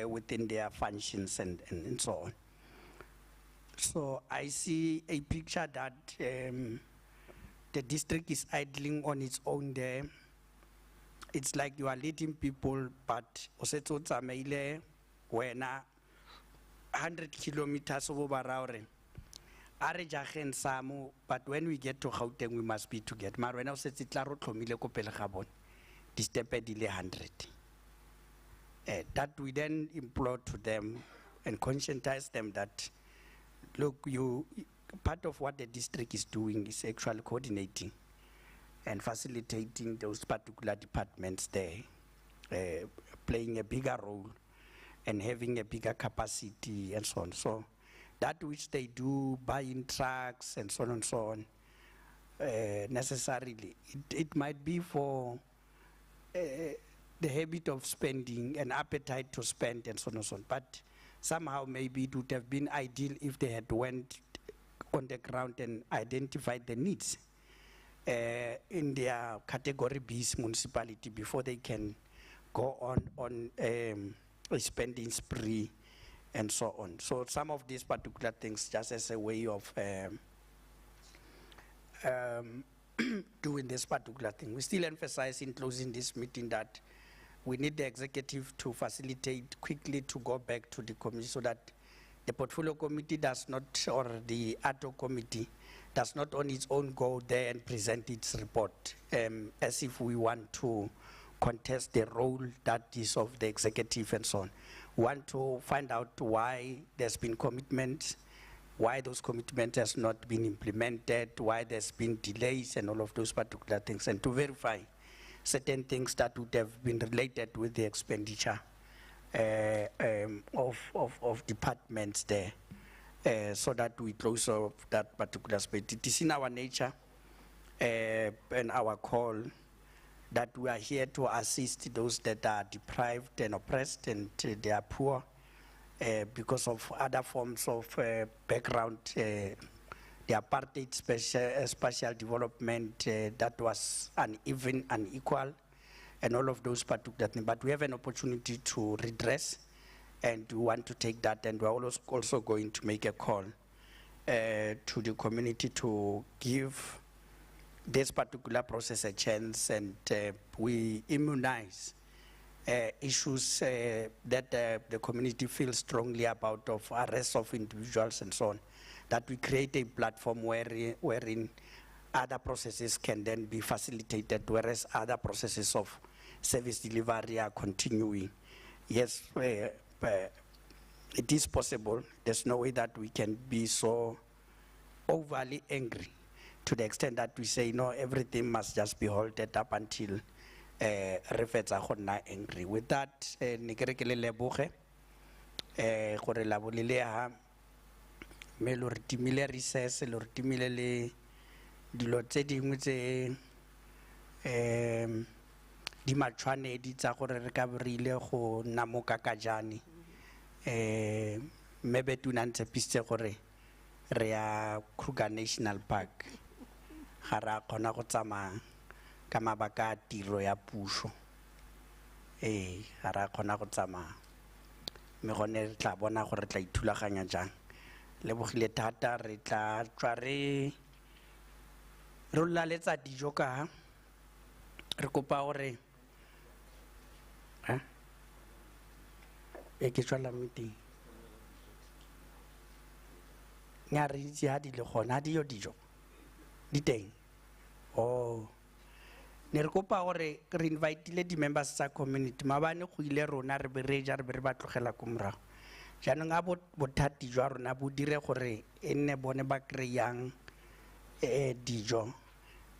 within their functions and so on. So I see a picture that the district is idling on its own there. It's like you are leading people, but osetso tsamaile wena 100 kilometers over Baraure. Are jagen samu, but when we get to Gauteng, we must be together. Mar wena osetsi tlaro tlhomile ko pele ga bone. Di step dile 100. That we then implore to them and conscientize them that, look, part of what the district is doing is actually coordinating and facilitating those particular departments there, playing a bigger role and having a bigger capacity and so on. So that which they do, buying trucks and so on and so on, necessarily, it might be for the habit of spending, an appetite to spend and so on and so on. But somehow maybe it would have been ideal if they had went on the ground and identified the needs in their category B's municipality before they can go on a spending spree and so on. So some of these particular things, just as a way of doing this particular thing. We still emphasize in closing this meeting that we need the executive to facilitate quickly to go back to the committee so that the portfolio committee does not, or the ATO committee does not on its own go there and present its report as if we want to contest the role that is of the executive and so on. We want to find out why there's been commitments, why those commitments has not been implemented, why there's been delays and all of those particular things, and to verify certain things that would have been related with the expenditure of departments there, so that we close off that particular space. It is in our nature and our call that we are here to assist those that are deprived and oppressed and they are poor because of other forms of background, the apartheid spatial development that was uneven, unequal, and all of those particular things. But we have an opportunity to redress, and we want to take that, and we're also going to make a call to the community to give this particular process a chance, and we immunize issues that the community feels strongly about, of arrest of individuals and so on, that we create a platform wherein other processes can then be facilitated, whereas other processes of service delivery are continuing. Yes, it is possible. There's no way that we can be so overly angry to the extent that we say, no, everything must just be halted up until refets are not angry. With that, Nikerekele Leboge, Gore Labolilea, Melortimile recess, Lortimile le Dilotse di matshwane di tsa gore re ka brile go namoka ka jani maybe tu nantse piste gore re ya Kruger National Park ga ra kgona go tsamaya ka mabaka a tiro ya puso ga ra kgona go tsamaya mme gone re tla bona gore re tla ithulaganya jang. Lebogile thata, re tla tswa re laletsa dijo ka re kopa gore ke tswala meeting nya re itse ha di le gona di yo dijo di teng. Oh, ne re kopa gore re invite di members tsa community mabane go ile rona re be re ja re be re ba tlogela ko morago jaanong a bothati jwa rona bo dire gore e nne bone ba kreyang dijo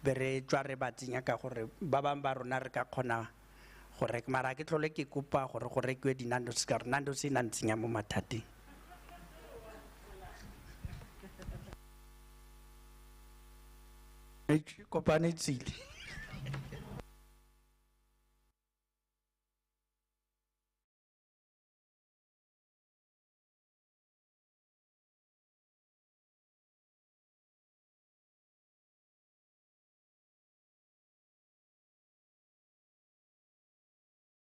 be re tswa re ba tsenya ka gore ba bang ba rona re ka kgona go reka mara ke tlhole ke kopa gore go rekiwe di-Nando's ka gore Nando's e na ntsenya mo mathateng. Kopane tsile.